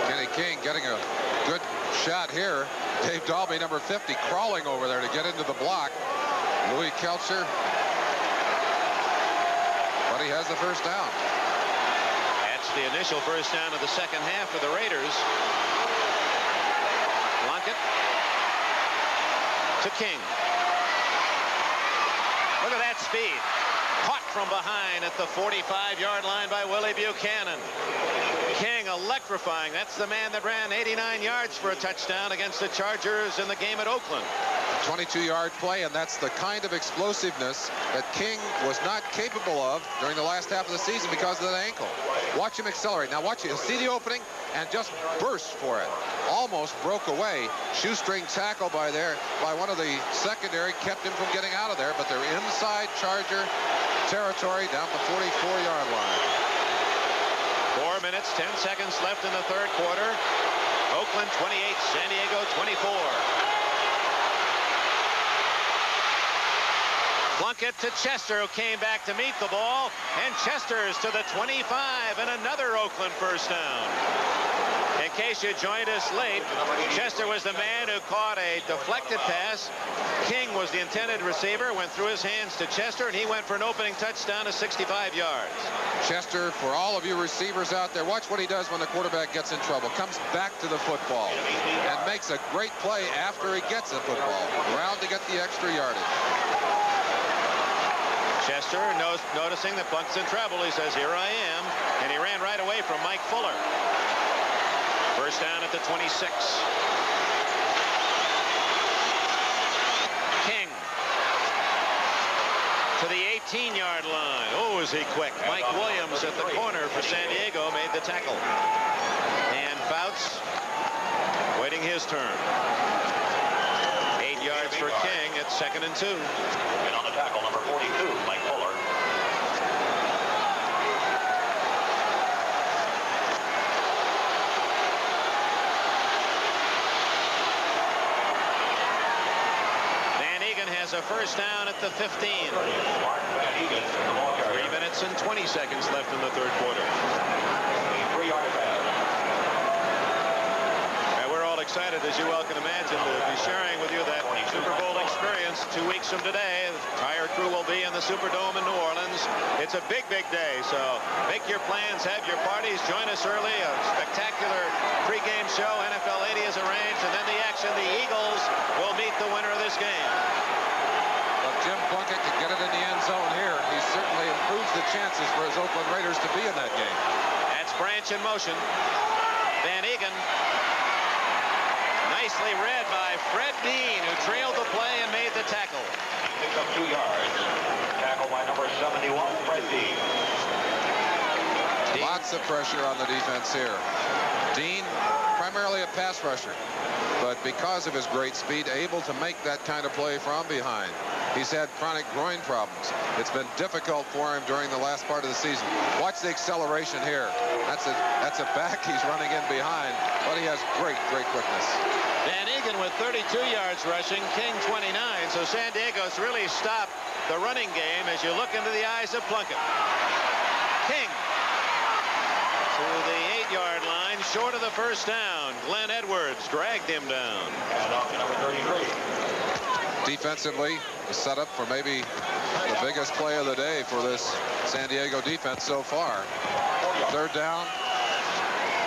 Kenny King getting a good shot here. Dave Dalby, number 50, crawling over there to get into the block. Louis Kelcher. But he has the first down. That's the initial first down of the second half for the Raiders. Plunkett to King. Look at that speed. Caught from behind at the 45-yard line by Willie Buchanan. King electrifying. That's the man that ran 89 yards for a touchdown against the Chargers in the game at Oakland. 22-yard play, and that's the kind of explosiveness that King was not capable of during the last half of the season because of that ankle. Watch him accelerate. Now watch him see the opening and just burst for it. Almost broke away. Shoestring tackle by one of the secondary kept him from getting out of there, but they're inside Charger territory down the 44-yard line. 4 minutes, 10 seconds left in the third quarter. Oakland 28, San Diego 24. Plunkett to Chester, who came back to meet the ball, and Chester's to the 25, and another Oakland first down. In case you joined us late, Chester was the man who caught a deflected pass. King was the intended receiver, went through his hands to Chester, and he went for an opening touchdown of 65 yards. Chester, for all of you receivers out there, watch what he does when the quarterback gets in trouble. Comes back to the football and makes a great play after he gets the football. Around to get the extra yardage. Chester noticing that Plunkett's in trouble. He says, here I am. And he ran right away from Mike Fuller. First down at the 26. King to the 18-yard line. Oh, is he quick. Mike Williams at the corner for San Diego made the tackle. And Fouts waiting his turn. 8 yards for King at 2nd and 2. And on the tackle, number 42, Mike Fuller. Van Egan has a first down at the 15. 3 minutes and 20 seconds left in the third quarter. 3-yard pass. We're all excited, as you well can imagine, to be sharing with you that Super Bowl experience 2 weeks from today. The entire crew will be in the Superdome in New Orleans. It's a big, big day, so make your plans, have your parties, join us early. A spectacular pregame show. NFL 80 is arranged, and then the action. The Eagles will meet the winner of this game. Well, Jim Plunkett can get it in the end zone here. He certainly improves the chances for his Oakland Raiders to be in that game. That's Branch in motion. Van Egan. Nicely read by Fred Dean, who trailed the play and made the tackle. He picked up 2 yards. Tackle by number 71, Fred Dean. Lots of pressure on the defense here. Dean, primarily a pass rusher, but because of his great speed, able to make that kind of play from behind. He's had chronic groin problems. It's been difficult for him during the last part of the season. Watch the acceleration here. That's a back he's running in behind, but he has great quickness. Van Egan with 32 yards rushing, King 29. So San Diego's really stopped the running game as you look into the eyes of Plunkett. King to the 8-yard line, short of the first down. Glenn Edwards dragged him down. And off to number 33. Defensively, the setup for maybe the biggest play of the day for this San Diego defense so far. Third down,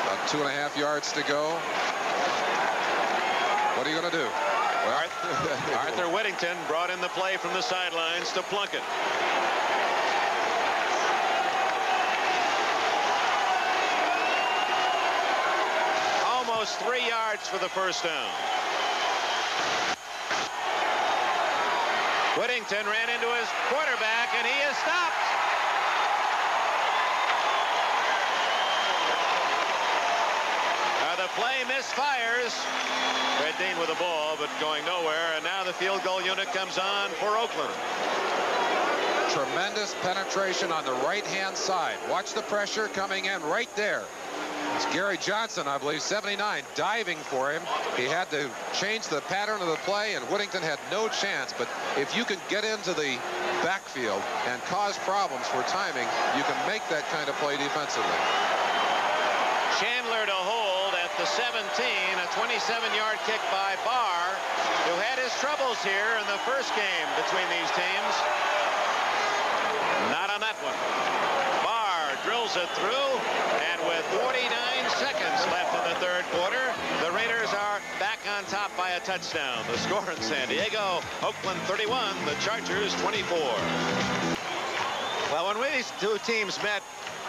about 2.5 yards to go. What are you going to do? Well, Arthur Whittington brought in the play from the sidelines to Plunkett. Almost 3 yards for the first down. Whittington ran into his quarterback, and he is stopped. The play misfires. Fred Dean with the ball, but going nowhere, and now the field goal unit comes on for Oakland. Tremendous penetration on the right-hand side. Watch the pressure coming in right there. It's Gary Johnson, I believe, 79, diving for him. He had to change the pattern of the play, and Whittington had no chance. But if you can get into the backfield and cause problems for timing, you can make that kind of play defensively. Chandler to hold at the 17, a 27-yard kick by Barr, who had his troubles here in the first game between these teams. Not on that one. Barr drills it through, and with 49 seconds left in the third quarter, the Raiders are back on top by a touchdown. The score in San Diego, Oakland 31, the Chargers 24. Well, when these two teams met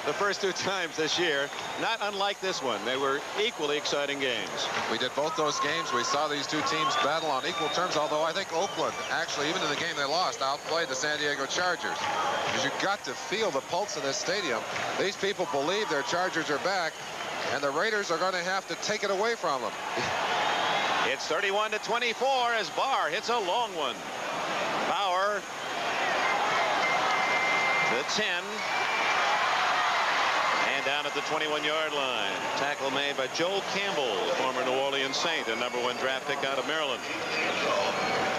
the first two times this year, not unlike this one, they were equally exciting games. We did both those games. We saw these two teams battle on equal terms, although I think Oakland, actually, even in the game they lost, outplayed the San Diego Chargers. Because you got to feel the pulse of this stadium. These people believe their Chargers are back, and the Raiders are going to have to take it away from them. It's 31-24 as Barr hits a long one. Bauer, the 10. Down at the 21-yard line. Tackle made by Joel Campbell, former New Orleans Saint, a #1 draft pick out of Maryland.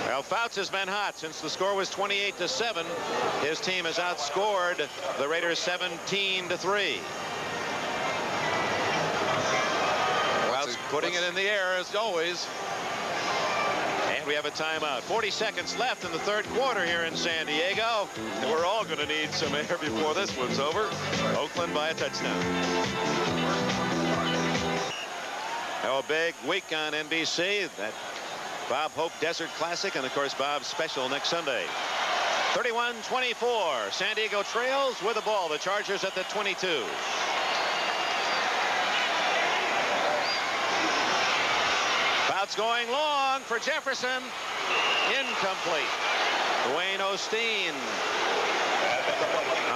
Well, Fouts has been hot since the score was 28-7. His team has outscored the Raiders 17-3. Fouts putting it in the air as always. And we have a timeout. 40 seconds left in the third quarter here in San Diego. And we're all going to need some air before this one's over. Oakland by a touchdown. Now a big week on NBC. That Bob Hope Desert Classic, and of course Bob's special next Sunday. 31-24. San Diego trails with the ball. The Chargers at the 22. Fouts going long for Jefferson. Incomplete. Dwayne Osteen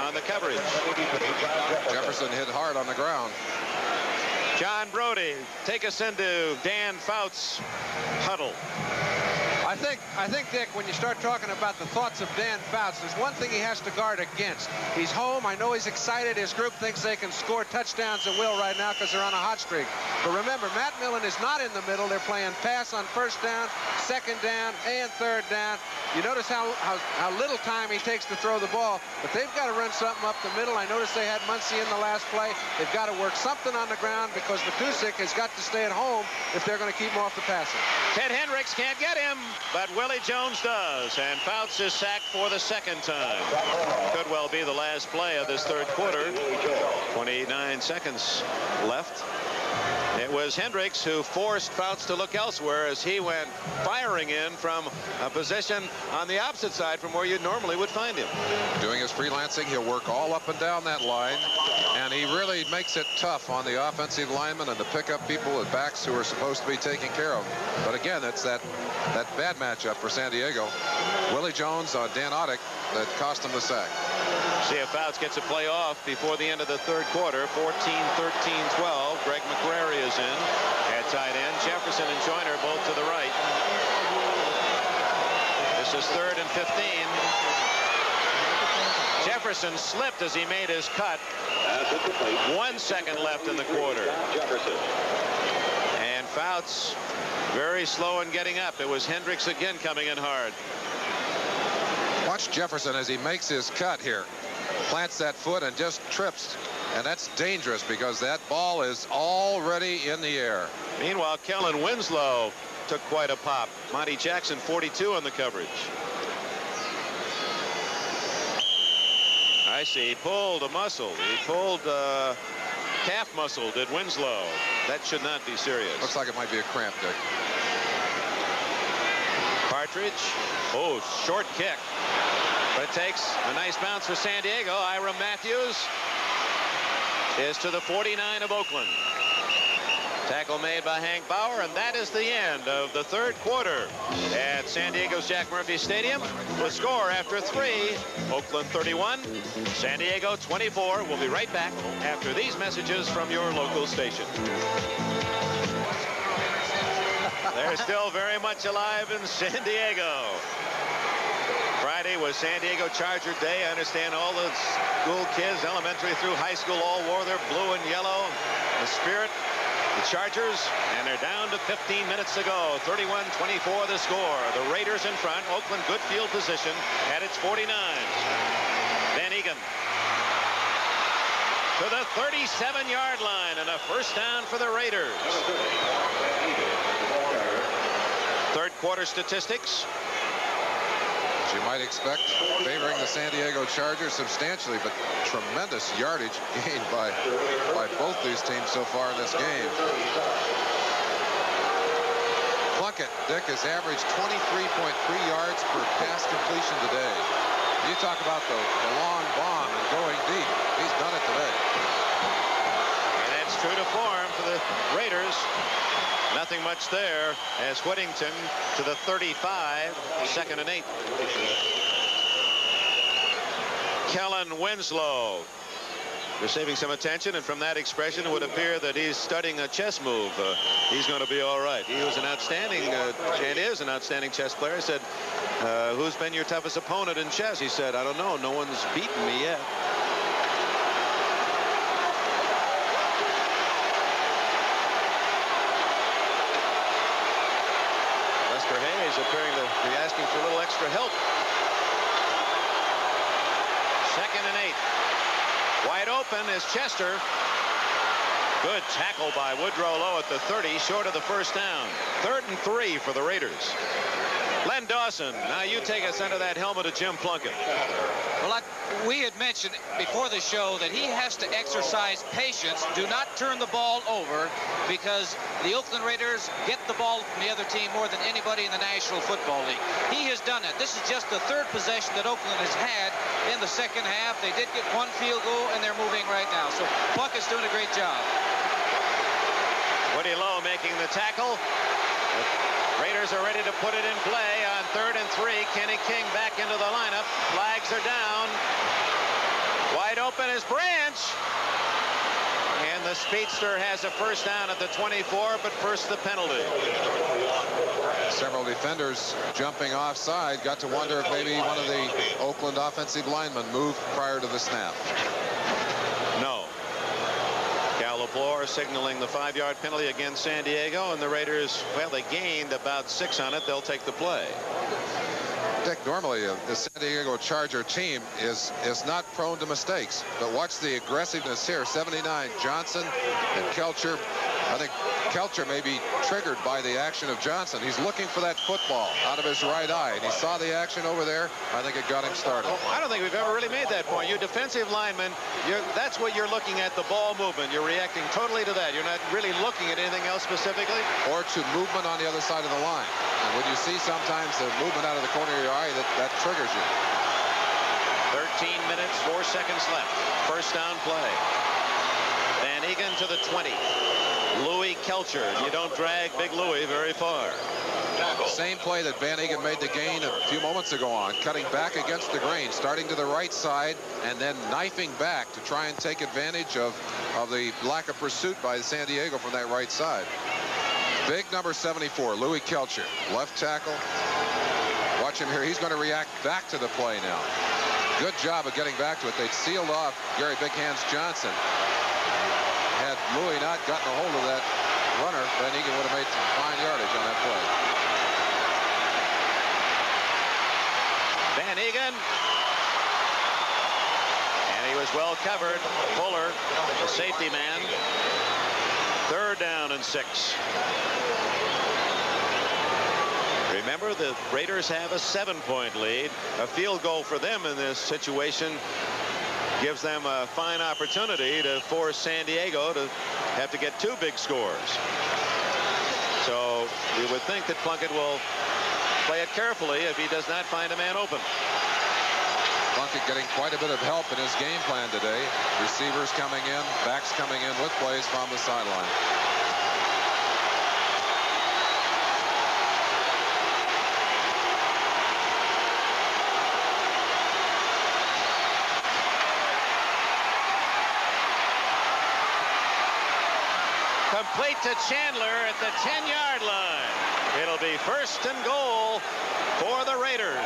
on the coverage. Jefferson hit hard on the ground. John Brody, take us into Dan Fouts' huddle. I think, Dick, when you start talking about the thoughts of Dan Fouts, there's one thing he has to guard against. He's home. I know he's excited. His group thinks they can score touchdowns at will right now because they're on a hot streak. But remember, Matt Millen is not in the middle. They're playing pass on first down, second down, and third down. You notice how little time he takes to throw the ball, but they've got to run something up the middle. I noticed they had Muncie in the last play. They've got to work something on the ground because Matusik has got to stay at home if they're going to keep him off the passing. Ted Hendricks can't get him, but Willie Jones does, and Fouts is sacked for the second time. Could well be the last play of this third quarter. 29 seconds left. It was Hendricks who forced Fouts to look elsewhere as he went firing in from a position on the opposite side from where you normally would find him. Doing his freelancing, he'll work all up and down that line, and he really makes it tough on the offensive linemen and to pick up people at backs who are supposed to be taken care of. But again, it's that bad matchup for San Diego. Willie Jones on Dan Audick that cost him the sack. See if Fouts gets a play off before the end of the third quarter. 14-13-12. Greg McCrary is in at tight end. Jefferson and Joyner both to the right. This is 3rd and 15. Jefferson slipped as he made his cut. 1 second left in the quarter. And Fouts very slow in getting up. It was Hendricks again coming in hard. Watch Jefferson as he makes his cut here. Plants that foot and just trips. And that's dangerous because that ball is already in the air. Meanwhile, Kellen Winslow took quite a pop. Monty Jackson, 42 on the coverage. I see. He pulled a muscle. He pulled calf muscle, did Winslow. That should not be serious. Looks like it might be a cramp, Dick. Partridge. Oh, short kick. But it takes a nice bounce for San Diego. Ira Matthews is to the 49 of Oakland. Tackle made by Hank Bauer, and that is the end of the third quarter at San Diego's Jack Murphy Stadium. The score after 3, Oakland 31, San Diego 24. We'll be right back after these messages from your local station. They're still very much alive in San Diego. Friday was San Diego Charger Day. I understand all the school kids, elementary through high school, all wore their blue and yellow. The spirit, the Chargers, and they're down to 15 minutes to go. 31-24 the score. The Raiders in front. Oakland good field position at its 49. Van Egan to the 37-yard line, and a first down for the Raiders. Third quarter statistics. As you might expect, favoring the San Diego Chargers substantially, but tremendous yardage gained by both these teams so far in this game. Plunkett, Dick, has averaged 23.3 yards per pass completion today. You talk about the long bomb and going deep. He's done it today. And that's true to form for the Raiders. Nothing much there as Whittington to the 35, 2nd and 8. Kellen Winslow receiving some attention, and from that expression it would appear that he's studying a chess move. He's going to be all right. He was an outstanding and is an outstanding chess player. He said, who's been your toughest opponent in chess? He said, I don't know. No one's beaten me yet. Hayes appearing to be asking for a little extra help. 2nd and 8. Wide open is Chester. Good tackle by Woodrow Lowe at the 30, short of the first down. 3rd and 3 for the Raiders. Len Dawson, now you take us under that helmet of Jim Plunkett. Well, we had mentioned before the show that he has to exercise patience. Do not turn the ball over, because the Oakland Raiders get the ball from the other team more than anybody in the National Football League. He has done it. This is just the 3rd possession that Oakland has had in the second half. They did get 1 field goal, and they're moving right now. So Plunkett's doing a great job. Woody Lowe making the tackle. The Raiders are ready to put it in play on 3rd and 3. Kenny King back into the lineup. Flags are down. Wide open is Branch. And the speedster has a first down at the 24, but first the penalty. Several defenders jumping offside. Got to wonder if maybe one of the Oakland offensive linemen moved prior to the snap. No. Cal LaFleur signaling the 5-yard penalty against San Diego, and the Raiders, well, they gained about 6 on it. They'll take the play. Dick, normally the San Diego Charger team is not prone to mistakes, but watch the aggressiveness here. 79 Johnson and Kelcher. I think Kelcher may be triggered by the action of Johnson. He's looking for that football out of his right eye, and he saw the action over there. I think it got him started. I don't think we've ever really made that point. You defensive linemen, that's what you're looking at, the ball movement. You're reacting totally to that. You're not really looking at anything else specifically. Or to movement on the other side of the line. And when you see sometimes the movement out of the corner of your eye, that triggers you. 13 minutes, 4 seconds left. First down play. Van Egan to the 20. Louis Kelcher. You don't drag Big Louis very far. Same play that Van Egan made the gain a few moments ago on, cutting back against the grain, starting to the right side and then knifing back to try and take advantage of the lack of pursuit by San Diego from that right side. Big number 74, Louis Kelcher, left tackle. Watch him here. He's going to react back to the play now. Good job of getting back to it. They'd sealed off Gary Big Hands Johnson. Had Louis not gotten a hold of that runner, Van Egan would have made some fine yardage on that play. Van Egan. And he was well covered. Fuller, the safety man. 3rd down and 6. Remember, the Raiders have a 7-point lead. A field goal for them in this situation gives them a fine opportunity to force San Diego to have to get 2 big scores. So we would think that Plunkett will play it carefully if he does not find a man open. Plunkett getting quite a bit of help in his game plan today. Receivers coming in, backs coming in with plays from the sideline. Complete to Chandler at the 10-yard line. It'll be 1st and goal for the Raiders.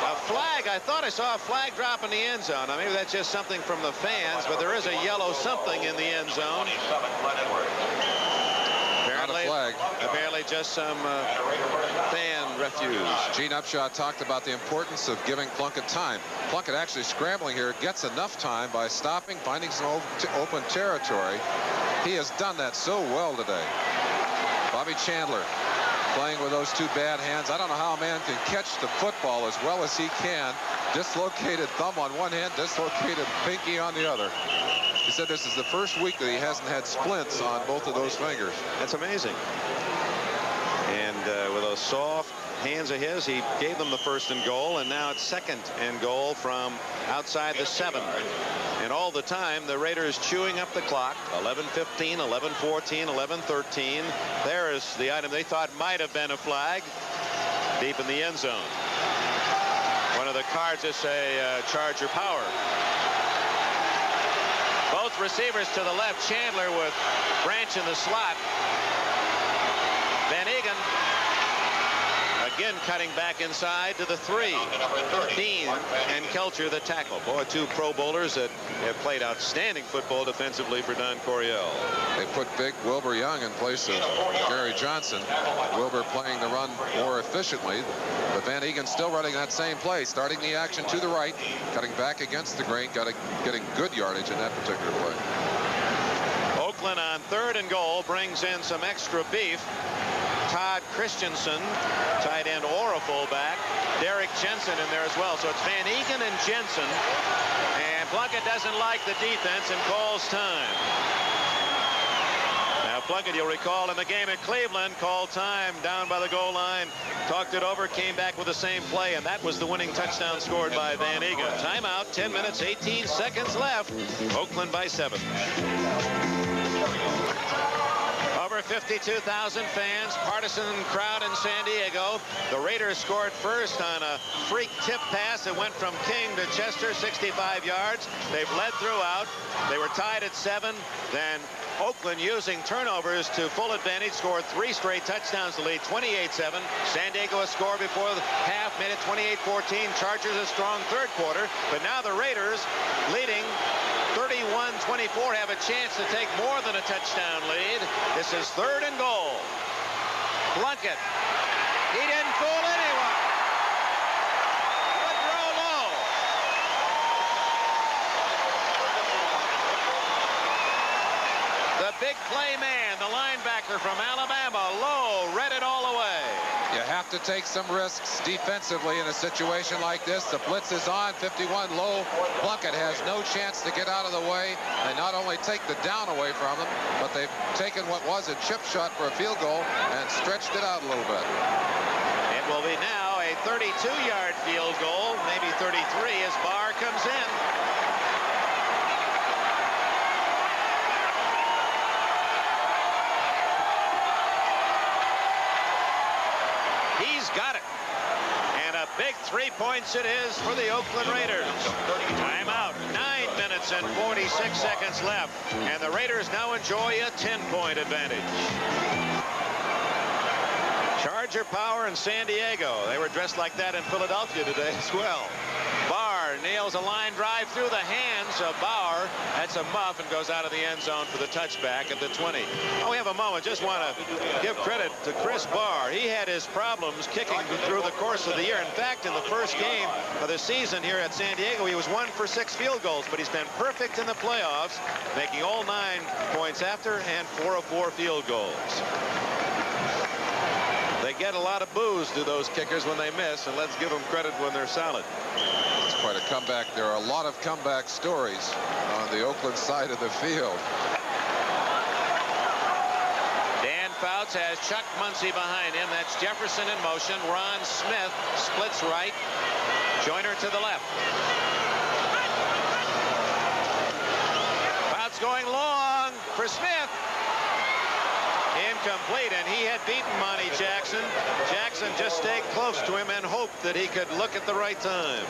A flag. I thought I saw a flag drop in the end zone. Now, maybe that's just something from the fans, but there is a yellow something in the end zone. Apparently, flag. Apparently just some fan refuse. Gene Upshaw talked about the importance of giving Plunkett time. Plunkett actually scrambling here gets enough time by stopping, finding some open territory. He has done that so well today. Bobby Chandler playing with those two bad hands. I don't know how a man can catch the football as well as he can. Dislocated thumb on one hand, dislocated pinky on the other. He said this is the first week that he hasn't had splints on both of those fingers. That's amazing. And with those soft hands of his, he gave them the 1st and goal, and now it's 2nd and goal from outside the 7. And all the time, the Raiders chewing up the clock. 11-15, 11-14, 11-13. There is the item they thought might have been a flag deep in the end zone. One of the cards is a Charger power. Both receivers to the left. Chandler with Branch in the slot. Van Egan again cutting back inside to the 3. Dean and Kelcher the tackle. Boy, 2 Pro Bowlers that have played outstanding football defensively for Don Coryell. They put big Wilbur Young in place of Gary Johnson. Wilbur playing the run more efficiently, but Van Egan still running that same play, starting the action to the right, cutting back against the grain, getting good yardage in that particular play. Oakland on 3rd and goal brings in some extra beef. Todd Christensen, tight end or a fullback. Derek Jensen in there as well. So it's Van Egan and Jensen. And Plunkett doesn't like the defense and calls time. Now Plunkett, you'll recall in the game at Cleveland, called time down by the goal line. Talked it over, came back with the same play, and that was the winning touchdown scored by Van Egan. Timeout, 10 minutes, 18 seconds left. Oakland by 7. Over 52,000 fans, partisan crowd in San Diego. The Raiders scored first on a freak tip pass that went from King to Chester, 65 yards. They've led throughout. They were tied at 7. Then Oakland, using turnovers to full advantage, scored 3 straight touchdowns to lead 28-7. San Diego a score before the half, made it 28-14. Chargers a strong 3rd quarter, but now the Raiders leading 31-24 have a chance to take more than a touchdown lead. This is 3rd and goal. Plunkett. He didn't fool anyone. Woodrow Lowe. The big play man, the linebacker from Alabama. Lowe read it all away. You have to take some risks defensively in a situation like this. The blitz is on. 51 Low. Plunkett has no chance to get out of the way. They not only take the down away from him, but they've taken what was a chip shot for a field goal and stretched it out a little bit. It will be now a 32-yard field goal, maybe 33, as Barr comes in. He's got it. And a big 3 points it is for the Oakland Raiders. Timeout. 9 minutes and 46 seconds left. And the Raiders now enjoy a 10-point advantage. Charger power in San Diego. They were dressed like that in Philadelphia today as well. Barr nails a line drive through the hands of Bauer. That's a muff and goes out of the end zone for the touchback at the 20. Oh, we have a moment. Just want to give credit to Chris Barr. He had his problems kicking through the course of the year. In fact, in the first game of the season here at San Diego, he was 1 for 6 field goals, but he's been perfect in the playoffs, making all 9 points after and 4 of 4 field goals. They get a lot of boos to those kickers when they miss, and let's give them credit when they're solid. It's quite a comeback. There are a lot of comeback stories on the Oakland side of the field. Dan Fouts has Chuck Muncie behind him. That's Jefferson in motion. Ron Smith splits right. Joyner to the left. Fouts going long for Smith. Incomplete, and he had beaten Monty Jackson. Jackson just stayed close to him and hoped that he could look at the right time.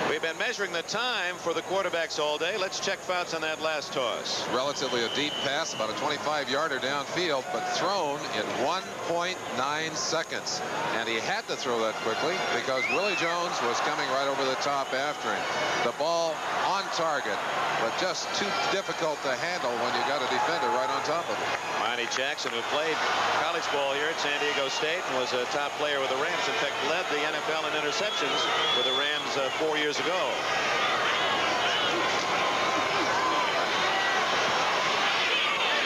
We've been And measuring the time for the quarterbacks all day, let's check Fouts on that last toss. Relatively a deep pass, about a 25-yarder downfield, but thrown in 1.9 seconds. And he had to throw that quickly because Willie Jones was coming right over the top after him. The ball on target, but just too difficult to handle when you got a defender right on top of it. Monty Jackson, who played college ball here at San Diego State and was a top player with the Rams. In fact, led the NFL in interceptions with the Rams 4 years ago.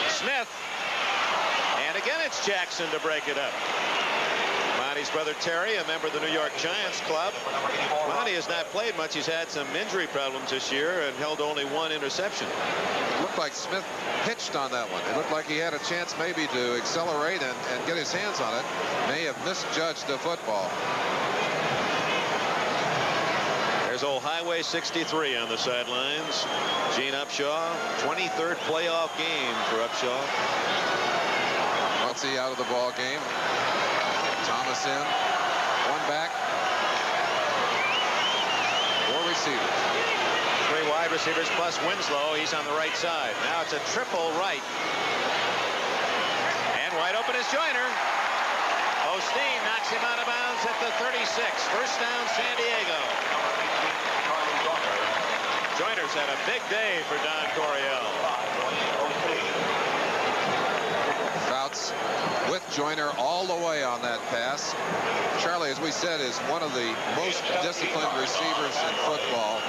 Smith. And again, it's Jackson to break it up. Monty's brother Terry, a member of the New York Giants club. Monty has not played much. He's had some injury problems this year and held only 1 interception. It looked like Smith pitched on that one. It looked like he had a chance maybe to accelerate and get his hands on it. May have misjudged the football. There's old Highway 63 on the sidelines. Gene Upshaw, 23rd playoff game for Upshaw. Muncy out of the ball game. Thomas in. 1 back. 4 receivers. 3 wide receivers plus Winslow. He's on the right side. Now it's a triple right. And wide open is Joyner. Osteen knocks him out of bounds at the 36. First down, San Diego. Joyner's had a big day for Don Coryell. Fouts with Joyner all the way on that pass. Charlie, as we said, is one of the most disciplined receivers in football.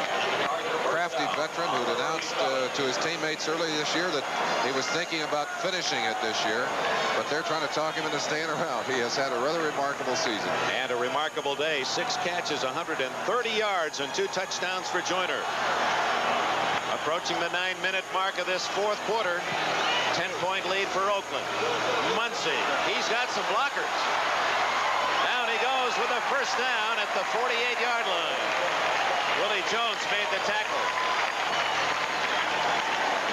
Crafty veteran who'd announced to his teammates early this year that he was thinking about finishing it this year, but they're trying to talk him into staying around. He has had a rather remarkable season. And a remarkable day. 6 catches, 130 yards, and 2 touchdowns for Joyner. Approaching the 9-minute mark of this 4th quarter. 10-point lead for Oakland. Muncy, he's got some blockers. Down he goes with a first down at the 48-yard line. Willie Jones made the tackle.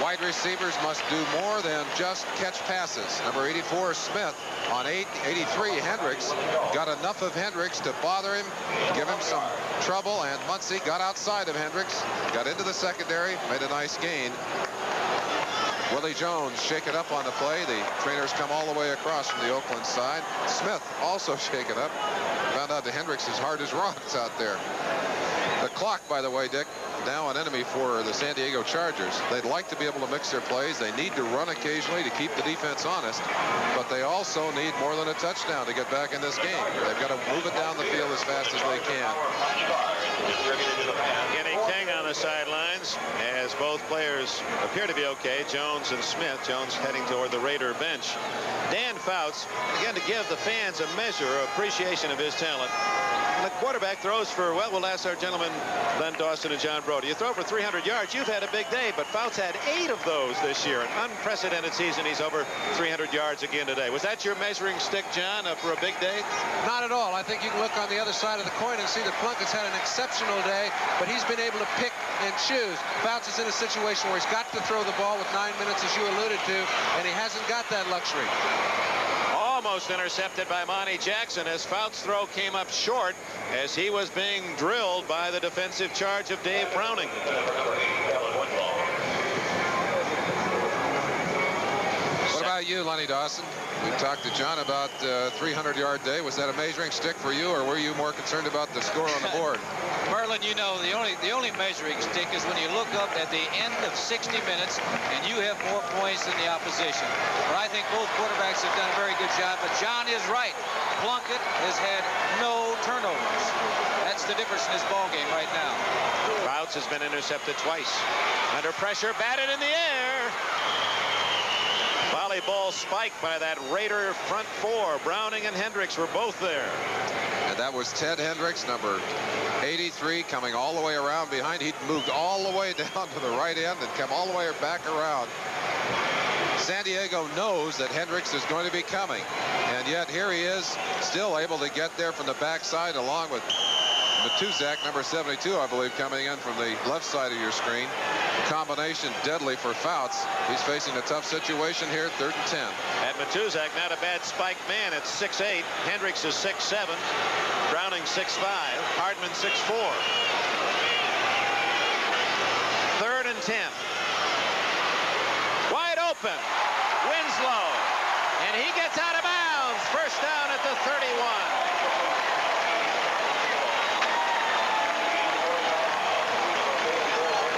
Wide receivers must do more than just catch passes. Number 84, Smith, on 83, Hendricks got enough of Hendricks to bother him, give him some trouble, and Muncy got outside of Hendricks, got into the secondary, made a nice gain. Willie Jones shaken up on the play. The trainers come all the way across from the Oakland side. Smith also shaken up. Found out that Hendricks is hard as rocks out there. The clock, by the way, Dick, now an enemy for the San Diego Chargers. They'd like to be able to mix their plays. They need to run occasionally to keep the defense honest, but they also need more than a touchdown to get back in this game. They've got to move it down the field as fast as they can. Getting King on the sidelines as both players appear to be okay. Jones and Smith. Jones heading toward the Raider bench. Dan Fouts, again, to give the fans a measure of appreciation of his talent. The quarterback throws for, well, we'll ask our gentlemen, Len Dawson and John Brody. You throw for 300 yards. You've had a big day, but Fouts had 8 of those this year. An unprecedented season. He's over 300 yards again today. Was that your measuring stick, John, for a big day? Not at all. I think you can look on the other side of the coin and see that Plunkett's had an exceptional day, but he's been able to pick and choose. Fouts is in a situation where he's got to throw the ball with 9 minutes, as you alluded to, and he hasn't got that luxury. Almost intercepted by Monty Jackson as Fouts' throw came up short as he was being drilled by the defensive charge of Dave Browning. What about you, Lenny Dawson? We talked to John about 300-yard day. Was that a measuring stick for you, or were you more concerned about the score on the board? Merlin, you know, the only measuring stick is when you look up at the end of 60 minutes and you have more points than the opposition. But I think both quarterbacks have done a very good job. But John is right. Plunkett has had no turnovers. That's the difference in this ball game right now. Fouts has been intercepted twice. Under pressure, batted in the air. Volleyball spiked by that Raider front 4. Browning and Hendricks were both there. And that was Ted Hendricks, number 83, coming all the way around behind. He'd moved all the way down to the right end and come all the way back around. San Diego knows that Hendricks is going to be coming, and yet here he is, still able to get there from the backside, along with Matuzak, number 72, I believe, coming in from the left side of your screen. Combination deadly for Fouts. He's facing a tough situation here, 3rd and 10. And Matuzak, not a bad spiked man at 6'8". Hendricks is 6'7". Browning 6'5". Hardman 6'4".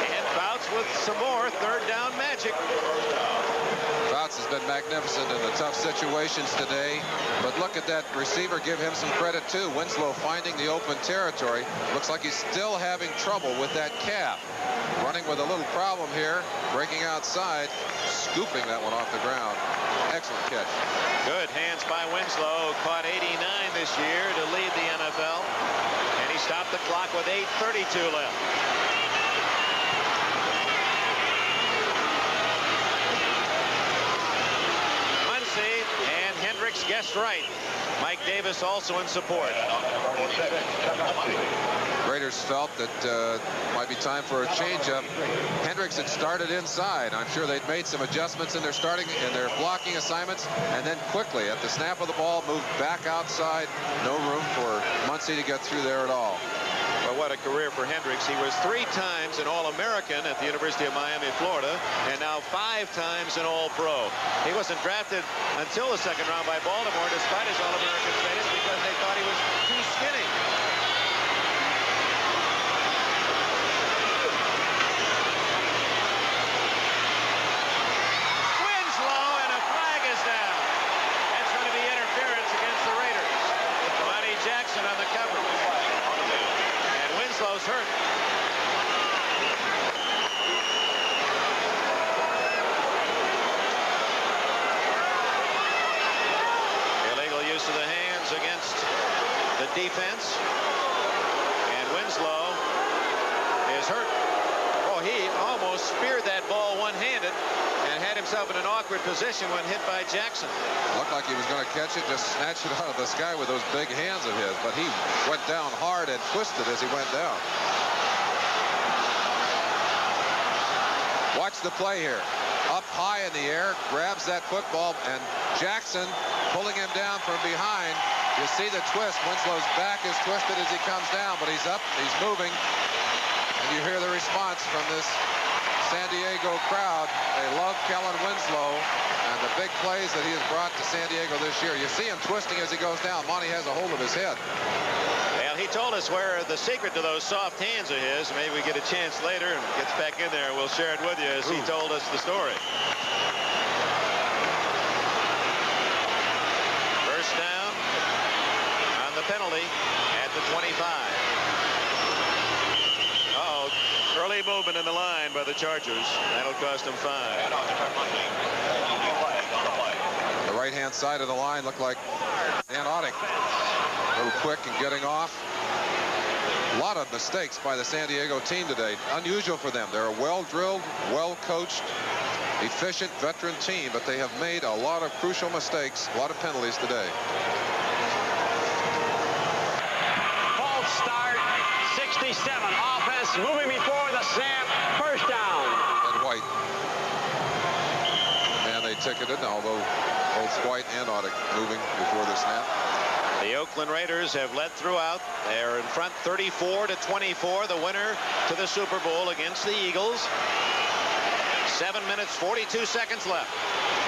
And Fouts with some more third down magic. Fouts has been magnificent in the tough situations today, but look at that receiver. Give him some credit too. Winslow finding the open territory. Looks like he's still having trouble with that calf. Running with a little problem here, breaking outside, scooping that one off the ground. Excellent catch. Good hands by Winslow. Caught 89 this year to lead the NFL, and he stopped the clock with 8:32 left. And Hendricks guessed right. Mike Davis also in support. Raiders felt that might be time for a changeup. Hendricks had started inside. I'm sure they'd made some adjustments in their blocking assignments, and then quickly at the snap of the ball moved back outside. No room for Muncie to get through there at all. But what a career for Hendricks. He was 3 times an All-American at the University of Miami, Florida, and now 5 times an All-Pro. He wasn't drafted until the second round by Baltimore, despite his All-American status, because they thought he was too skinny. Winslow, and a flag is down. That's going to be interference against the Raiders. Monty Jackson on the cover. Winslow's hurt. Illegal use of the hands against the defense. And Winslow is hurt. Oh, he almost speared that ball one-handed and had himself in an awkward position when hit by Jackson. Looked like he was going to catch it, just snatch it out of the sky with those big hands of his, but he went down hard and twisted as he went down. Watch the play here. Up high in the air, grabs that football, and Jackson pulling him down from behind. You see the twist. Winslow's back is twisted as he comes down, but he's up, he's moving. And you hear the response from this San Diego crowd. They love Kellen Winslow and the big plays that he has brought to San Diego this year. You see him twisting as he goes down. Monty has a hold of his head. Well, he told us where the secret to those soft hands of his. Maybe we get a chance later and gets back in there. We'll share it with you as he told us the story. First down on the penalty at the 25. Early movement in the line by the Chargers. That'll cost them 5. The right-hand side of the line looked like Anodic. A little quick and getting off. A lot of mistakes by the San Diego team today. Unusual for them. They're a well-drilled, well-coached, efficient veteran team, but they have made a lot of crucial mistakes, a lot of penalties today. False start, 67. Offense moving before the snap. First down. And White. And they ticketed, although both White and Audick moving before the snap. The Oakland Raiders have led throughout. They're in front 34-24, the winner to the Super Bowl against the Eagles. 7 minutes, 42 seconds left.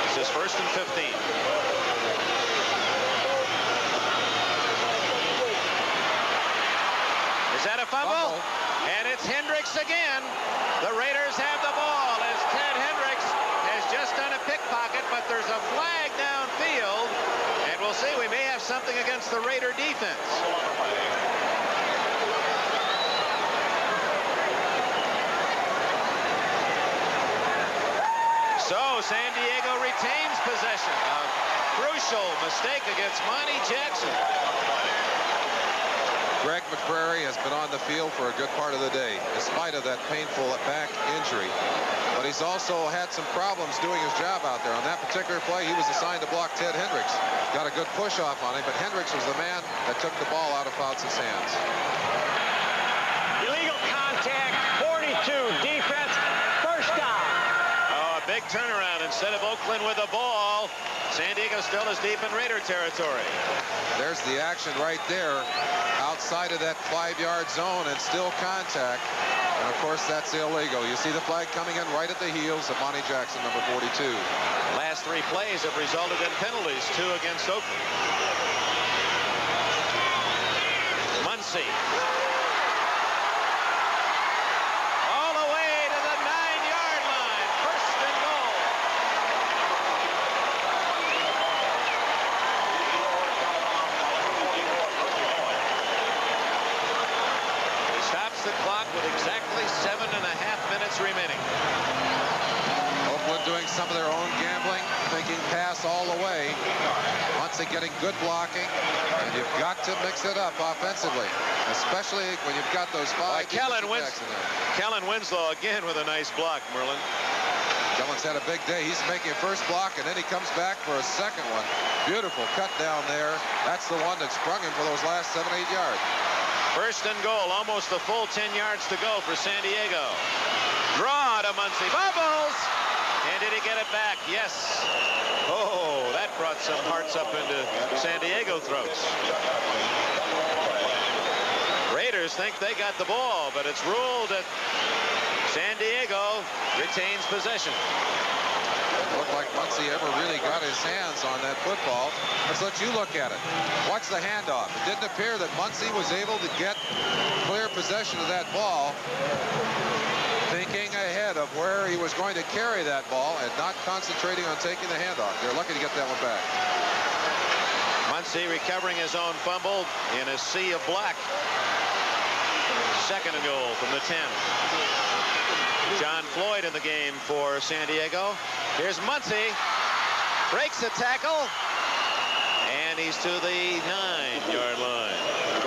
This is 1st and 15. Is that a fumble? And it's Hendricks again. The Raiders have the ball as Ted Hendricks has just done a pickpocket, but there's a flag downfield. And we'll see, we may have something against the Raider defense. So San Diego retains possession. A crucial mistake against Monty Jackson. Greg McCrary has been on the field for a good part of the day, in spite of that painful back injury. But he's also had some problems doing his job out there. On that particular play, he was assigned to block Ted Hendricks. Got a good push off on him, but Hendricks was the man that took the ball out of Fouts' hands. Illegal contact, 42, defense, first down. Oh, a big turnaround. Instead of Oakland with the ball, San Diego still is deep in Raider territory. There's the action right there. Outside of that 5-yard zone and still contact. And of course that's illegal. You see the flag coming in right at the heels of Monty Jackson, number 42. Last 3 plays have resulted in penalties, 2 against Oakland. Muncy. All the way to the 9-yard line. First and goal. Stops the clock with exactly 7.5 minutes remaining. Oakland doing some of their own gambling, thinking pass all the way. Muncy getting good blocking, and you've got to mix it up offensively, especially when you've got those five. Kellen Winslow again with a nice block, Merlin. Kellen's had a big day. He's making a first block, and then he comes back for a second one. Beautiful cut down there. That's the one that sprung him for those last 7-8 yards. First and goal, almost a full 10 yards to go for San Diego. Draw to Muncy. Bubbles! And did he get it back? Yes. Oh, that brought some hearts up into San Diego throats. Raiders think they got the ball, but it's ruled that San Diego retains possession. Looked like Muncy ever really got his hands on that football. Let's let you look at it. Watch the handoff. It didn't appear that Muncy was able to get clear possession of that ball, thinking ahead of where he was going to carry that ball and not concentrating on taking the handoff. They're lucky to get that one back. Muncy recovering his own fumble in a sea of black. Second and goal from the 10. John Floyd in the game for San Diego. Here's Muncy. Breaks a tackle. And he's to the 9-yard line.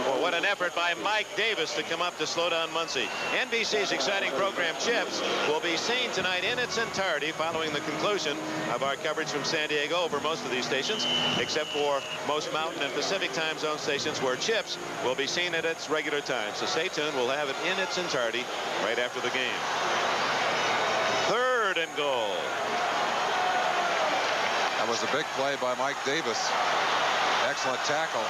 Well, what an effort by Mike Davis to come up to slow down Muncy. NBC's exciting program, Chips, will be seen tonight in its entirety following the conclusion of our coverage from San Diego over most of these stations, except for most Mountain and Pacific time zone stations where Chips will be seen at its regular time. So stay tuned. We'll have it in its entirety right after the game. Third and goal. That was a big play by Mike Davis. Excellent tackle.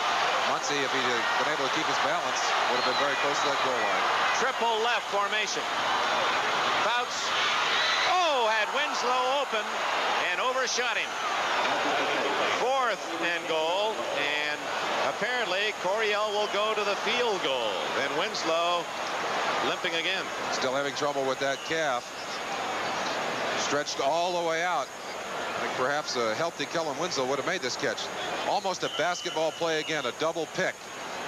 Muncy, if he'd been able to keep his balance, would have been very close to that goal line. Triple left formation. Fouts. Oh, had Winslow open and overshot him. Fourth and goal, and apparently Coryell will go to the field goal. And Winslow limping again. Still having trouble with that calf. Stretched all the way out. I think perhaps a healthy Kellen Winslow would have made this catch. Almost a basketball play again, a double pick.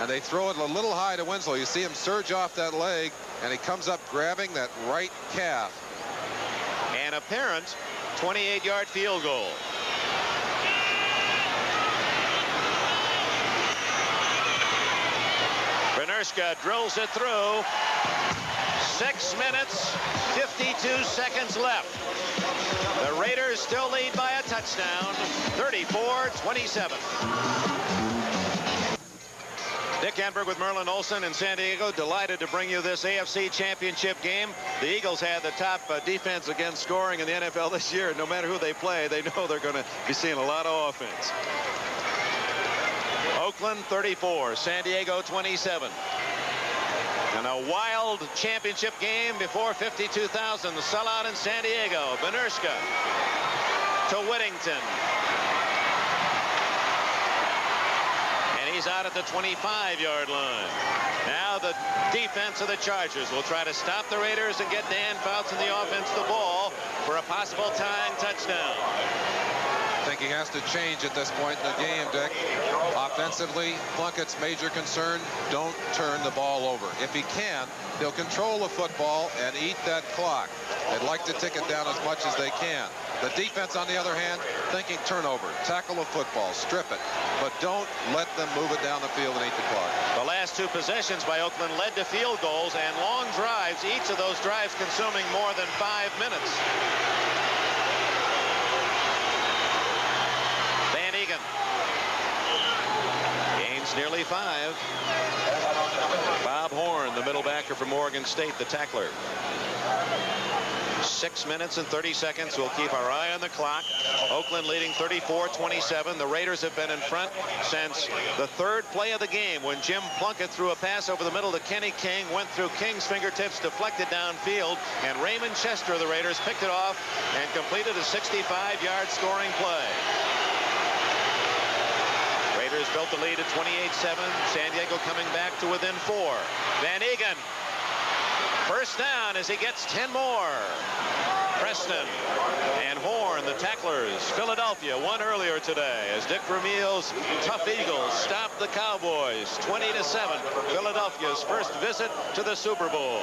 And they throw it a little high to Winslow. You see him surge off that leg, and he comes up grabbing that right calf. An apparent 28-yard field goal. Benerska drills it through. 6 minutes, 52 seconds left. The Raiders still lead by a touchdown, 34-27. Dick Enberg with Merlin Olson in San Diego, delighted to bring you this AFC Championship game. The Eagles had the top defense against scoring in the NFL this year. No matter who they play, they know they're going to be seeing a lot of offense. Oakland 34, San Diego 27. And a wild championship game before 52,000. The sellout in San Diego. Benerska to Whittington. And he's out at the 25-yard line. Now the defense of the Chargers will try to stop the Raiders and get Dan Fouts in the offense the ball for a possible tying touchdown. I think he has to change at this point in the game, Dick. Offensively, Plunkett's major concern, don't turn the ball over. If he can, he'll control the football and eat that clock. They'd like to tick it down as much as they can. The defense, on the other hand, thinking turnover, tackle the football, strip it, but don't let them move it down the field and eat the clock. The last two possessions by Oakland led to field goals and long drives, each of those drives consuming more than 5 minutes. Gains nearly 5. Bob Horn, the middle backer from Oregon State, the tackler. 6 minutes and 30 seconds. We'll keep our eye on the clock. Oakland leading 34-27. The Raiders have been in front since the third play of the game when Jim Plunkett threw a pass over the middle to Kenny King, went through King's fingertips, deflected downfield, and Raymond Chester of the Raiders picked it off and completed a 65-yard scoring play. Raiders Raiders built the lead at 28-7. San Diego coming back to within 4. Van Egan. First down as he gets 10 more. Preston and Horn, the tacklers. Philadelphia won earlier today as Dick Vermeil's tough Eagles stopped the Cowboys 20-7. Philadelphia's first visit to the Super Bowl.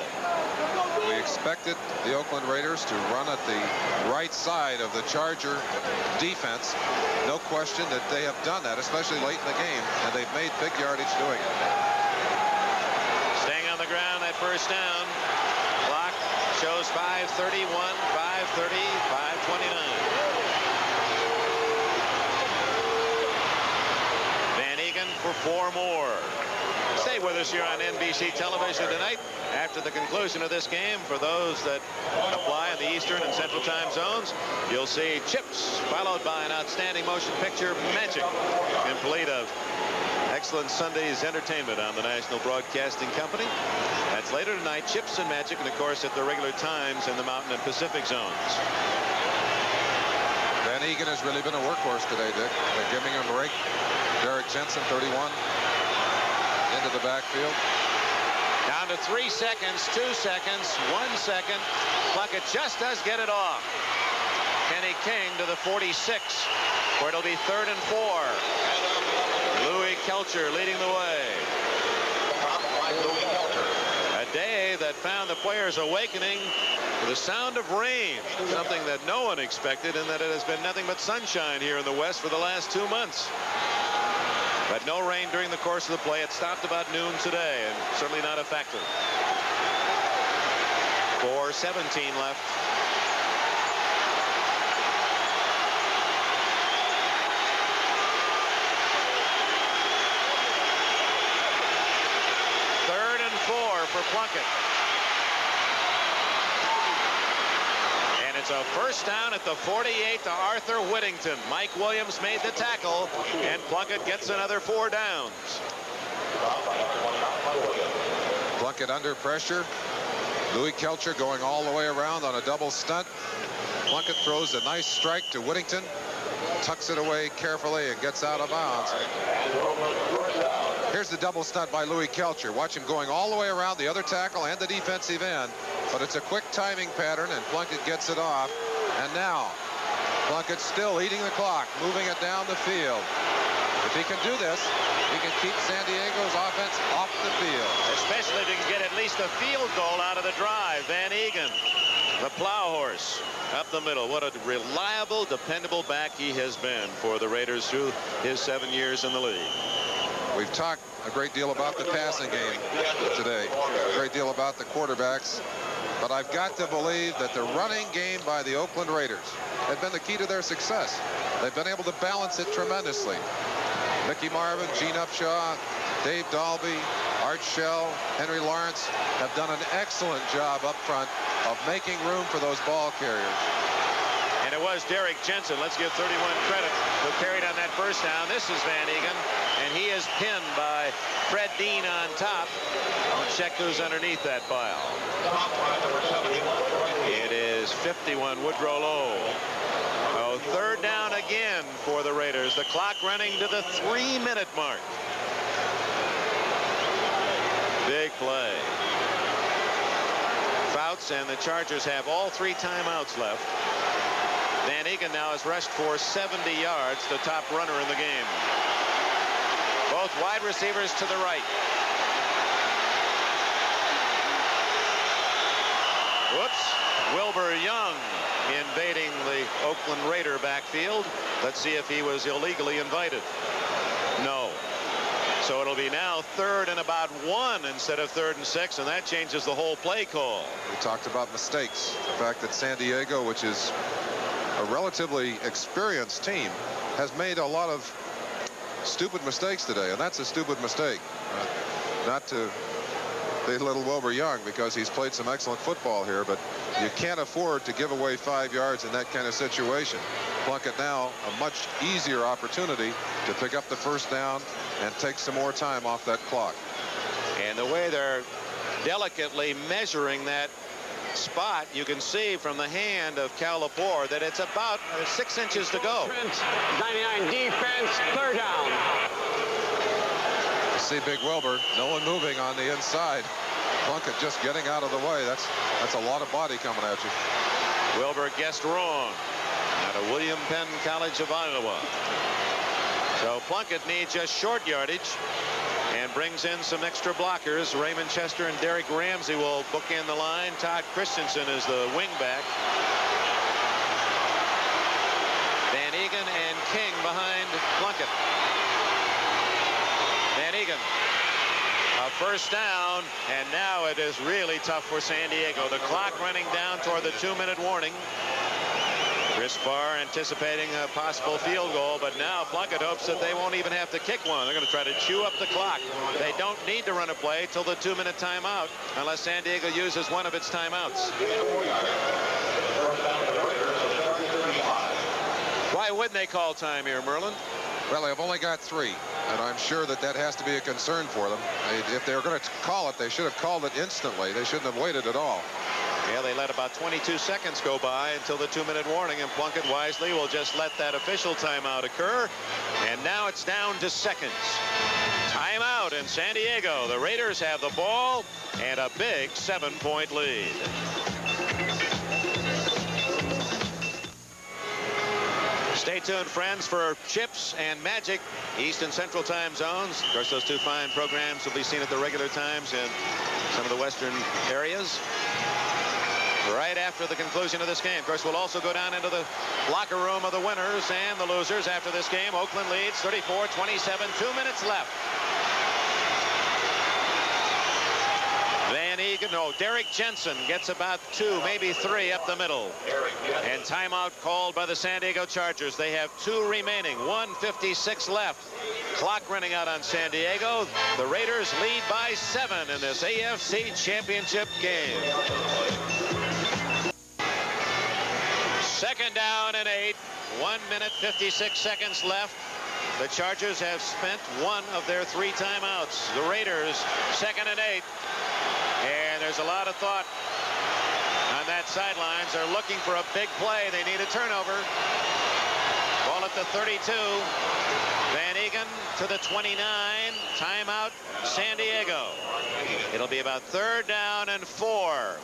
We expected the Oakland Raiders to run at the right side of the Charger defense. No question that they have done that, especially late in the game, and they've made big yardage doing it. Staying on the ground, that first down. Clock shows 5:31, 5:30, 5:29. Van Egan for 4 more. Stay with us here on NBC television tonight. After the conclusion of this game, for those that apply in the Eastern and Central time zones, you'll see Chips, followed by an outstanding motion picture, Magic, complete of excellent Sunday's entertainment on the National Broadcasting Company. That's later tonight, Chips and Magic, and of course at the regular times in the Mountain and Pacific zones. Van Egan has really been a workhorse today, Dick. They're giving him a break. Derek Jensen, 31, into the backfield. Down to 3 seconds, 2 seconds, 1 second. Plunkett just does get it off. Kenny King to the 46, where it'll be 3rd and 4. Louis Kelcher leading the way. A day that found the players awakening to the sound of rain, something that no one expected, and that it has been nothing but sunshine here in the West for the last 2 months. But no rain during the course of the play. It stopped about noon today, and certainly not a factor. 4:17 left. For Plunkett. And it's a first down at the 48 to Arthur Whittington. Mike Williams made the tackle, and Plunkett gets another 4 downs. Plunkett under pressure. Louis Kelcher going all the way around on a double stunt. Plunkett throws a nice strike to Whittington, tucks it away carefully, and gets out of bounds. Here's the double stunt by Louis Kelcher. Watch him going all the way around the other tackle and the defensive end. But it's a quick timing pattern, and Plunkett gets it off. And now, Plunkett still eating the clock, moving it down the field. If he can do this, he can keep San Diego's offense off the field. Especially if he can get at least a field goal out of the drive. Van Egan, the plow horse, up the middle. What a reliable, dependable back he has been for the Raiders through his 7 years in the league. We've talked a great deal about the passing game today, a great deal about the quarterbacks, but I've got to believe that the running game by the Oakland Raiders has been the key to their success. They've been able to balance it tremendously. Mickey Marvin, Gene Upshaw, Dave Dalby, Art Shell, Henry Lawrence have done an excellent job up front of making room for those ball carriers. And it was Derek Jensen, let's give 31 credit, who carried on that first down. This is Van Egan, and he is pinned by Fred Dean on top. Check who's underneath that pile. It is 51, Woodrow Lowe. Oh, 3rd down again for the Raiders. The clock running to the 3-minute mark. Big play. Fouts and the Chargers have all 3 timeouts left. Van Egan now has rushed for 70 yards, the top runner in the game. Both wide receivers to the right. Whoops. Wilbur Young invading the Oakland Raider backfield. Let's see if he was illegally invited. No. So it'll be now 3rd and about 1 instead of 3rd and 6, and that changes the whole play call. We talked about mistakes. The fact that San Diego, which is a relatively experienced team, has made a lot of stupid mistakes today, and that's a stupid mistake. Not to belittle Wilbur Young, because he's played some excellent football here, but you can't afford to give away 5 yards in that kind of situation. Plunkett now a much easier opportunity to pick up the first down and take some more time off that clock. And the way they're delicately measuring that spot, you can see from the hand of Cal Lepore that it's about 6 inches to go. 99 defense, 3rd down. see Big Wilbur. No one moving on the inside. Plunkett just getting out of the way. That's a lot of body coming at you. Wilbur guessed wrong out of William Penn College of Iowa. So Plunkett needs just short yardage and brings in some extra blockers. Raymond Chester and Derek Ramsey will bookend the line. Todd Christensen is the wingback. Van Egan and King behind Plunkett. Van Egan. A first down, and now it is really tough for San Diego. The clock running down toward the 2-minute warning. Chris Barr anticipating a possible field goal, but now Plunkett hopes that they won't even have to kick one. They're going to try to chew up the clock. They don't need to run a play till the 2-minute timeout unless San Diego uses one of its timeouts. Why wouldn't they call time here, Merlin? Well, they've only got 3, and I'm sure that has to be a concern for them. If they were going to call it, they should have called it instantly. They shouldn't have waited at all. Yeah, they let about 22 seconds go by until the 2-minute warning, and Plunkett wisely will just let that official timeout occur. And now it's down to seconds. Timeout in San Diego. The Raiders have the ball and a big 7-point lead. Stay tuned, friends, for Chips and Magic, East and Central time zones. Of course, those two fine programs will be seen at the regular times in some of the western areas right after the conclusion of this game. Of course, we'll also go down into the locker room of the winners and the losers after this game. Oakland leads 34-27, 2 minutes left. Van Egan, Derek Jensen gets about 2, maybe 3 up the middle. And timeout called by the San Diego Chargers. They have 2 remaining, 1:56 left. Clock running out on San Diego. The Raiders lead by 7 in this AFC Championship game. 2nd down and 8, 1 minute 56 seconds left. The Chargers have spent 1 of their 3 timeouts. The Raiders 2nd and 8. And there's a lot of thought on that sidelines. They're looking for a big play. They need a turnover. Ball at the 32. Van Egan to the 29. Timeout, San Diego. It'll be about 3rd down and 4.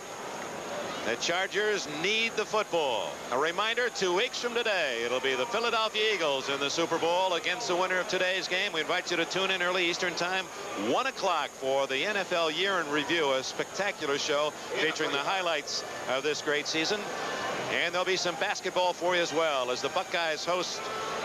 The Chargers need the football. A reminder, 2 weeks from today, it'll be the Philadelphia Eagles in the Super Bowl against the winner of today's game. We invite you to tune in early Eastern time, 1 o'clock for the NFL Year in Review, a spectacular show featuring the highlights of this great season. And there'll be some basketball for you as well as the Buckeyes host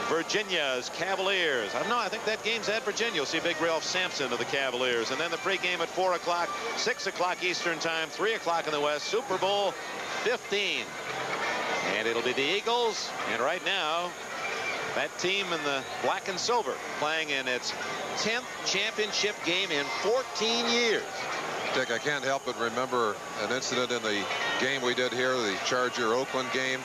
Virginia's Cavaliers. I don't know, I think that game's at Virginia. You'll see big Ralph Sampson of the Cavaliers. And then the pregame at 4 o'clock, 6 o'clock Eastern time, 3 o'clock in the West, Super Bowl 15. And it'll be the Eagles. And right now, that team in the black and silver playing in its 10th championship game in 14 years. Dick, I can't help but remember an incident in the game we did here, the Charger-Oakland game.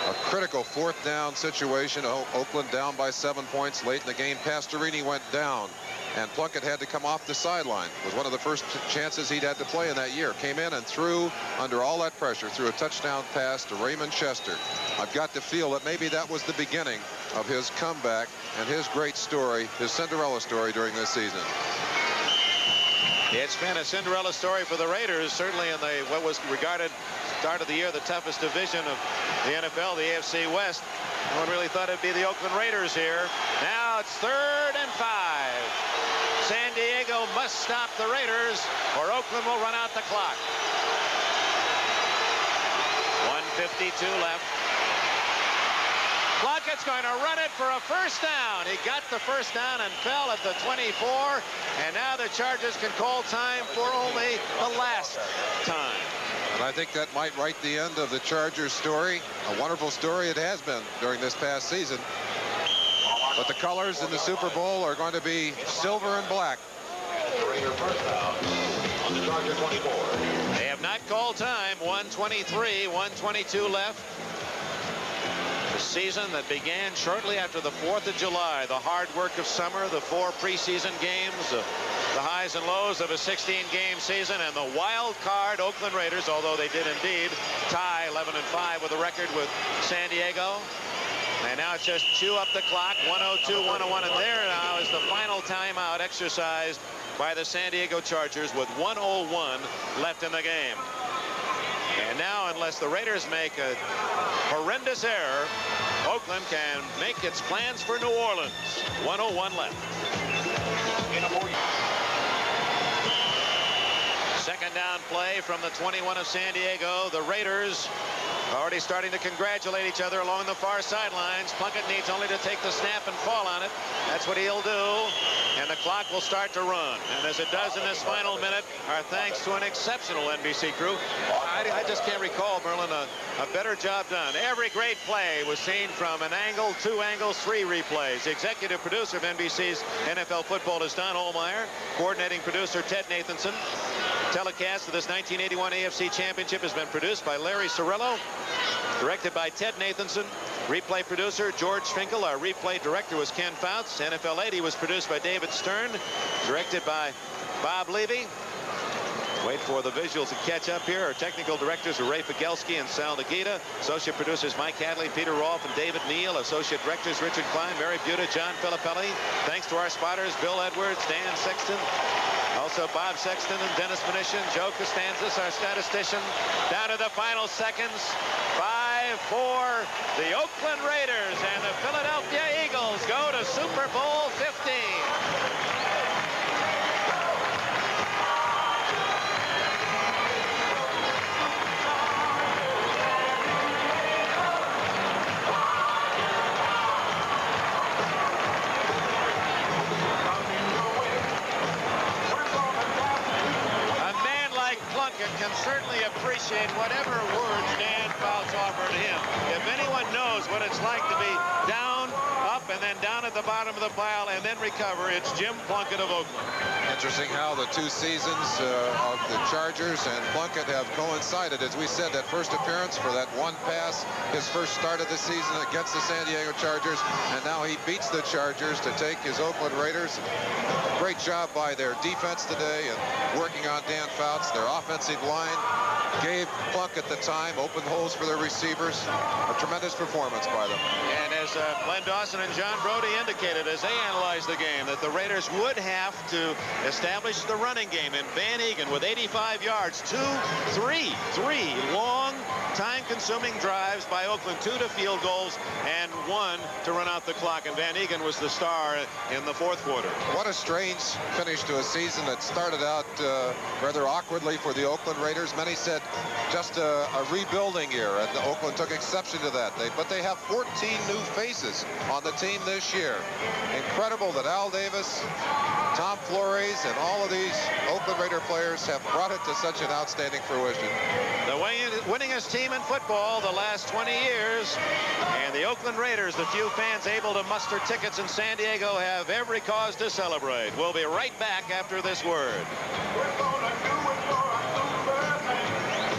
A critical 4th down situation. Oakland down by 7 points late in the game. Pastorini went down, and Plunkett had to come off the sideline. It was one of the first chances he'd had to play in that year. Came in and threw, under all that pressure, threw a touchdown pass to Raymond Chester. I've got to feel that maybe that was the beginning of his comeback and his great story, his Cinderella story during this season. It's been a Cinderella story for the Raiders, certainly in the what was regarded start of the year the toughest division of the NFL, the AFC West. No one really thought it'd be the Oakland Raiders here. Now it's 3rd and 5. San Diego must stop the Raiders or Oakland will run out the clock. 1:52 left. Plunkett's going to run it for a first down. He got the first down and fell at the 24. And now the Chargers can call time for only the last time. And I think that might write the end of the Chargers story. A wonderful story it has been during this past season. But the colors in the Super Bowl are going to be silver and black. They have not called time. 1:23, 1:22 left. The season that began shortly after the 4th of July. The hard work of summer, the 4 preseason games, the highs and lows of a 16-game season, and the wild card Oakland Raiders, although they did indeed tie 11 and 5 with a record with San Diego. And now it's just chew up the clock, 102, 101, and there now is the final timeout exercised by the San Diego Chargers with 1:01 left in the game. And now, unless the Raiders make a horrendous error, Oakland can make its plans for New Orleans. 1:01 left. Second down play from the 21 of San Diego. The Raiders already starting to congratulate each other along the far sidelines. Plunkett needs only to take the snap and fall on it. That's what he'll do. And the clock will start to run. And as it does in this final minute, our thanks to an exceptional NBC crew. I just can't recall, Merlin, a better job done. Every great play was seen from an angle, 2 angles, 3 replays. The executive producer of NBC's NFL Football is Don Ohlmeyer. Coordinating producer Ted Nathanson. Telecast of this 1981 AFC Championship has been produced by Larry Cirillo. Directed by Ted Nathanson. Replay producer George Finkel. Our replay director was Ken Fouts. NFL 80 was produced by David Stern. Directed by Bob Levy. Wait for the visuals to catch up here. Our technical directors are Ray Figelski and Sal Nagita. Associate producers Mike Hadley, Peter Rolfe, and David Neal. Associate directors Richard Klein, Mary Buda, John Filippelli. Thanks to our spotters Bill Edwards, Dan Sexton. Also Bob Sexton and Dennis Mnuchin, Joe Costanzas, our statistician. Down to the final seconds. 5-4. The Oakland Raiders and the Philadelphia Eagles go to Super Bowl 15. Can certainly appreciate whatever words Dan Fouts offered him. If anyone knows what it's like to be down, up, and then down at the bottom of the pile and then recover, it's Jim Plunkett of Oakland. Interesting how the 2 seasons of the Chargers and Plunkett have coincided. As we said, that first appearance for that 1 pass, his first start of the season against the San Diego Chargers, and now he beats the Chargers to take his Oakland Raiders. Great job by their defense today and working on Dan Fouts. Their offensive line gave Plunkett the time, opened holes for their receivers. A tremendous performance by them. And as Glenn Dawson and John Brody indicated as they analyzed the game, that the Raiders would have to establish the running game. And Van Egan with 85 yards, 3 long, time-consuming drives by Oakland, 2 to field goals and 1 to run out the clock. And Van Egan was the star in the 4th quarter. What a strange finish to a season that started out rather awkwardly for the Oakland Raiders. Many said just a rebuilding year, and Oakland took exception to that. But they have 14 new faces on the team this year. Incredible that Al Davis, Tom Flores, and all of these Oakland Raider players have brought it to such an outstanding fruition. The winningest team in football the last 20 years, and the Oakland Raiders, the few fans able to muster tickets in San Diego, have every cause to celebrate. We'll be right back after this word. We're gonna do it.